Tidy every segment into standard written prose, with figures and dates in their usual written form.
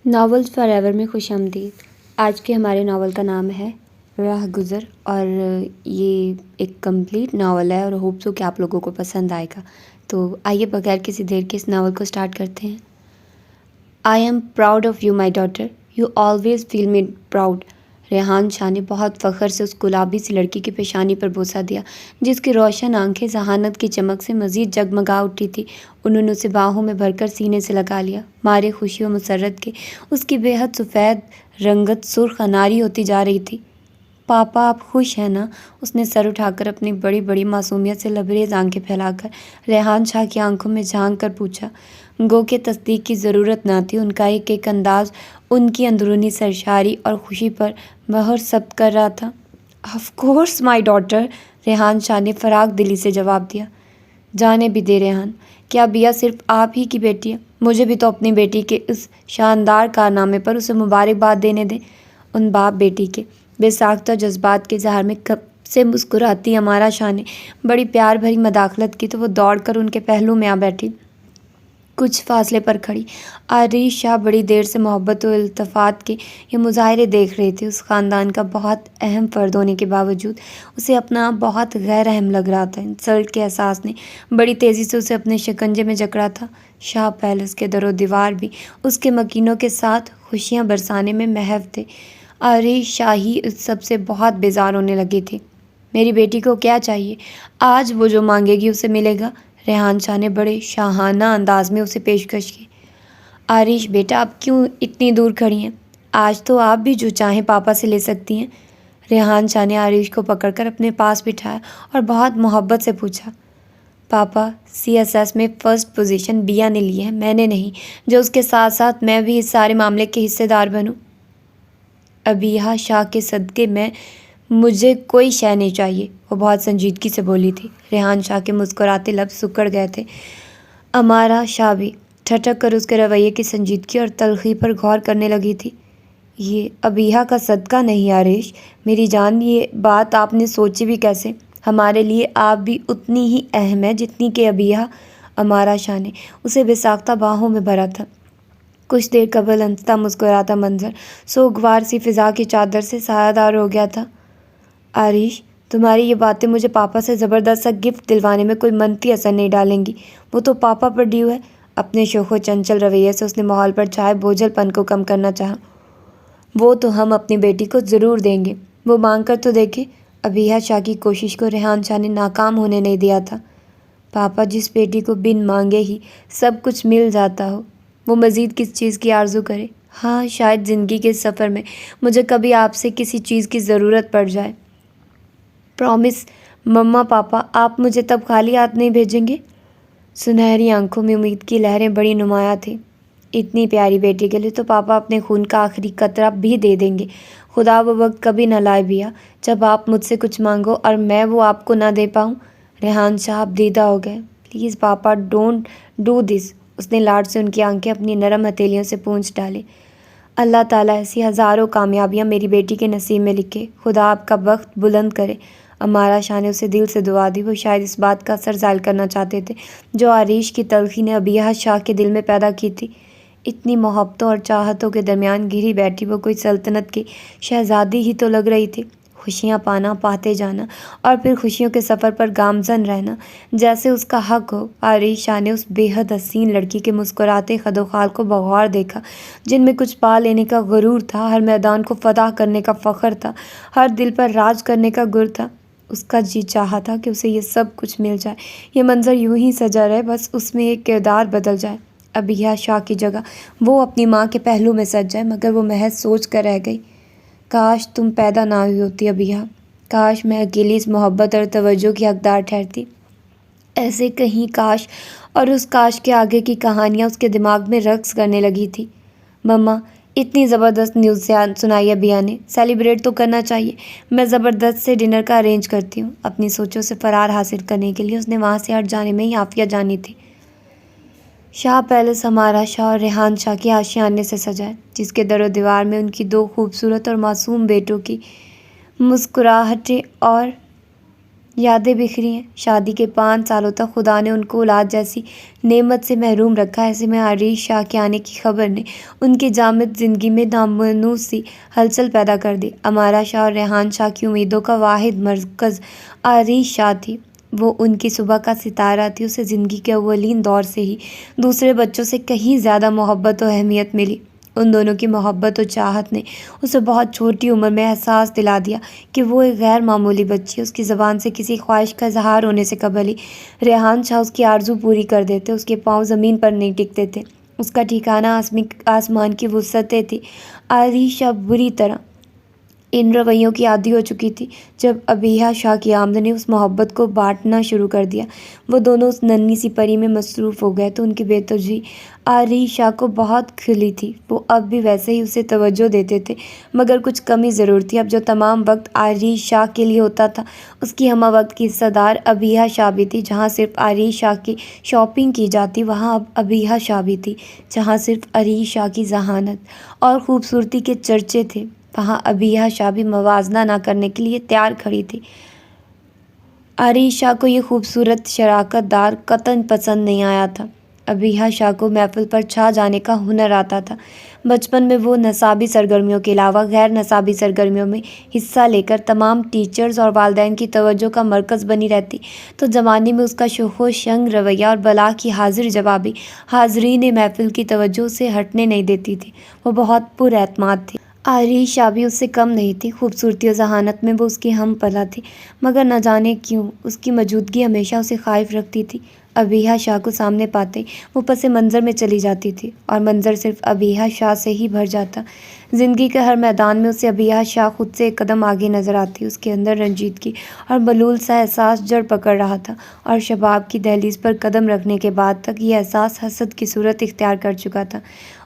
Novels for ever میں خوش آمدید۔ آج کے ہمارے ناول کا نام ہے راہ گزر، اور یہ ایک کمپلیٹ ناول ہے اور ہوپ سو کہ آپ لوگوں کو پسند آئے گا۔ تو آئیے بغیر کسی دیر کے اس ناول کو سٹارٹ کرتے ہیں۔ I am proud of you my daughter, you always feel me proud. Rehan Shah نے بہت فخر سے اس گلابی سی لڑکی کی پیشانی پر بوسہ دیا جس کی روشن آنکھیں ذہانت کی چمک سے مزید جگمگا اٹھی تھی۔ انہوں نے اسے باہوں میں بھر کر سینے سے لگا لیا، مارے خوشی و مسرت کے۔ اس کی بے حد سفید رنگت سرخ اناری ہوتی جا رہی تھی۔ پاپا آپ خوش ہیں نا؟ اس نے سر اٹھا کر اپنی بڑی بڑی معصومیت سے لبریز آنکھیں پھیلا کر ریحان شاہ کی آنکھوں میں جھانک کر پوچھا۔ گو کہ تصدیق کی ضرورت نہ تھی، ان کا ایک انداز ان کی اندرونی سرشاری اور خوشی پر مہر ثبت کر رہا تھا۔ Of course my daughter, Rehan Shah نے فراغ دلی سے جواب دیا۔ جانے بھی دے ریحان، کیا بیا صرف آپ ہی کی بیٹی ہے؟ مجھے بھی تو اپنی بیٹی کے اس شاندار کارنامے پر اسے مبارکباد دینے دیں۔ ان باپ بیٹی کے بے ساختہ جذبات کے اظہار میں کب سے مسکراتی امارا شاہ نے بڑی پیار بھری مداخلت کی تو وہ دوڑ کر ان کے پہلو میں آ بیٹھی، کچھ فاصلے پر کھڑی۔ عریش شاہ بڑی دیر سے محبت و التفات کے یہ مظاہرے دیکھ رہے تھے۔ اس خاندان کا بہت اہم فرد ہونے کے باوجود اسے اپنا آپ بہت غیر اہم لگ رہا تھا۔ انسلٹ کے احساس نے بڑی تیزی سے اسے اپنے شکنجے میں جکڑا تھا۔ شاہ پیلس کے در و دیوار بھی اس کے مکینوں کے ساتھ خوشیاں برسانے میں محو تھے۔ عریش شاہ ہی اس سب سے بہت بیزار ہونے لگے تھے۔ میری بیٹی کو کیا چاہیے؟ آج وہ جو مانگے گی اسے ملے گا، ریحان شاہ نے بڑے شاہانہ انداز میں اسے پیشکش کی۔ عریش بیٹا آپ کیوں اتنی دور کھڑی ہیں؟ آج تو آپ بھی جو چاہیں پاپا سے لے سکتی ہیں۔ ریحان شاہ نے عریش کو پکڑ کر اپنے پاس بٹھایا اور بہت محبت سے پوچھا۔ پاپا سی ایس ایس میں فرسٹ پوزیشن بیا نے لی ہے، میں نے نہیں، جو اس کے ساتھ ساتھ میں بھی اس سارے معاملے کے حصے دار بنوں۔ ابیہا شاہ کے صدقے میں مجھے کوئی شے نہیں چاہیے، وہ بہت سنجیدگی سے بولی تھی۔ ریحان شاہ کے مسکراتے لب سکڑ گئے تھے۔ امارا شاہ بھی ٹھٹک کر اس کے رویے کی سنجیدگی اور تلخی پر غور کرنے لگی تھی۔ یہ ابیہا کا صدقہ نہیں عریش، میری جان، یہ بات آپ نے سوچی بھی کیسے؟ ہمارے لیے آپ بھی اتنی ہی اہم ہے جتنی کہ ابیہا۔ امارا شاہ نے اسے بے ساختہ باہوں میں بھرا تھا۔ کچھ دیر قبل انتہا مسکراتا منظر سوگوار سی فضا کی چادر سے سایہ دار ہو گیا تھا۔ عریش تمہاری یہ باتیں مجھے پاپا سے زبردست سا گفٹ دلوانے میں کوئی منفی اثر نہیں ڈالیں گی، وہ تو پاپا پر ڈیو ہے۔ اپنے شوخ و چنچل رویے سے اس نے ماحول پر چھائے بوجھل پن کو کم کرنا چاہا۔ وہ تو ہم اپنی بیٹی کو ضرور دیں گے، وہ مانگ کر تو دیکھے۔ ابیہا شاہ کی کوشش کو ریحان شاہ نے ناکام ہونے نہیں دیا تھا۔ پاپا جس بیٹی کو بن مانگے ہی سب کچھ مل جاتا ہو، وہ مزید کس چیز کی آرزو کرے؟ ہاں، شاید زندگی کے سفر میں مجھے کبھی آپ سے کسی چیز کی ضرورت پڑ جائے۔ پرومس مما پاپا، آپ مجھے تب خالی ہاتھ نہیں بھیجیں گے؟ سنہری آنکھوں میں امید کی لہریں بڑی نمایاں تھیں۔ اتنی پیاری بیٹی کے لیے تو پاپا اپنے خون کا آخری قطرہ بھی دے دیں گے۔ خدا وہ وقت کبھی نہ لائے بیا جب آپ مجھ سے کچھ مانگو اور میں وہ آپ کو نہ دے پاؤں۔ ریحان شاہ دیدہ ہو گئے۔ Please papa don't do this. اس نے لاڈ سے ان کی آنکھیں اپنی نرم ہتھیلیوں سے پونچھ ڈالے۔ اللہ تعالیٰ ایسی ہزاروں کامیابیاں میری بیٹی کے نصیب میں لکھے، خدا آپ کا بخت بلند کرے۔ امارا شاہ نے اسے دل سے دعا دی۔ وہ شاید اس بات کا اثر زائل کرنا چاہتے تھے جو عریش کی تلخی نے ابیہا شاہ کے دل میں پیدا کی تھی۔ اتنی محبتوں اور چاہتوں کے درمیان گھری بیٹھی وہ کوئی سلطنت کی شہزادی ہی تو لگ رہی تھی۔ خوشیاں پانا، پاتے جانا اور پھر خوشیوں کے سفر پر گامزن رہنا جیسے اس کا حق ہو۔ عریش شاہ نے اس بے حد حسین لڑکی کے مسکراتے خد و خال کو بغور دیکھا جن میں کچھ پا لینے کا غرور تھا، ہر میدان کو فتح کرنے کا فخر تھا، ہر دل پر راج کرنے کا گر تھا۔ اس کا جی چاہا تھا کہ اسے یہ سب کچھ مل جائے، یہ منظر یوں ہی سجا رہے، بس اس میں ایک کردار بدل جائے۔ ابیہا شاہ کی جگہ وہ اپنی ماں کے پہلو میں سج جائے، مگر وہ محض سوچ کر رہ گئی۔ کاش تم پیدا نہ ہوئی ہوتی ابیہا، کاش میں اکیلی اس محبت اور توجہ کی حقدار ٹھہرتی۔ ایسے کہیں کاش اور اس کاش کے آگے کی کہانیاں اس کے دماغ میں رقص کرنے لگی تھی۔ مما اتنی زبردست نیوز سنائی ابیہا نے، سیلیبریٹ تو کرنا چاہیے، میں زبردست سے ڈنر کا ارینج کرتی ہوں۔ اپنی سوچوں سے فرار حاصل کرنے کے لیے اس نے وہاں سے ہٹ جانے میں ہی عافیہ جانی تھی۔ شاہ پیلس امارا شاہ اور ریحان شاہ کے آشیانے سے سجا ہے، جس کے در و دیوار میں ان کی دو خوبصورت اور معصوم بیٹوں کی مسکراہٹیں اور یادیں بکھری ہیں۔ شادی کے 5 سالوں تک خدا نے ان کو اولاد جیسی نعمت سے محروم رکھا۔ ایسے میں عریش شاہ کے آنے کی خبر نے ان کی جامد زندگی میں نامانوس سی ہلچل پیدا کر دی۔ امارا شاہ اور ریحان شاہ کی امیدوں کا واحد مرکز عریش شاہ تھی۔ وہ ان کی صبح کا ستارہ تھی۔ اسے زندگی کے اولین دور سے ہی دوسرے بچوں سے کہیں زیادہ محبت و اہمیت ملی۔ ان دونوں کی محبت و چاہت نے اسے بہت چھوٹی عمر میں احساس دلا دیا کہ وہ ایک غیر معمولی بچی ہے۔ اس کی زبان سے کسی خواہش کا اظہار ہونے سے قبل ہی ریحان شاہ اس کی آرزو پوری کر دیتے۔ اس کے پاؤں زمین پر نہیں ٹکتے تھے۔ اس کا ٹھکانہ آسمان کی وسعتیں تھی۔ عریش شاہ بری طرح ان رویوں کی عادی ہو چکی تھی۔ جب ابیہا شاہ کی آمد نے اس محبت کو بانٹنا شروع کر دیا، وہ دونوں اس ننھی سی پری میں مصروف ہو گئے تو ان کی بے توجہی عریش شاہ کو بہت کھلی تھی۔ وہ اب بھی ویسے ہی اسے توجہ دیتے تھے، مگر کچھ کمی ضرور تھی۔ اب جو تمام وقت عریش شاہ کے لیے ہوتا تھا، اس کی ہمہ وقت کی حصہ دار ابیہا شاہ بھی تھی۔ جہاں صرف عریش شاہ کی شاپنگ کی جاتی، وہاں اب ابیہا شاہ بھی تھی۔ جہاں صرف عریش شاہ کی ذہانت اور خوبصورتی کے چرچے تھے، وہاں ابیہا شاہ بھی موازنہ نہ کرنے کے لیے تیار کھڑی تھی۔ عریش شاہ کو یہ خوبصورت شراکت دار قطعاً پسند نہیں آیا تھا۔ ابیہا شاہ کو محفل پر چھا جانے کا ہنر آتا تھا۔ بچپن میں وہ نصابی سرگرمیوں کے علاوہ غیر نصابی سرگرمیوں میں حصہ لے کر تمام ٹیچرز اور والدین کی توجہ کا مرکز بنی رہتی، تو جوانی میں اس کا شوخ و شنگ رویہ اور بلا کی حاضر جوابی حاضرین محفل کی توجہ سے ہٹنے نہیں دیتی تھی۔ وہ بہت پر اعتماد تھی۔ عریش شاہ بھی اس سے کم نہیں تھی۔ خوبصورتی و ذہانت میں وہ اس کی ہم پلہ تھی، مگر نہ جانے کیوں اس کی موجودگی ہمیشہ اسے خائف رکھتی تھی۔ ابیہا شاہ کو سامنے پاتے ہی وہ پس منظر میں چلی جاتی تھی، اور منظر صرف ابیہا شاہ سے ہی بھر جاتا۔ زندگی کے ہر میدان میں اسے ابیہا شاہ خود سے ایک قدم آگے نظر آتی۔ اس کے اندر رنجیدگی اور ملول سا احساس جڑ پکڑ رہا تھا، اور شباب کی دہلیز پر قدم رکھنے کے بعد تک یہ احساس حسد کی صورت اختیار کر چکا تھا۔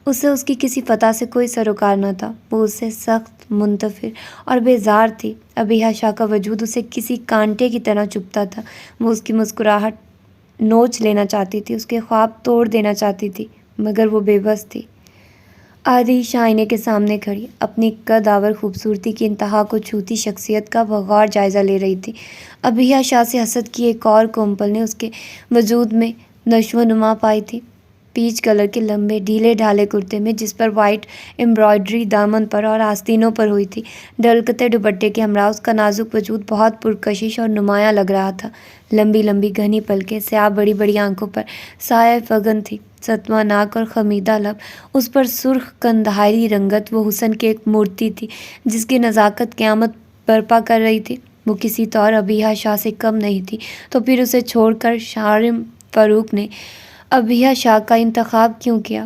اسے اس کی کسی فتح سے کوئی سروکار نہ تھا۔ وہ اس سے سخت منتفر اور بیزار تھی۔ ابیہا شاہ کا وجود اسے کسی کانٹے کی طرح چبھتا تھا۔ وہ اس کی مسکراہٹ نوچ لینا چاہتی تھی، اس کے خواب توڑ دینا چاہتی تھی، مگر وہ بے بس تھی۔ عریش آئینے کے سامنے کھڑی اپنی قد آور خوبصورتی کی انتہا کو چھوتی شخصیت کا بغور جائزہ لے رہی تھی۔ ابیہا شاہ سے حسد کی ایک اور کمپل نے اس کے وجود میں نشو و نما پائی تھی۔ پیچ کلر کے لمبے ڈھیلے ڈھالے کرتے میں، جس پر وائٹ امبرائڈری دامن پر اور آستینوں پر ہوئی تھی، ڈھلکتے دوپٹے کے ہمراہ اس کا نازک وجود بہت پرکشش اور نمایاں لگ رہا تھا۔ لمبی لمبی گھنی پلکیں، سیاہ بڑی بڑی آنکھوں پر سایہ فگن تھی، ستواں ناک اور خمیدہ لب، اس پر سرخ قندہاری رنگت۔ وہ حسن کی ایک مورتی تھی جس کی نزاکت قیامت برپا کر رہی تھی۔ وہ کسی طور ابیہا شاہ سے کم نہیں تھی، تو پھر اسے چھوڑ کر شازم فاروق نے ابیہا شاہ کا انتخاب کیوں کیا؟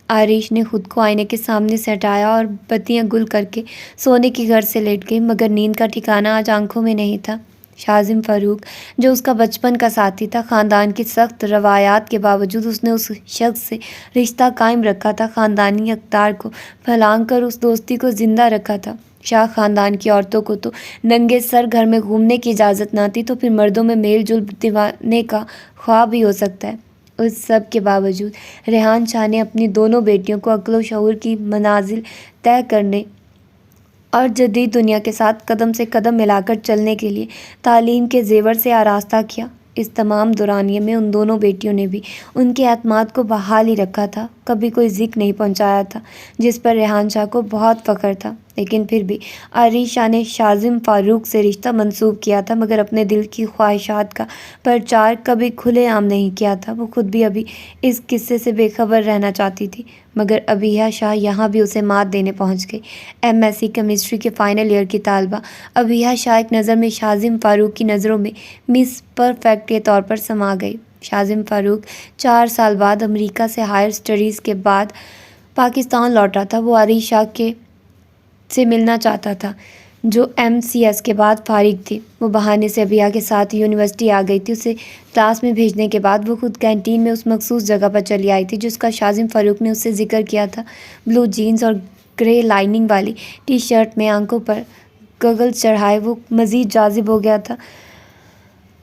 عریش نے خود کو آئینے کے سامنے سے ہٹایا اور بتیاں گل کر کے سونے کی گھر سے لیٹ گئی، مگر نیند کا ٹھکانہ آج آنکھوں میں نہیں تھا۔ شازم فاروق، جو اس کا بچپن کا ساتھی تھا، خاندان کی سخت روایات کے باوجود اس نے اس شخص سے رشتہ قائم رکھا تھا، خاندانی اقدار کو پھلانگ کر اس دوستی کو زندہ رکھا تھا۔ شاہ خاندان کی عورتوں کو تو ننگے سر گھر میں گھومنے کی اجازت نہ تھی، تو پھر مردوں میں میل جول دیوانے کا خواب ہی ہو سکتا ہے۔ اس سب کے باوجود ریحان شاہ نے اپنی دونوں بیٹیوں کو عقل و شعور کی منازل طے کرنے اور جدید دنیا کے ساتھ قدم سے قدم ملا کر چلنے کے لیے تعلیم کے زیور سے آراستہ کیا۔ اس تمام دورانیے میں ان دونوں بیٹیوں نے بھی ان کے اعتماد کو بحال ہی رکھا تھا، کبھی کوئی ذکر نہیں پہنچایا تھا، جس پر ریحان شاہ کو بہت فخر تھا۔ لیکن پھر بھی عریش شاہ نے شازم فاروق سے رشتہ منسوب کیا تھا، مگر اپنے دل کی خواہشات کا پرچار کبھی کھلے عام نہیں کیا تھا۔ وہ خود بھی ابھی اس قصے سے بے خبر رہنا چاہتی تھی، مگر ابیہا شاہ یہاں بھی اسے مات دینے پہنچ گئی۔ MSc کیمسٹری کے فائنل ایئر کی طالبہ ابیہا شاہ ایک نظر میں شازم فاروق کی نظروں میں مس پرفیکٹ کے طور پر سما گئی۔ شازم فاروق 4 سال بعد امریکہ سے ہائر اسٹڈیز کے بعد پاکستان لوٹا تھا۔ وہ عریش شاہ سے ملنا چاہتا تھا، جو MCS کے بعد فارغ تھی۔ وہ بہانے سے ابیہا کے ساتھ یونیورسٹی آ گئی تھی۔ اسے کلاس میں بھیجنے کے بعد وہ خود کینٹین میں اس مخصوص جگہ پر چلی آئی تھی جس کا شازم فاروق نے اس سے ذکر کیا تھا۔ بلو جینز اور گرے لائننگ والی ٹی شرٹ میں آنکھوں پر گگلز چڑھائے وہ مزید جاذب ہو گیا تھا۔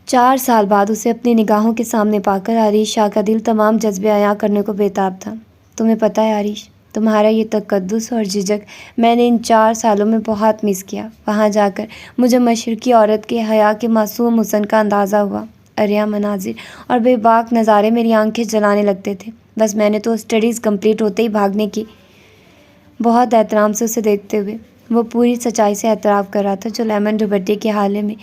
4 سال بعد اسے اپنی نگاہوں کے سامنے پا کر عریش شاہ کا دل تمام جذبے عیاں کرنے کو بے تاب تھا۔ تمہیں پتہ ہے عریش، تمہارا یہ تقدس اور جھجک میں نے ان 4 سالوں میں بہت مس کیا۔ وہاں جا کر مجھے مشرقی عورت کے حیا کے معصوم حسن کا اندازہ ہوا۔ عریاں مناظر اور بے باک نظارے میری آنکھیں جلانے لگتے تھے۔ بس میں نے تو اسٹڈیز کمپلیٹ ہوتے ہی بھاگنے کی بہت احترام سے اسے دیکھتے ہوئے وہ پوری سچائی سے اعتراف کر رہا تھا جو لیمن دوپٹے کے حالے میں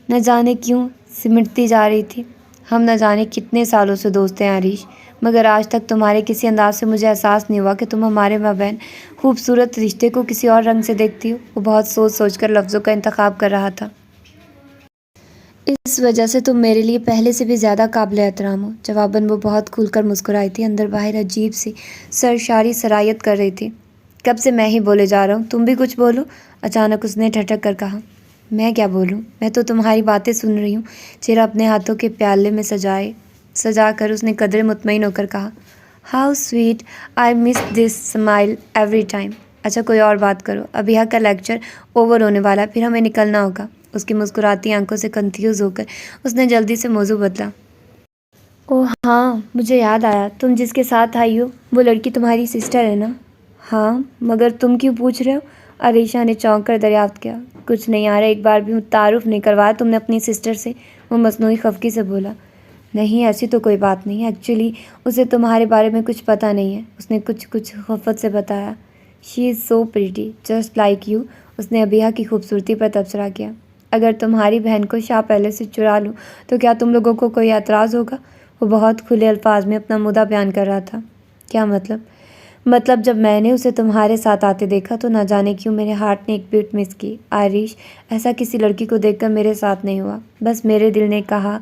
نہ جانے کیوں سمٹتی جا رہی تھی۔ ہم نہ جانے کتنے سالوں سے دوست ہیں عریش، مگر آج تک تمہارے کسی انداز سے مجھے احساس نہیں ہوا کہ تم ہمارے مابین خوبصورت رشتے کو کسی اور رنگ سے دیکھتی ہو۔ وہ بہت سوچ سوچ کر لفظوں کا انتخاب کر رہا تھا۔ اس وجہ سے تم میرے لیے پہلے سے بھی زیادہ قابل احترام ہو۔ جواباً وہ بہت کھل کر مسکرائی تھی، اندر باہر عجیب سی سرشاری سرایت کر رہی تھی۔ کب سے میں ہی بولے جا رہا ہوں، تم بھی کچھ بولو۔ اچانک اس نے ٹھٹک کر کہا۔ میں کیا بولوں، میں تو تمہاری باتیں سن رہی ہوں۔ چہرہ اپنے ہاتھوں کے پیالے میں سجا کر اس نے قدرے مطمئن ہو کر کہا، how sweet, I miss this smile every time. اچھا کوئی اور بات کرو، ابھی کا لیکچر اوور ہونے والا ہے، پھر ہمیں نکلنا ہوگا۔ اس کی مسکراتی آنکھوں سے کنفیوز ہو کر اس نے جلدی سے موضوع بدلا۔ اوہ ہاں، مجھے یاد آیا، تم جس کے ساتھ آئی ہو وہ لڑکی تمہاری سسٹر ہے نا؟ ہاں، مگر تم کیوں پوچھ رہے ہو؟ عریشہ نے چونک کر دریافت کیا۔ کچھ نہیں یار، ایک بار بھی تعارف نہیں کروایا تم نے اپنی سسٹر سے، وہ مصنوعی خفگی سے بولا۔ نہیں ایسی تو کوئی بات نہیں، ایکچولی اسے تمہارے بارے میں کچھ پتہ نہیں ہے، اس نے کچھ خفت سے بتایا۔ شی از سو پریٹی جسٹ لائک یو۔ اس نے ابیہ کی خوبصورتی پر تبصرہ کیا۔ اگر تمہاری بہن کو شاہ پیلس سے چرا لوں تو کیا تم لوگوں کو کوئی اعتراض ہوگا؟ وہ بہت کھلے الفاظ میں اپنا مدعا بیان کر رہا تھا۔ کیا مطلب جب میں نے اسے تمہارے ساتھ آتے دیکھا تو نہ جانے کیوں میرے ہارٹ نے ایک بیٹ مس کی۔ آئرش، ایسا کسی لڑکی کو دیکھ کر میرے ساتھ نہیں ہوا، بس میرے دل نے کہا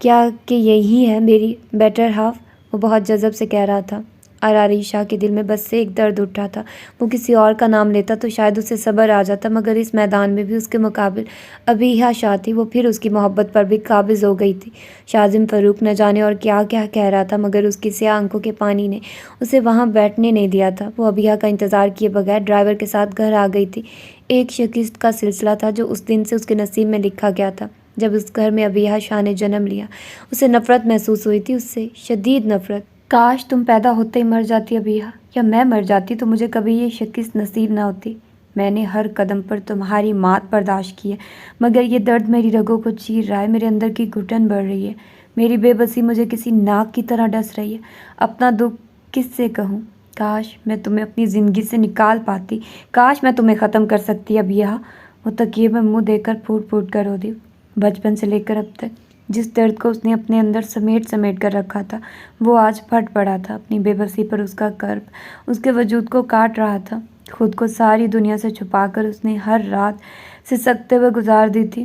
کیا کہ یہی ہے میری بیٹر ہاف۔ وہ بہت جذب سے کہہ رہا تھا اور عریشہ کے دل میں بس سے ایک درد اٹھا تھا۔ وہ کسی اور کا نام لیتا تو شاید اسے صبر آ جاتا، مگر اس میدان میں بھی اس کے مقابل ابیہ شاہ تھی۔ وہ پھر اس کی محبت پر بھی قابض ہو گئی تھی۔ شازم فاروق نہ جانے اور کیا کیا کہہ رہا تھا، مگر اس کی سیاہ آنکھوں کے پانی نے اسے وہاں بیٹھنے نہیں دیا تھا۔ وہ ابیہ کا انتظار کیے بغیر ڈرائیور کے ساتھ گھر آ گئی تھی۔ ایک شکست کا سلسلہ تھا جو اس دن سے اس کے نصیب میں لکھا گیا تھا جب اس گھر میں ابیہ شاہ نے جنم لیا۔ اسے نفرت محسوس ہوئی تھی، اس سے شدید نفرت۔ کاش تم پیدا ہوتے ہی مر جاتی ابیہ، یا میں مر جاتی تو مجھے کبھی یہ شکست نصیب نہ ہوتی۔ میں نے ہر قدم پر تمہاری مات برداشت کی ہے، مگر یہ درد میری رگوں کو چیر رہا ہے، میرے اندر کی گھٹن بڑھ رہی ہے، میری بے بسی مجھے کسی ناک کی طرح ڈس رہی ہے۔ اپنا دکھ کس سے کہوں؟ کاش میں تمہیں اپنی زندگی سے نکال پاتی، کاش میں تمہیں ختم کر سکتی ابیہ۔ وہ تکیے میں منہ دے کر پھوٹ پھوٹ کر رو دی۔ بچپن سے لے کر اب تک جس درد کو اس نے اپنے اندر سمیٹ کر رکھا تھا وہ آج پھٹ پڑا تھا۔ اپنی بے بسی پر اس کا کرب اس کے وجود کو کاٹ رہا تھا۔ خود کو ساری دنیا سے چھپا کر اس نے ہر رات سسکتے ہوئے گزار دی تھی۔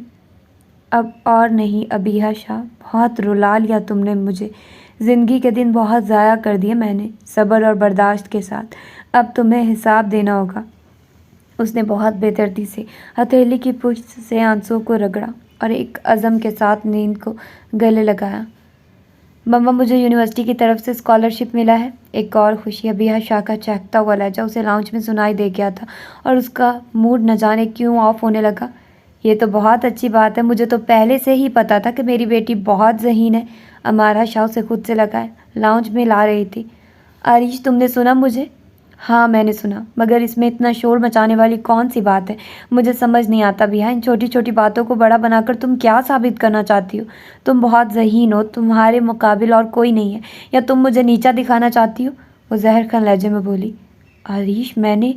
اب اور نہیں ابیہ شاہ، بہت رلا لیا تم نے مجھے، زندگی کے دن بہت ضائع کر دیے میں نے، صبر اور برداشت کے ساتھ۔ اب تمہیں حساب دینا ہوگا۔ اس نے بہت بے دردی سے ہتھیلی کی پشت سے آنسوؤں کو رگڑا اور ایک عزم کے ساتھ نیند کو گلے لگایا۔ مما، مجھے یونیورسٹی کی طرف سے اسکالرشپ ملا ہے۔ ایک اور خوشی ابیہ شاہ کا چہکتا ہوا لہجہ اسے لاؤنج میں سنائی دے گیا تھا اور اس کا موڈ نہ جانے کیوں آف ہونے لگا۔ یہ تو بہت اچھی بات ہے، مجھے تو پہلے سے ہی پتا تھا کہ میری بیٹی بہت ذہین ہے۔ امارا شاہ اسے خود سے لگائے لاؤنج میں لا رہی تھی۔ عریش، تم نے سنا مجھے؟ ہاں میں نے سنا، مگر اس میں اتنا شور مچانے والی کون سی بات ہے؟ مجھے سمجھ نہیں آتا ابیہ، ان چھوٹی چھوٹی باتوں کو بڑا بنا کر تم کیا ثابت کرنا چاہتی ہو؟ تم بہت ذہین ہو، تمہارے مقابل اور کوئی نہیں ہے، یا تم مجھے نیچا دکھانا چاہتی ہو؟ وہ زہر خان لہجے میں بولی۔ عریش، میں نے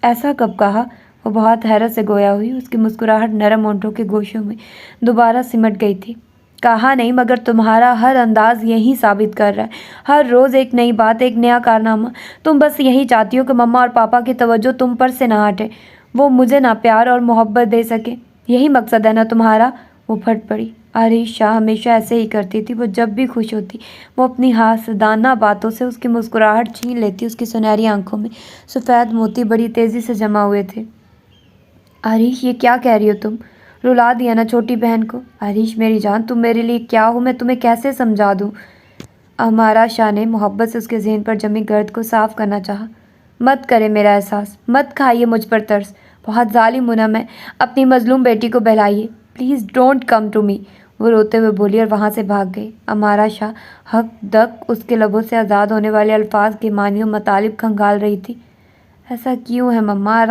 ایسا کب کہا؟ وہ بہت حیرت سے گویا ہوئی، اس کی مسکراہٹ نرم ہونٹوں کے گوشوں میں دوبارہ سمٹ گئی تھی۔ کہا نہیں، مگر تمہارا ہر انداز یہی ثابت کر رہا ہے، ہر روز ایک نئی بات، ایک نیا کارنامہ۔ تم بس یہی چاہتی ہو کہ مما اور پاپا کی توجہ تم پر سے نہ ہٹے، وہ مجھے نہ پیار اور محبت دے سکے، یہی مقصد ہے نا تمہارا؟ وہ پھٹ پڑی۔ عریش شاہ ہمیشہ ایسے ہی کرتی تھی، وہ جب بھی خوش ہوتی وہ اپنی حاسدانہ باتوں سے اس کی مسکراہٹ چھین لیتی۔ اس کی سنہری آنکھوں میں سفید موتی بڑی تیزی سے جمع ہوئے تھے۔ عریش، یہ کیا کہہ رہی ہو تم؟ رلا دیا نا چھوٹی بہن کو۔ عریش میری جان، تم میرے لیے کیا ہو، میں تمہیں کیسے سمجھا دوں؟ امارا شاہ نے محبت سے اس کے ذہن پر جمی گرد کو صاف کرنا چاہا۔ مت کرے میرا احساس، مت کھائیے مجھ پر ترس، بہت ظالم ہوں نا میں، اپنی مظلوم بیٹی کو بہلائیے، please don't come to me. وہ روتے ہوئے بولی اور وہاں سے بھاگ گئی۔ امارا شاہ حق دق اس کے لبوں سے آزاد ہونے والے الفاظ کے معنی و مطالب کھنگال رہی تھی۔ ایسا کیوں ہے مما؟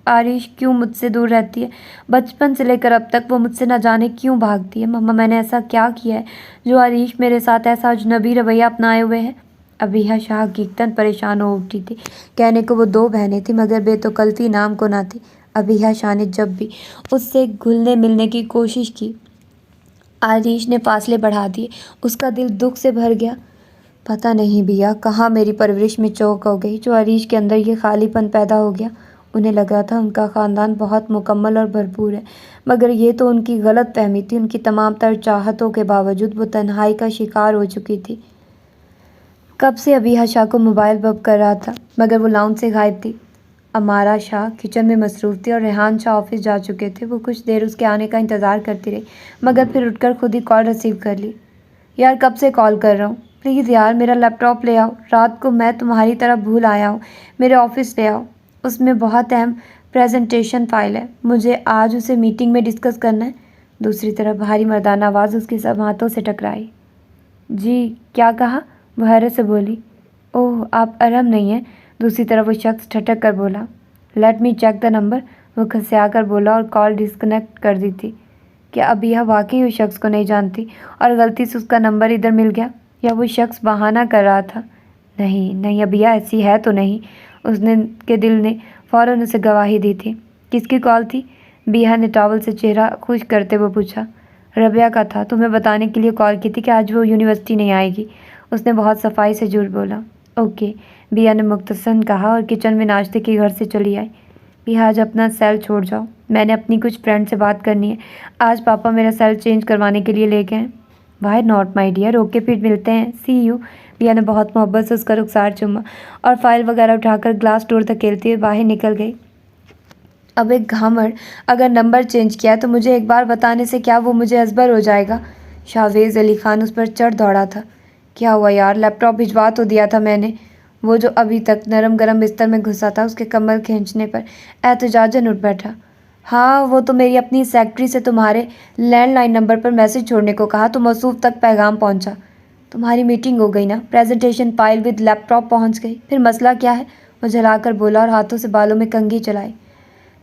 آریش کیوں مجھ سے دور رہتی ہے؟ بچپن سے لے کر اب تک وہ مجھ سے نہ جانے کیوں بھاگتی ہے؟ مما میں نے ایسا کیا کیا ہے جو آریش میرے ساتھ ایسا اجنبی رویہ اپنائے ہوئے ہے؟ ابیہ شاہ حقیقتاً پریشان ہو اٹھی تھی۔ کہنے کو وہ 2 بہنیں تھیں مگر بے توکلفی نام کو نہ تھی۔ ابیہ شاہ نے جب بھی اس سے گھلنے ملنے کی کوشش کی آریش نے فاصلے بڑھا دیے۔ اس کا دل دکھ سے بھر گیا۔ پتہ نہیں بیا کہاں میری پرورش میں چوک ہو گئی جو آریش کے اندر یہ خالی پن پیدا ہو گیا۔ انہیں لگا تھا ان کا خاندان بہت مکمل اور بھرپور ہے مگر یہ تو ان کی غلط فہمی تھی۔ ان کی تمام تر چاہتوں کے باوجود وہ تنہائی کا شکار ہو چکی تھی۔ کب سے ابیہ شاہ کو موبائل بب کر رہا تھا مگر وہ لاؤنج سے غائب تھی۔ امارا شاہ کچن میں مصروف تھی اور ریحان شاہ آفس جا چکے تھے۔ وہ کچھ دیر اس کے آنے کا انتظار کرتی رہی مگر پھر اٹھ کر خود ہی کال ریسیو کر لی۔ یار کب سے کال کر رہا ہوں، پلیز یار میرا لیپ ٹاپ لے آؤ، رات کو میں تمہاری طرح بھول آیا ہوں، میرے آفس لے آؤ، اس میں بہت اہم پریزنٹیشن فائل ہے، مجھے آج اسے میٹنگ میں ڈسکس کرنا ہے۔ دوسری طرف بھاری مردانہ آواز اس کے سماعتوں سے ٹکرائی۔ جی کیا کہا؟ وہ حیرت سے بولی۔ اوہ آپ ارحم نہیں ہیں؟ دوسری طرف وہ شخص ٹھٹک کر بولا۔ Let me check the number, وہ کھسیا کر بولا اور کال ڈسکنیکٹ کر دی تھی۔ کیا ابیہ واقعی اس شخص کو نہیں جانتی اور غلطی سے اس کا نمبر ادھر مل گیا یا وہ شخص بہانہ کر رہا تھا؟ نہیں ابیہ ایسی ہے تو نہیں، اس نے کے دل نے فوراً اسے گواہی دی تھی۔ کس کی کال تھی؟ بیہا نے ٹاول سے چہرہ خشک کرتے ہوئے پوچھا۔ ربیہ کا تھا، تمہیں بتانے کے لیے کال کی تھی کہ آج وہ یونیورسٹی نہیں آئے گی، اس نے بہت صفائی سے جھوٹ بولا۔ اوکے، بیہا نے مختصراً کہا اور کچن میں ناشتے کے گھر سے چلی آئی۔ بیہا آج اپنا سیل چھوڑ جاؤ، میں نے اپنی کچھ فرینڈ سے بات کرنی ہے، آج پاپا میرا سیل چینج کروانے کے لیے لے گئے ہیں۔ Why not my dear, okay پھر ملتے ہیں، سی یو۔ بیہا نے بہت محبت سے اس کا رخسار چوما اور فائل وغیرہ اٹھا کر گلاس ڈور دھکیلتے ہوئے باہر نکل گئی۔ اب ایک گھامڑ، اگر نمبر چینج کیا ہے تو مجھے ایک بار بتانے سے کیا وہ مجھے ازبر ہو جائے گا؟ شاہویز علی خان اس پر چڑھ دوڑا تھا۔ کیا ہوا یار، لیپ ٹاپ بھجوا تو دیا تھا میں نے۔ وہ جو ابھی تک نرم گرم بستر میں گھسا تھا اس کے کمر کھینچنے پر احتجاجاً اٹھ بیٹھا۔ ہاں وہ تو میری اپنی سیکرٹری سے تمہارے لینڈ لائن نمبر پر میسج چھوڑنے کو کہا تو موصوف تک پیغام پہنچا۔ تمہاری میٹنگ ہو گئی نا، presentation file with laptop پہنچ گئی، پھر مسئلہ کیا ہے؟ وہ جھلا کر بولا اور ہاتھوں سے بالوں میں کنگھی چلائی۔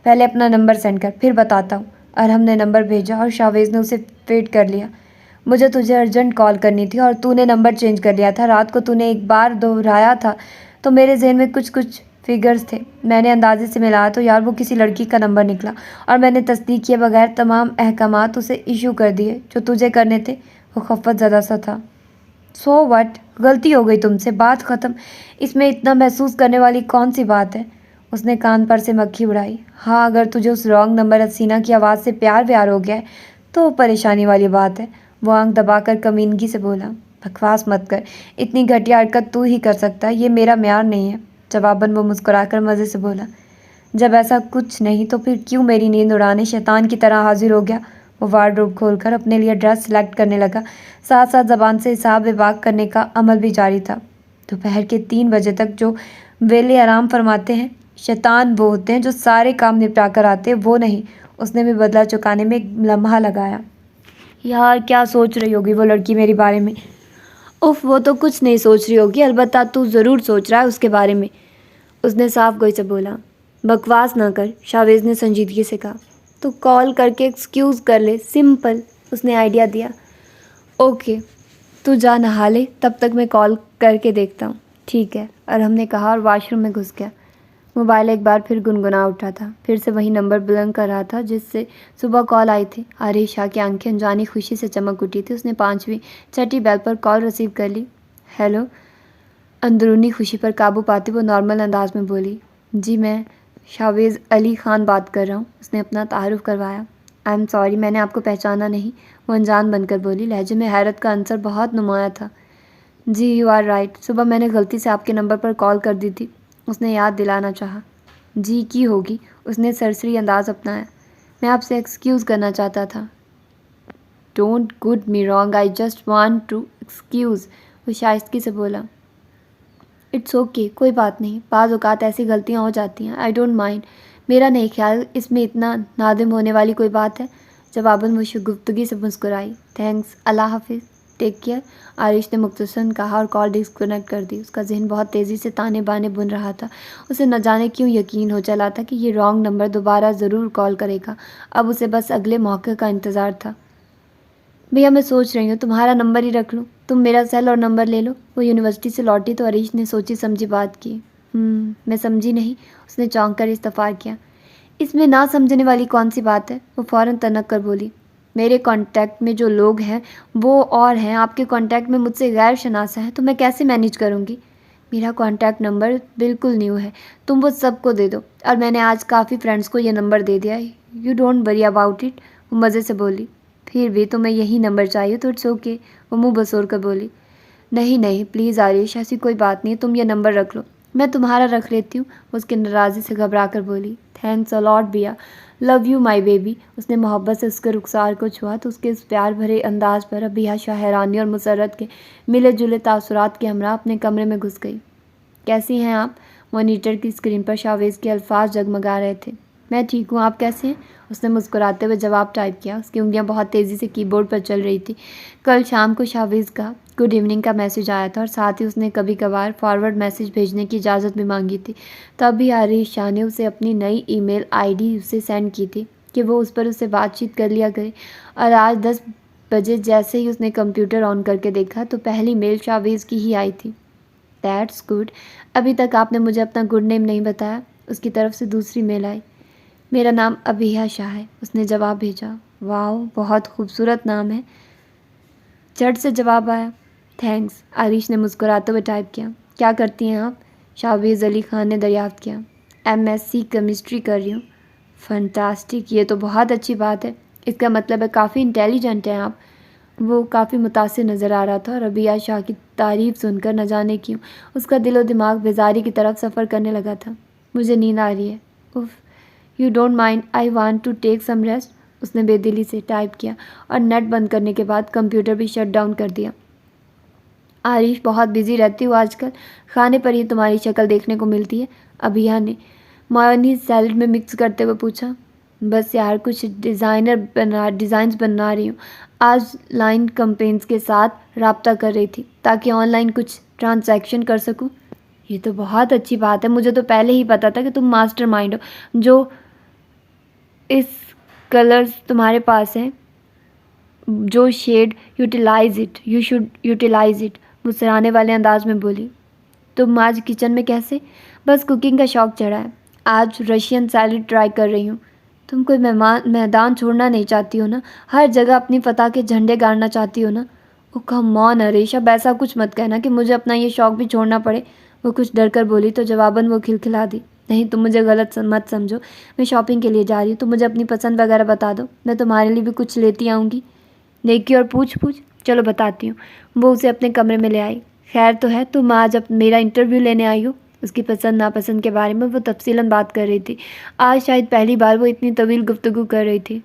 پہلے اپنا نمبر سینڈ کر پھر بتاتا ہوں۔ ارحم نے نمبر بھیجا اور شاہویز نے اسے فیڈ کر لیا۔ مجھے تجھے ارجنٹ کال کرنی تھی اور تو نے نمبر چینج کر لیا تھا، رات کو تو نے ایک بار دہرایا تھا تو میرے ذہن میں کچھ فگرز تھے، میں نے اندازے سے ملایا تو یار وہ کسی لڑکی کا نمبر نکلا اور میں نے تصدیق کیے بغیر تمام احکامات اسے ایشو کر دیے جو تجھے کرنے تھے۔ وہ خفت زدہ سا تھا۔ سو وٹ، غلطی ہو گئی تم سے، بات ختم، اس میں اتنا محسوس کرنے والی کون سی بات ہے؟ اس نے کان پر سے مکھی اڑائی۔ ہاں اگر تجھے اس رانگ نمبر حسینہ کی آواز سے پیار ویار ہو گیا ہے تو پریشانی والی بات ہے، وہ آنکھ دبا کر کمینگی سے بولا۔ بکواس مت کر، اتنی گھٹیا حرکت تو ہی کر سکتا ہے، یہ میرا معیار نہیں ہے۔ جواباً وہ مسکرا کر مزے سے بولا۔ جب ایسا کچھ نہیں تو پھر کیوں میری نیند اڑانے شیطان کی طرح حاضر ہو گیا؟ وہ وارڈروب کھول کر اپنے لیے ڈریس سلیکٹ کرنے لگا، ساتھ ساتھ زبان سے حساب وفاق کرنے کا عمل بھی جاری تھا۔ دوپہر کے 3 بجے تک جو ویلے آرام فرماتے ہیں شیطان وہ ہوتے ہیں جو سارے کام نپٹا کر آتے ہیں، وہ نہیں۔ اس نے بھی بدلہ چکانے میں ایک لمحہ لگایا۔ یار کیا سوچ رہی ہوگی وہ لڑکی میرے بارے میں؟ اف وہ تو کچھ نہیں سوچ رہی ہوگی، البتہ تو ضرور سوچ رہا ہے اس کے بارے میں، اس نے صاف گوئی سے بولا۔ بکواس نہ کر، شاہویز نے سنجیدگی سے کہا۔ تو کال کر کے ایکسکیوز کر لے، سمپل، اس نے آئیڈیا دیا۔ اوکے تو جا نہا لے، تب تک میں کال کر کے دیکھتا ہوں۔ ٹھیک ہے، ارحم نے کہا اور واش روم میں گھس گیا۔ موبائل ایک بار پھر گنگنا اٹھا تھا، پھر سے وہی نمبر بلنگ کر رہا تھا جس سے صبح کال آئی تھی۔ آریش شاہ کی آنکھیں انجانی خوشی سے چمک اٹھی تھی۔ اس نے 5ویں 6ٹھی بیل پر کال ریسیو کر لی۔ ہیلو، اندرونی خوشی پر قابو پاتے وہ نارمل انداز میں بولی۔ جی میں شاہویز علی خان بات کر رہا ہوں، اس نے اپنا تعارف کروایا۔ آئی ایم سوری، میں نے آپ کو پہچانا نہیں، وہ انجان بن کر بولی، لہجے میں حیرت کا عنصر بہت نمایاں تھا۔ جی یو آر رائٹ، صبح میں نے غلطی سے آپ کے نمبر پر کال کر دی تھی، اس نے یاد دلانا چاہا۔ جی کی ہوگی، اس نے سرسری انداز اپنایا۔ میں آپ سے ایکسکیوز کرنا چاہتا تھا۔ Don't get me wrong, I just want to excuse, وہ شائستگی سے بولا۔ اٹس اوکے، کوئی بات نہیں، بعض اوقات ایسی غلطیاں ہو جاتی ہیں، آئی ڈونٹ مائنڈ، میرا نہیں خیال اس میں اتنا نادم ہونے والی کوئی بات ہے۔ جواباً وہ شگفتگی سے مسکرائی۔ تھینکس، اللہ حافظ، ٹیک کیئر، عارش نے مختصراً کہا اور کال ڈسکنیکٹ کر دی۔ اس کا ذہن بہت تیزی سے تانے بانے بن رہا تھا۔ اسے نہ جانے کیوں یقین ہو چلا تھا کہ یہ رانگ نمبر دوبارہ ضرور کال کرے گا۔ اب اسے بس اگلے موقع کا انتظار تھا۔ بھیا میں سوچ رہی ہوں تمہارا نمبر ہی رکھ لوں، تم میرا سیل اور نمبر لے لو۔ وہ یونیورسٹی سے لوٹی تو عریش نے سوچی سمجھی بات کی۔ میں سمجھی نہیں، اس نے چونک کر استفسار کیا۔ اس میں نہ سمجھنے والی کون سی بات ہے؟ وہ فوراً تنک کر بولی۔ میرے کانٹیکٹ میں جو لوگ ہیں وہ اور ہیں، آپ کے کانٹیکٹ میں مجھ سے غیر شناسا ہیں، تو میں کیسے مینیج کروں گی؟ میرا کانٹیکٹ نمبر بالکل نیو ہے، تم وہ سب کو دے دو، اور میں نے آج کافی فرینڈس کو یہ نمبر دے دیا ہے، you don't worry about it, وہ مزے سے بولی۔ پھر بھی تمہیں یہی نمبر چاہیے تو اٹس اوکے، وہ منہ بسور کر بولی۔ نہیں پلیز عارش، ایسی کوئی بات نہیں ہے، تم یہ نمبر رکھ لو، میں تمہارا رکھ لیتی ہوں، اس کی ناراضی سے گھبرا کر بولی۔ تھینکس اے لاٹ بیا، لو یو مائی بیبی۔ اس نے محبت سے اس کے رخسار کو چھوا تو اس کے اس پیار بھرے انداز پر ابیہ شاہ حیرانی اور مسرت کے ملے جلے تاثرات کے ہمراہ اپنے کمرے میں گھس گئی۔ کیسی ہیں آپ؟ مانیٹر کی اسکرین پر شاویز کے الفاظ جگمگا رہے تھے۔ میں ٹھیک ہوں، آپ کیسے ہیں؟ اس نے مسکراتے ہوئے جواب ٹائپ کیا۔ اس کی انگلیاں بہت تیزی سے کی بورڈ پر چل رہی تھی۔ کل شام کو شاویز کا گڈ ایوننگ کا میسج آیا تھا اور ساتھ ہی اس نے کبھی کبھار فارورڈ میسج بھیجنے کی اجازت بھی مانگی تھی۔ تب بھی عارش شاہ نے اسے اپنی نئی ای میل آئی ڈی اسے سینڈ کی تھی کہ وہ اس پر اس سے بات چیت کر لیا کرے، اور آج 10 بجے جیسے ہی اس نے کمپیوٹر آن کر کے دیکھا تو پہلی میل شاویز کی ہی آئی تھی۔ دیٹس گڈ، ابھی تک آپ نے مجھے اپنا گڈ نیم نہیں بتایا۔ اس کی طرف سے دوسری میل آئی۔ میرا نام ابیہ شاہ ہے، اس نے جواب بھیجا۔ واؤ، بہت خوبصورت نام ہے، جھٹ سے جواب آیا۔ تھینکس، عارش نے مسکراتے ہوئے ٹائپ کیا۔ کیا کرتی ہیں آپ؟ شاویز علی خان نے دریافت کیا۔ MSc کیمسٹری کر رہی ہوں۔ فنٹاسٹک، یہ تو بہت اچھی بات ہے، اس کا مطلب ہے کافی انٹیلیجنٹ ہیں آپ۔ وہ کافی متاثر نظر آ رہا تھا اور ابیہ شاہ کی تعریف سن کر نہ جانے کیوں اس کا دل و دماغ بیزاری کی طرف سفر کرنے لگا تھا۔ مجھے نیند آ رہی ہے، if you don't mind I want to take some rest, اس نے بے دلی سے ٹائپ کیا اور نیٹ بند کرنے کے بعد کمپیوٹر بھی شٹ ڈاؤن کر دیا۔ عارش، بہت بزی رہتی ہو آج کل، کھانے پر ہی تمہاری شکل دیکھنے کو ملتی ہے، ابیہ نے مایونیز سیلڈ میں مکس کرتے ہوئے پوچھا۔ بس یار کچھ ڈیزائنز بنا رہی ہوں، آج لائن کمپینز کے ساتھ رابطہ کر رہی تھی تاکہ آن لائن کچھ ٹرانزیکشن کر سکوں۔ یہ تو بہت اچھی بات ہے، مجھے تو پہلے ہی پتا تھا کہ تم ماسٹر مائنڈ ہو، جو اس کلرز تمہارے پاس ہیں، جو should utilise it, you should utilise it, مسکرانے والے انداز میں بولی۔ تم آج کچن میں کیسے؟ بس کوکنگ کا شوق چڑھا ہے، آج رشین سیلڈ ٹرائی کر رہی ہوں۔ تم کوئی میدان چھوڑنا نہیں چاہتی ہو نا، ہر جگہ اپنی فتح کے جھنڈے گاڑنا چاہتی ہو نا؟ او کم آن عریش، اب ایسا کچھ مت کہنا کہ مجھے اپنا یہ شوق بھی چھوڑنا پڑے، وہ کچھ ڈر کر بولی تو جواباً وہ کھلکھلا دی۔ نہیں، تم مجھے غلط مت سمجھو، میں شاپنگ کے لیے جا رہی ہوں، تم مجھے اپنی پسند وغیرہ بتا دو، میں تمہارے لیے بھی کچھ لیتی آؤں گی۔ نیکی اور پوچھ چلو بتاتی ہوں۔ وہ اسے اپنے کمرے میں لے آئی۔ خیر تو ہے، تم آج میرا انٹرویو لینے آئی ہو؟ اس کی پسند ناپسند کے بارے میں وہ تفصیلاً بات کر رہی تھی۔ آج شاید پہلی بار وہ اتنی طویل گفتگو کر رہی تھی۔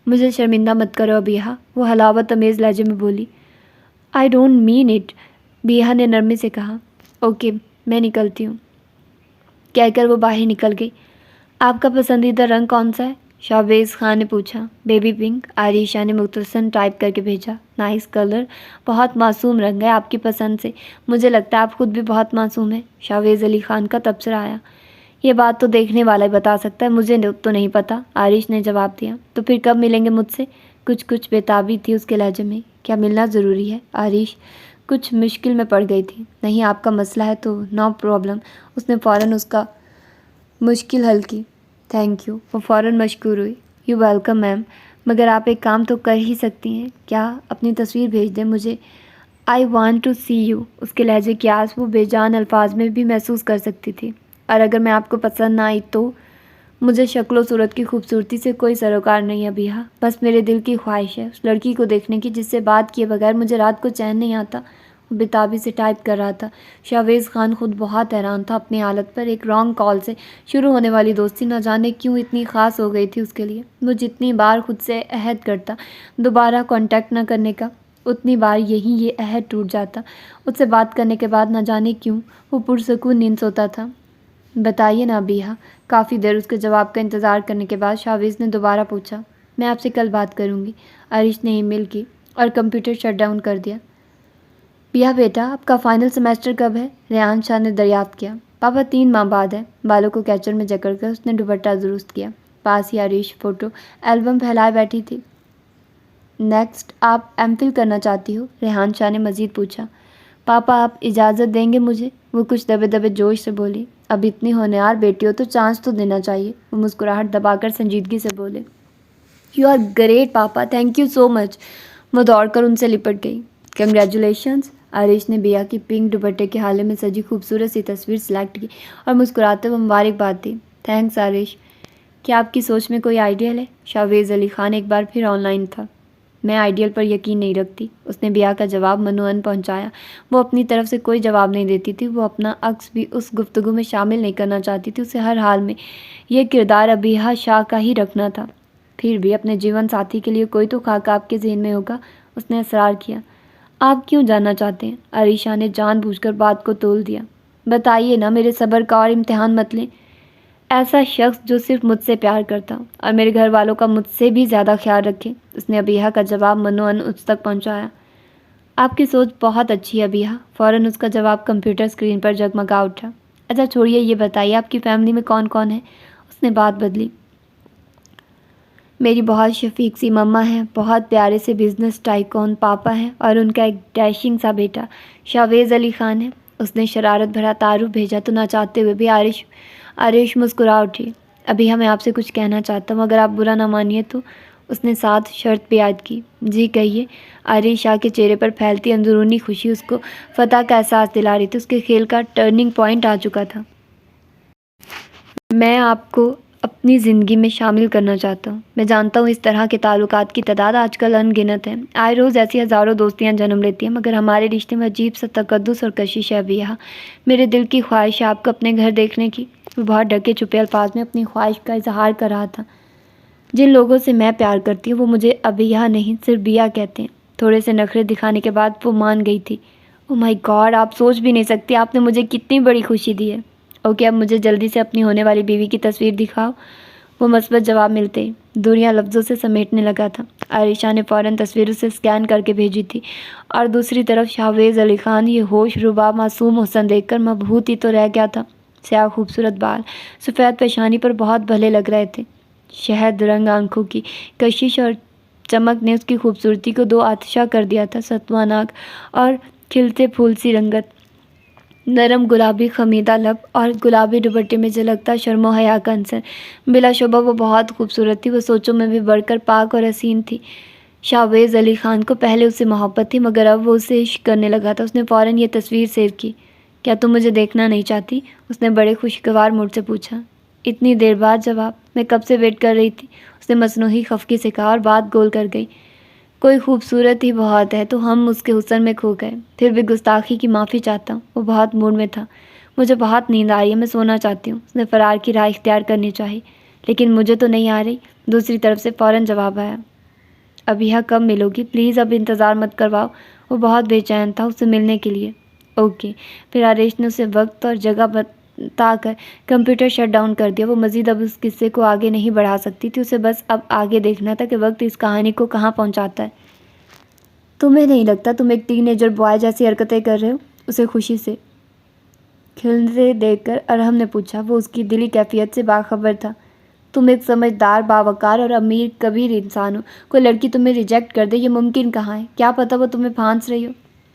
مجھے شرمندہ مت کرو ابیہ، وہ حلاوت امیز لہجے میں بولی۔ آئی ڈونٹ مین اٹ، بیہا نے نرمی سے کہا۔ اوکے، میں نکلتی ہوں، کہہ کر وہ باہر نکل گئی۔ آپ کا پسندیدہ رنگ کون سا ہے؟ شاویز خان نے پوچھا۔ بیبی پنک، عائشہ نے مختصراً ٹائپ کر کے بھیجا۔ نائس کلر، بہت معصوم رنگ ہے آپ کی پسند سے، مجھے لگتا ہے آپ خود بھی بہت معصوم ہیں، شاویز علی خان کا تبصرہ آیا۔ یہ بات تو دیکھنے والا ہی بتا سکتا ہے، مجھے تو نہیں پتہ، عارش نے جواب دیا۔ تو پھر کب ملیں گے مجھ سے؟ کچھ بےتابی تھی اس کے لہجے میں۔ کیا ملنا ضروری ہے؟ عارش کچھ مشکل میں پڑ گئی تھی۔ نہیں، آپ کا مسئلہ ہے تو نو پرابلم، اس نے فوراً اس کا مشکل حل کی۔ تھینک یو، وہ فوراً مشکور ہوئی۔ یو ویلکم میم، مگر آپ ایک کام تو کر ہی سکتی ہیں، کیا؟ اپنی تصویر بھیج دیں مجھے، I want to see you. اس کے لہجے کی آس وہ بے جان الفاظ میں بھی محسوس کر سکتی تھی۔ اور اگر میں آپ کو پسند نہ آئی تو؟ مجھے شکل و صورت کی خوبصورتی سے کوئی سروکار نہیں ہے ابیہ، بس میرے دل کی خواہش ہے اس لڑکی کو دیکھنے کی جس سے بات کیے بغیر مجھے رات کو چین نہیں آتا۔ وہ بےتابی سے ٹائپ کر رہا تھا۔ شاویز خان خود بہت حیران تھا اپنی حالت پر، ایک رانگ کال سے شروع ہونے والی دوستی نہ جانے کیوں اتنی خاص ہو گئی تھی اس کے لیے۔ وہ جتنی بار خود سے عہد کرتا دوبارہ کانٹیکٹ نہ کرنے کا، اتنی بار یہ عہد ٹوٹ جاتا۔ اس سے بات کرنے کے بعد نہ جانے کیوں وہ پرسکون نیند سوتا تھا۔ بتائیے نا ابیہ، کافی دیر اس کے جواب کا انتظار کرنے کے بعد شاویز نے دوبارہ پوچھا۔ میں آپ سے کل بات کروں گی۔ عرش نے ای میل کی اور کمپیوٹر شٹ ڈاؤن کر دیا۔ پیا بیٹا، آپ کا فائنل سیمیسٹر کب ہے؟ ریحان شاہ نے دریافت کیا۔ پاپا 3 ماہ بعد ہے۔ بالوں کو کیچر میں جکڑ کر اس نے دوپٹہ درست کیا۔ پاس ہی عرش فوٹو البم پھیلائے بیٹھی تھی۔ نیکسٹ آپ ایم فل کرنا چاہتی ہو؟ ریحان شاہ نے مزید پوچھا۔ پاپا آپ اجازت دیں گے مجھے؟ وہ کچھ دبے دبے جوش سے بولی۔ اب اتنی ہونہار بیٹی ہو تو چانس تو دینا چاہیے۔ وہ مسکراہٹ دبا کر سنجیدگی سے بولے۔ You are great papa, thank you so much. وہ دوڑ کر ان سے لپٹ گئی۔ کنگریچولیشنز۔ عرش نے بیا کی پنک دوپٹے کے حالے میں سجی خوبصورت سی تصویر سلیکٹ کی اور مسکراتے ہوئے مبارکباد دی۔ تھینکس عرش۔ کیا آپ کی سوچ میں کوئی آئیڈیل ہے؟ شاویز علی خان ایک بار پھر آن لائن تھا۔ میں آئیڈیل پر یقین نہیں رکھتی، اس نے بیا کا جواب منوعن پہنچایا۔ وہ اپنی طرف سے کوئی جواب نہیں دیتی تھی، وہ اپنا عکس بھی اس گفتگو میں شامل نہیں کرنا چاہتی تھی۔ اسے ہر حال میں یہ کردار ابیحہ شاہ کا ہی رکھنا تھا۔ پھر بھی اپنے جیون ساتھی کے لیے کوئی تو خاکہ آپ کے ذہن میں ہوگا، اس نے اصرار کیا۔ آپ کیوں جاننا چاہتے ہیں؟ عریشہ نے جان بوجھ کر بات کو تول دیا۔ بتائیے نا، میرے صبر کا اور امتحان مت لیں۔ ایسا شخص جو صرف مجھ سے پیار کرتا اور میرے گھر والوں کا مجھ سے بھی زیادہ خیال رکھے، اس نے ابیحہ کا جواب منوعن اس تک پہنچایا۔ آپ کی سوچ بہت اچھی ہے ابیحہ۔ فوراً اس کا جواب کمپیوٹر اسکرین پر جگمگا اٹھا۔ اچھا چھوڑیے، یہ بتائیے آپ کی فیملی میں کون کون ہے؟ اس نے بات بدلی۔ میری بہت شفیق سی مما ہے، بہت پیارے سے بزنس ٹائکون پاپا ہے اور ان کا ایک ڈیشنگ سا بیٹا شاویز علی خان ہے۔ اس نے شرارت بھرا تعارف بھیجا تو نہ چاہتے ہوئے بھی عرش مسکرا اٹھی۔ ابھی میں آپ سے کچھ کہنا چاہتا ہوں، اگر آپ برا نہ مانیے تو۔ اس نے ساتھ شرط بھی عائد کی۔ جی کہیے۔ عرش شاہ کے چہرے پر پھیلتی اندرونی خوشی اس کو فتح کا احساس دلا رہی تھی۔ اس کے کھیل کا ٹرننگ پوائنٹ آ چکا تھا۔ میں آپ کو اپنی زندگی میں شامل کرنا چاہتا ہوں۔ میں جانتا ہوں اس طرح کے تعلقات کی تعداد آج کل ان گنت ہے، آئے روز ایسی ہزاروں دوستیاں جنم لیتی ہیں، مگر ہمارے رشتے میں عجیب سا تقدس اور کشش ہے ابیحہ۔ میرے دل کی خواہش ہے آپ کو اپنے گھر دیکھنے کی۔ وہ بہت ڈھکے چھپے الفاظ میں اپنی خواہش کا اظہار کر رہا تھا۔ جن لوگوں سے میں پیار کرتی ہوں وہ مجھے ابیحہ نہیں صرف بیا کہتے ہیں۔ تھوڑے سے نخرے دکھانے کے بعد وہ مان گئی تھی۔ او مائی گاڈ، آپ سوچ بھی نہیں سکتی آپ نے مجھے کتنی بڑی خوشی دی ہے۔ اوکے، اب مجھے جلدی سے اپنی ہونے والی بیوی کی تصویر دکھاؤ۔ وہ مثبت جواب ملتے ہی دنیا لفظوں سے سمیٹنے لگا تھا۔ عائشہ نے فوراً تصویر اسے اسکین کر کے بھیجی تھی اور دوسری طرف شاویز علی خان یہ ہوش ربا معصوم حسن دیکھ کر مبہوت ہی تو رہ گیا تھا۔ سیاہ خوبصورت بال سفید پیشانی پر بہت بھلے لگ رہے تھے۔ شہد رنگ آنکھوں کی کشش اور چمک نے اس کی خوبصورتی کو دو آتشہ کر دیا تھا۔ ستواں ناک اور کھلتے پھول سی رنگت، نرم گلابی خمیدہ لب اور گلابی دوپٹے میں جھلکتا شرم و حیا کا عنصر۔ بلا شبہ وہ بہت خوبصورت تھی، وہ سوچوں میں بھی بڑھ کر پاک اور حسین تھی۔ شاویز علی خان کو پہلے اس سے محبت تھی، مگر اب وہ اسے عشق کرنے لگا تھا۔ اس نے فوراً یہ تصویر سیو کی۔ کیا تم مجھے دیکھنا نہیں چاہتی؟ اس نے بڑے خوشگوار موڈ سے پوچھا۔ اتنی دیر بعد جواب؟ میں کب سے ویٹ کر رہی تھی، اس نے مصنوعی خفگی سے کہا اور بات گول کر گئی۔ کوئی خوبصورت ہی بہت ہے تو ہم اس کے حسن میں کھو گئے۔ پھر بھی گستاخی کی معافی چاہتا ہوں۔ وہ بہت موڈ میں تھا۔ مجھے بہت نیند آ رہی ہے، میں سونا چاہتی ہوں۔ اس نے فرار کی راہ اختیار کرنی چاہی۔ لیکن مجھے تو نہیں آ رہی۔ دوسری طرف سے فوراً جواب آیا۔ ابیحہ کب ملو گی؟ پلیز اب انتظار مت کرواؤ۔ وہ بہت بے چین تھا اس سے ملنے کے لیے۔ اوکے۔ پھر عرش نے اسے وقت اور جگہ بتا کر کمپیوٹر شٹ ڈاؤن کر دیا۔ وہ مزید اب اس قصے کو آگے نہیں بڑھا سکتی تھی، اسے بس اب آگے دیکھنا تھا کہ وقت اس کہانی کو کہاں پہنچاتا ہے۔ تمہیں نہیں لگتا تم ایک ٹین ایجر بوائے جیسی حرکتیں کر رہے ہو؟ اسے خوشی سے کھلتے دیکھ کر ارحم نے پوچھا۔ وہ اس کی دلی کیفیت سے باخبر تھا۔ تم ایک سمجھدار، باوقار اور امیر کبیر انسان ہو۔ کوئی لڑکی تمہیں ریجیکٹ کر دے یہ ممکن کہاں ہے؟ کیا پتہ وہ تمہیں پھانس رہی ہو۔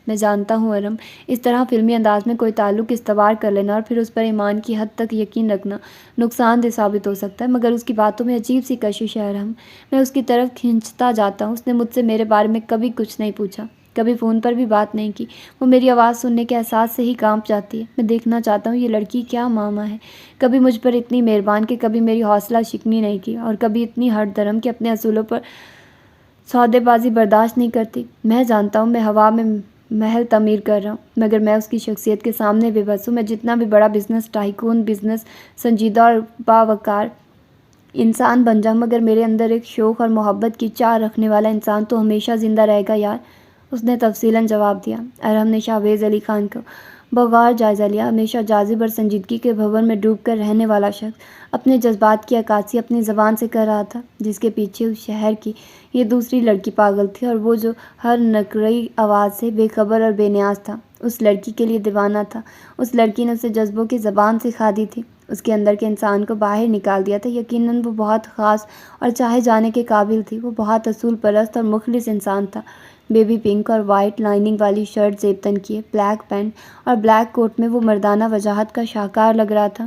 میں جانتا ہوں ارحم، اس طرح فلمی انداز میں کوئی تعلق استوار کر لینا اور پھر اس پر ایمان کی حد تک یقین رکھنا نقصان دہ ثابت ہو سکتا ہے، مگر اس کی باتوں میں عجیب سی کشش ہے ارحم۔ میں اس کی طرف کھنچتا جاتا ہوں۔ اس نے مجھ سے میرے بارے میں کبھی کچھ نہیں پوچھا، کبھی فون پر بھی بات نہیں کی۔ وہ میری آواز سننے کے احساس سے ہی کانپ جاتی ہے۔ میں دیکھنا چاہتا ہوں یہ لڑکی کیا ماما ہے۔ کبھی مجھ پر اتنی مہربان کہ کبھی میری حوصلہ شکنی نہیں کی، اور کبھی اتنی ہٹ درم کہ اپنے اصولوں پر سودے بازی برداشت نہیں کرتی۔ میں جانتا ہوں میں ہوا میں محل تعمیر کر رہا ہوں، مگر میں اس کی شخصیت کے سامنے بے بس ہوں۔ میں جتنا بھی بڑا بزنس ٹائکون، بزنس سنجیدہ اور باوقار انسان بن جاؤں، مگر میرے اندر ایک شوق اور محبت کی چاہ رکھنے والا انسان تو ہمیشہ زندہ رہے گا یار، اس نے تفصیلاً جواب دیا۔ ارحم نے شاویز علی خان کو بغور جائزہ لیا۔ ہمیشہ جازب اور سنجیدگی کے بھنور میں ڈوب کر رہنے والا شخص اپنے جذبات کی عکاسی اپنی زبان سے کر رہا تھا، جس کے پیچھے اس شہر کی یہ دوسری لڑکی پاگل تھی، اور وہ جو ہر نکڑی آواز سے بے خبر اور بے نیاز تھا، اس لڑکی کے لیے دیوانہ تھا۔ اس لڑکی نے اسے جذبوں کی زبان سکھا دی تھی، اس کے اندر کے انسان کو باہر نکال دیا تھا۔ یقیناً وہ بہت خاص اور چاہے جانے کے قابل تھی۔ وہ بہت اصول پرست اور مخلص انسان تھا۔ بیبی پنک اور وائٹ لائننگ والی شرٹ زیب تن کیے، بلیک پینٹ اور بلیک کوٹ میں وہ مردانہ وجاہت کا شاہکار لگ رہا تھا۔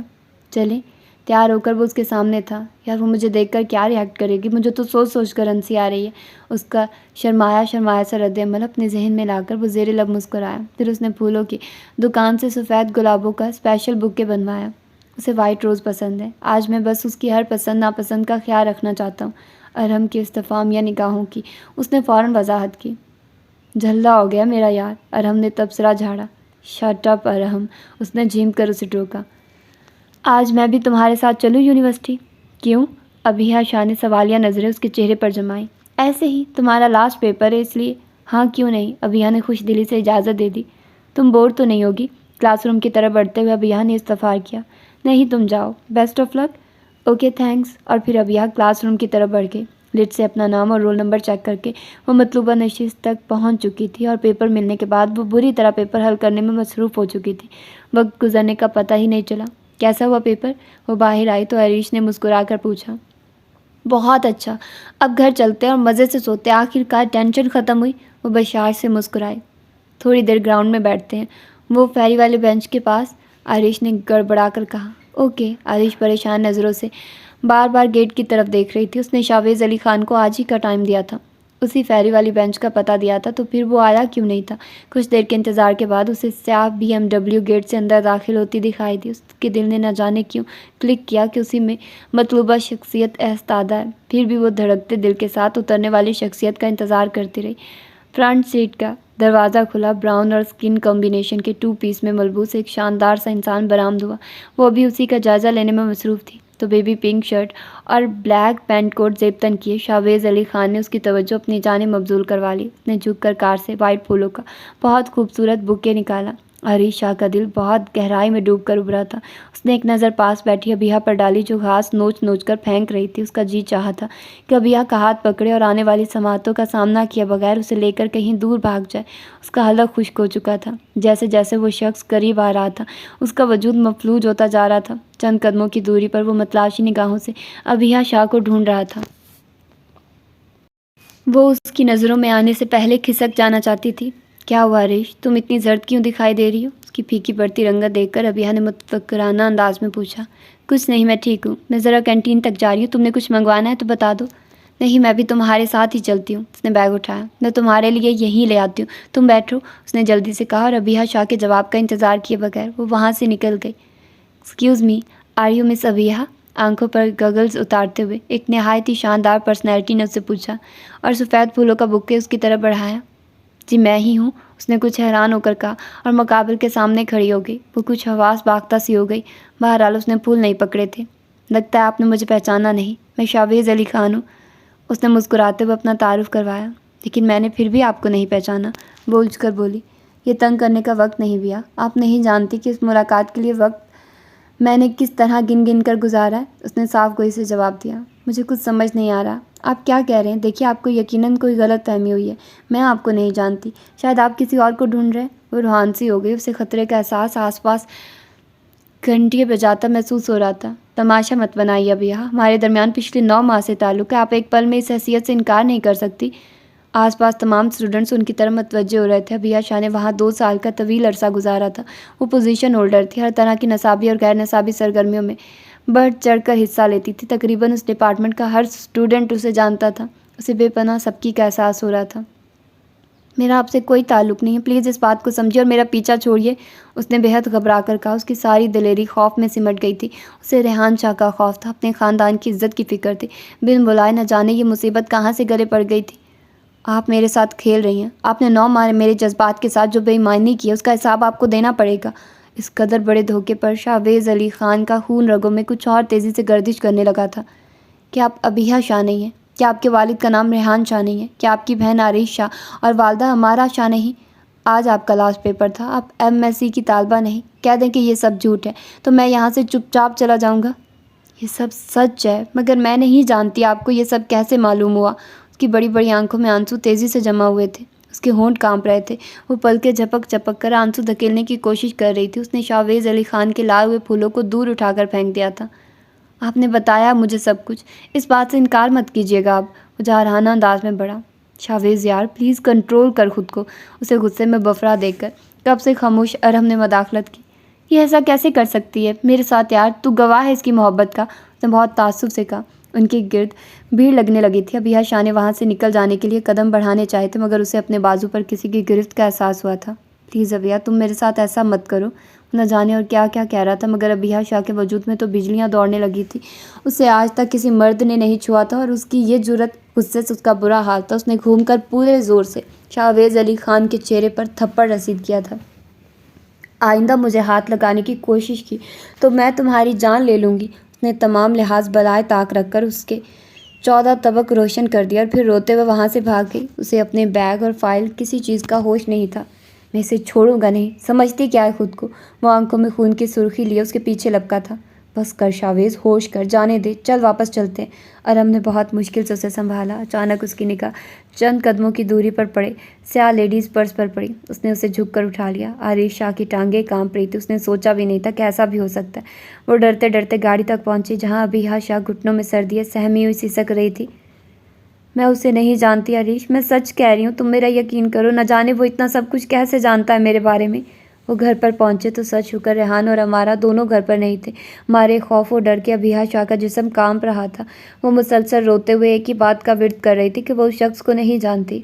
چلیں، تیار ہو کر وہ اس کے سامنے تھا۔ یار وہ مجھے دیکھ کر کیا ریئیکٹ کرے گی؟ مجھے تو سوچ سوچ کر ہنسی آ رہی ہے۔ اس کا شرمایا سا رد عمل اپنے ذہن میں لا کر وہ زیر لب مسکرایا۔ پھر اس نے پھولوں کی دکان سے سفید گلابوں کا اسپیشل بکے بنوایا۔ اسے وائٹ روز پسند ہے۔ آج میں بس اس کی ہر پسند ناپسند کا خیال رکھنا چاہتا ہوں۔ ارحم کی استفہامیہ نگاہوں کی اس نے فوراً وضاحت کی۔ جھلا ہو گیا میرا یار، ارحم نے تبصرہ جھاڑا۔ شٹ اپ ارحم، اس نے جھیم کر اسے ٹوکا۔ آج میں بھی تمہارے ساتھ چلوں یونیورسٹی؟ کیوں؟ ابیہ شاہ نے سوالیہ نظریں اس کے چہرے پر جمائیں۔ ایسے ہی، تمہارا لاسٹ پیپر ہے اس لیے۔ ہاں کیوں نہیں، ابیہ نے خوش دلی سے اجازت دے دی۔ تم بور تو نہیں ہوگی؟ کلاس روم کی طرف بڑھتے ہوئے ابیہ نے استفسار کیا۔ نہیں، تم جاؤ، best of luck. Okay thanks. اور پھر ابیہ کلاس روم کی طرف بڑھ گئی۔ لٹ سے اپنا نام اور رول نمبر چیک کر کے وہ مطلوبہ نشست تک پہنچ چکی تھی، اور پیپر ملنے کے بعد وہ بری طرح پیپر حل کرنے میں مصروف ہو چکی تھی۔ وقت گزرنے کا پتہ ہی نہیں چلا۔ کیسا ہوا پیپر؟ وہ باہر آئی تو عریش نے مسکرا کر پوچھا۔ بہت اچھا، اب گھر چلتے اور مزے سے سوتے، آخر کار ٹینشن ختم ہوئی۔ وہ بشاش سے مسکرائی۔ تھوڑی دیر گراؤنڈ میں بیٹھتے ہیں، وہ فیری والے بینچ کے پاس، عریش نے گڑبڑا کر کہا۔ اوکے۔ عریش پریشان نظروں سے بار بار گیٹ کی طرف دیکھ رہی تھی۔ اس نے شاویز علی خان کو آج ہی کا ٹائم دیا تھا، اسی فیری والی بینچ کا پتہ دیا تھا، تو پھر وہ آیا کیوں نہیں تھا؟ کچھ دیر کے انتظار کے بعد اسے سیاہ BMW گیٹ سے اندر داخل ہوتی دکھائی دی۔ اس کے دل نے نہ جانے کیوں کلک کیا کہ اسی میں مطلوبہ شخصیت ایستادہ ہے۔ پھر بھی وہ دھڑکتے دل کے ساتھ اترنے والی شخصیت کا انتظار کرتی رہی۔ فرنٹ سیٹ کا دروازہ کھلا، براؤن اور اسکن کمبینیشن کے 2 پیس میں ملبوس ایک شاندار سا انسان برآمد ہوا۔ وہ ابھی اسی کا جائزہ لینے میں مصروف تھی تو بیبی پنک شرٹ اور بلیک پینٹ کوٹ زیب تن کیے شاویز علی خان نے اس کی توجہ اپنی جانب مبذول کروا لی۔ اس نے جھک کر کار سے وائٹ پھولوں کا بہت خوبصورت بکے نکالا۔ عریش شاہ کا دل بہت گہرائی میں ڈوب کر ابھرا تھا۔ اس نے ایک نظر پاس بیٹھی ابیہ پر ڈالی جو گھاس نوچ نوچ کر پھینک رہی تھی۔ اس کا جی چاہا تھا کہ ابیہ کا ہاتھ پکڑے اور آنے والی سماعتوں کا سامنا کیے بغیر اسے لے کر کہیں دور بھاگ جائے۔ اس کا حلق خشک ہو چکا تھا۔ جیسے جیسے وہ شخص قریب آ رہا تھا اس کا وجود مفلوج ہوتا جا رہا تھا۔ چند قدموں کی دوری پر وہ متلاشی نگاہوں سے ابیہ شاہ کو ڈھونڈ رہا تھا۔ وہ اس کی نظروں میں آنے سے پہلے کھسک جانا چاہتی تھی۔ کیا ہوا عریش، تم اتنی زرد کیوں دکھائی دے رہی ہو؟ اس کی پھیکی پڑتی رنگت دیکھ کر ابیہ نے متفکرانہ انداز میں پوچھا۔ کچھ نہیں، میں ٹھیک ہوں، میں ذرا کینٹین تک جا رہی ہوں، تم نے کچھ منگوانا ہے تو بتا دو۔ نہیں، میں بھی تمہارے ساتھ ہی چلتی ہوں۔ اس نے بیگ اٹھایا۔ میں تمہارے لیے یہیں لے آتی ہوں، تم بیٹھو، اس نے جلدی سے کہا، اور ابیہ شاہ کے جواب کا انتظار کیے بغیر وہ وہاں سے نکل گئی۔ ایکسکیوز می، آر یو مس ابیہ؟ آنکھوں پر گگلز اتارتے ہوئے ایک نہایت ہی شاندار پرسنالٹی نے اس سے پوچھا، اور سفید پھولوں کا بکے اس کی طرف بڑھایا۔ جی میں ہی ہوں، اس نے کچھ حیران ہو کر کہا، اور مقابل کے سامنے کھڑی ہو گئی۔ وہ کچھ حواس باختہ سی ہو گئی۔ بہرحال اس نے پھول نہیں پکڑے تھے۔ لگتا ہے آپ نے مجھے پہچانا نہیں، میں شاویز علی خان ہوں، اس نے مسکراتے ہوئے اپنا تعارف کروایا۔ لیکن میں نے پھر بھی آپ کو نہیں پہچانا، بولجھ کر بولی۔ یہ تنگ کرنے کا وقت نہیں بیا، آپ نہیں جانتی کہ اس ملاقات کے لیے وقت میں نے کس طرح گن گن کر گزارا ہے، اس نے صاف گوئی سے جواب دیا۔ مجھے کچھ سمجھ نہیں آ رہا، آپ کیا کہہ رہے ہیں؟ دیکھیے، آپ کو یقیناً کوئی غلط فہمی ہوئی ہے، میں آپ کو نہیں جانتی، شاید آپ کسی اور کو ڈھونڈ رہے ہیں۔ وہ روحان سی ہو گئی، اسے خطرے کا احساس آس پاس گھنٹیے بجاتا محسوس ہو رہا تھا۔ تماشا مت بنائیے ابیہ، ہمارے درمیان پچھلے 9 ماہ سے تعلق ہے، آپ ایک پل میں اس حیثیت سے انکار نہیں کر سکتی۔ آس پاس تمام اسٹوڈنٹس ان کی طرف متوجہ ہو رہے تھے۔ ابیہ شاہ نے وہاں 2 سال کا طویل عرصہ گزارا تھا۔ وہ پوزیشن ہولڈر تھی، ہر طرح کی نصابی اور غیر نصابی سرگرمیوں میں بڑھ چڑھ کر حصہ لیتی تھی۔ تقریباً اس ڈپارٹمنٹ کا ہر اسٹوڈنٹ اسے جانتا تھا۔ اسے بے پناہ سبکی کا احساس ہو رہا تھا۔ میرا آپ سے کوئی تعلق نہیں ہے، پلیز اس بات کو سمجھیے اور میرا پیچھا چھوڑیے، اس نے بے حد گھبرا کر کہا۔ اس کی ساری دلیری خوف میں سمٹ گئی تھی۔ اسے ریحان شاہ کا خوف تھا، اپنے خاندان کی عزت کی فکر تھی۔ بن بلائے نہ جانے یہ مصیبت کہاں سے گلے پڑ گئی تھی۔ آپ میرے ساتھ کھیل رہی ہیں، آپ نے 9 ماہ میرے جذبات کے ساتھ جو بے ایمانی کی ہے اس کا حساب آپ کو دینا پڑے گا۔ اس قدر بڑے دھوکے پر شاویز علی خان کا خون رگوں میں کچھ اور تیزی سے گردش کرنے لگا تھا۔ کیا آپ ابیہ شاہ نہیں ہیں؟ کیا آپ کے والد کا نام ریحان شاہ نہیں ہے؟ کیا آپ کی بہن عریش شاہ اور والدہ ہمارا شاہ نہیں؟ آج آپ کا لاسٹ پیپر تھا، آپ MSc کی طالبہ نہیں، کہہ دیں کہ یہ سب جھوٹ ہے تو میں یہاں سے چپ چاپ چلا جاؤں گا؟ یہ سب سچ ہے، مگر میں نہیں جانتی آپ کو یہ سب کیسے معلوم ہوا۔ اس کی بڑی بڑی آنکھوں میں آنسو تیزی سے جمع ہوئے تھے، اس کے ہونٹ کانپ رہے تھے، وہ پلکیں جھپک جھپک کر آنسو دھکیلنے کی کوشش کر رہی تھی۔ اس نے شاہویز علی خان کے لائے ہوئے پھولوں کو دور اٹھا کر پھینک دیا تھا۔ آپ نے بتایا مجھے سب کچھ، اس بات سے انکار مت کیجیے گا آپ، وہ جارحانہ انداز میں بڑھا۔ شاہویز یار پلیز کنٹرول کر خود کو، اسے غصے میں بفرا دے کر کب سے خاموش ارحم نے مداخلت کی۔ یہ ایسا کیسے کر سکتی ہے میرے ساتھ یار، تو گواہ ہے اس کی محبت کا، اس نے بہت تعصب سے کہا۔ ان کے گرد بھیڑ لگنے لگی تھی۔ ابیہ شاہ نے وہاں سے نکل جانے کے لیے قدم بڑھانے چاہے تھے مگر اسے اپنے بازو پر کسی کی گرفت کا احساس ہوا تھا۔ پلیز ابیہ تم میرے ساتھ ایسا مت کرو، نہ جانے اور کیا کیا کہہ رہا تھا مگر ابیہ شاہ کے وجود میں تو بجلیاں دوڑنے لگی تھی۔ اسے آج تک کسی مرد نے نہیں چھوا تھا اور اس کی یہ جرأت، غصے سے اس کا برا حال تھا۔ اس نے گھوم کر پورے زور سے شاہویز علی خان کے چہرے پر تھپڑ رسید کیا تھا۔ آئندہ مجھے ہاتھ لگانے کی کوشش کی تو میں تمہاری جان لے لوں گی۔ اس نے تمام لحاظ بالائے طاق رکھ کر اس کے 14 طبق روشن کر دیا اور پھر روتے ہوئے وہاں سے بھاگ گئی۔ اسے اپنے بیگ اور فائل کسی چیز کا ہوش نہیں تھا۔ میں اسے چھوڑوں گا نہیں، سمجھتی کیا ہے خود کو؟ وہ آنکھوں میں خون کی سرخی لیے اس کے پیچھے لپکا تھا۔ بس کر شاہویز، ہوش کر، جانے دے، چل واپس چلتے ہیں۔ ارحم نے بہت مشکل سے اسے سنبھالا۔ اچانک اس کی نگاہ چند قدموں کی دوری پر پڑے سیاہ لیڈیز پرس پر پڑی۔ اس نے اسے جھک کر اٹھا لیا۔ عارف شاہ کی ٹانگیں کانپ رہی تھی، اس نے سوچا بھی نہیں تھا کہ ایسا بھی ہو سکتا ہے۔ وہ ڈرتے ڈرتے گاڑی تک پہنچی جہاں ابیہ شاہ گھٹنوں میں سر دیے سہمی ہوئی سسک رہی تھی۔ میں اسے نہیں جانتی عریش، میں سچ کہہ رہی ہوں، تم میرا یقین کرو، نہ جانے وہ اتنا سب کچھ کیسے جانتا ہے میرے بارے میں۔ وہ گھر پر پہنچے تو سچ ہو کر ریحان اور امارہ دونوں گھر پر نہیں تھے۔ مارے خوف و ڈر کے ابیہ شاہ کا جسم کانپ رہا تھا۔ وہ مسلسل روتے ہوئے ایک ہی بات کا ورد کر رہی تھی کہ وہ اس شخص کو نہیں جانتی۔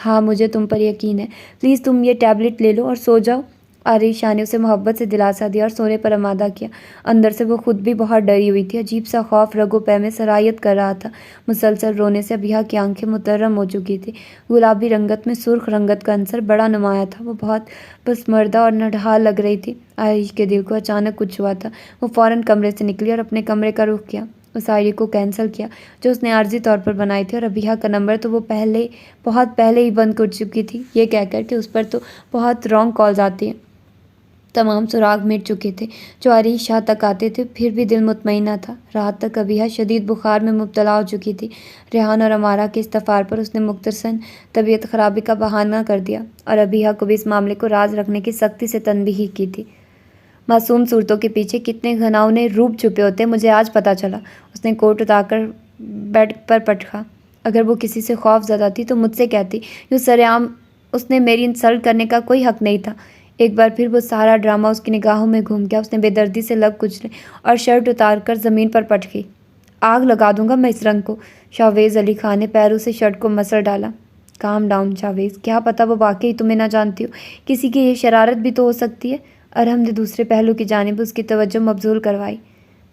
ہاں مجھے تم پر یقین ہے، پلیز تم یہ ٹیبلٹ لے لو اور سو جاؤ۔ عارف شاہ نے اسے محبت سے دلاسا دیا اور سونے پر آمادہ کیا۔ اندر سے وہ خود بھی بہت ڈری ہوئی تھی، عجیب سا خوف رگ و پے میں سرایت کر رہا تھا۔ مسلسل رونے سے ابیہ کی آنکھیں مترم ہو چکی تھی۔ گلابی رنگت میں سرخ رنگت کا عنصر بڑا نمایاں تھا۔ وہ بہت پسماردہ اور نڈھال لگ رہی تھی۔ عارف کے دل کو اچانک کچھ ہوا تھا۔ وہ فوراً کمرے سے نکلی اور اپنے کمرے کا رخ کیا۔ اس آئی ڈی کو کینسل کیا جو اس نے عارضی طور پر بنائی تھی، اور ابیہ کا نمبر تو وہ بہت پہلے ہی بند کر چکی تھی، یہ کہہ کر کہ اس پر تو بہت رانگ کالز آتی ہیں۔ تمام سراغ مٹ چکے تھے جو عارف شاہ تک آتے تھے، پھر بھی دل مطمئن نہ تھا۔ رات تک ابیہ شدید بخار میں مبتلا ہو چکی تھی۔ ریحان اور امارہ کے استفسار پر اس نے مختصراً طبیعت خرابی کا بہانہ کر دیا اور ابیہ کو بھی اس معاملے کو راز رکھنے کی سختی سے تنبیہ کی تھی۔ معصوم صورتوں کے پیچھے کتنے گھناؤنے روپ چھپے ہوتے ہیں مجھے آج پتہ چلا۔ اس نے کوٹ اتار کر بیڈ پر پٹکا۔ اگر وہ کسی سے خوف زدہ تھی تو مجھ سے کہتی، یوں سر عام اس نے میری انسلٹ کرنے کا کوئی حق نہیں تھا۔ ایک بار پھر وہ سارا ڈرامہ اس کی نگاہوں میں گھوم گیا۔ اس نے بے دردی سے لب کچلے اور شرٹ اتار کر زمین پر پٹکی۔ آگ لگا دوں گا میں اس رنگ کو۔ شاہویز علی خان نے پیروں سے شرٹ کو مسل ڈالا۔ کام ڈاؤن شاہویز، کیا پتہ وہ واقعی تمہیں نہ جانتی ہو، کسی کی یہ شرارت بھی تو ہو سکتی ہے۔ ارحم نے دوسرے پہلو کی جانب اس کی توجہ مبذول کروائی۔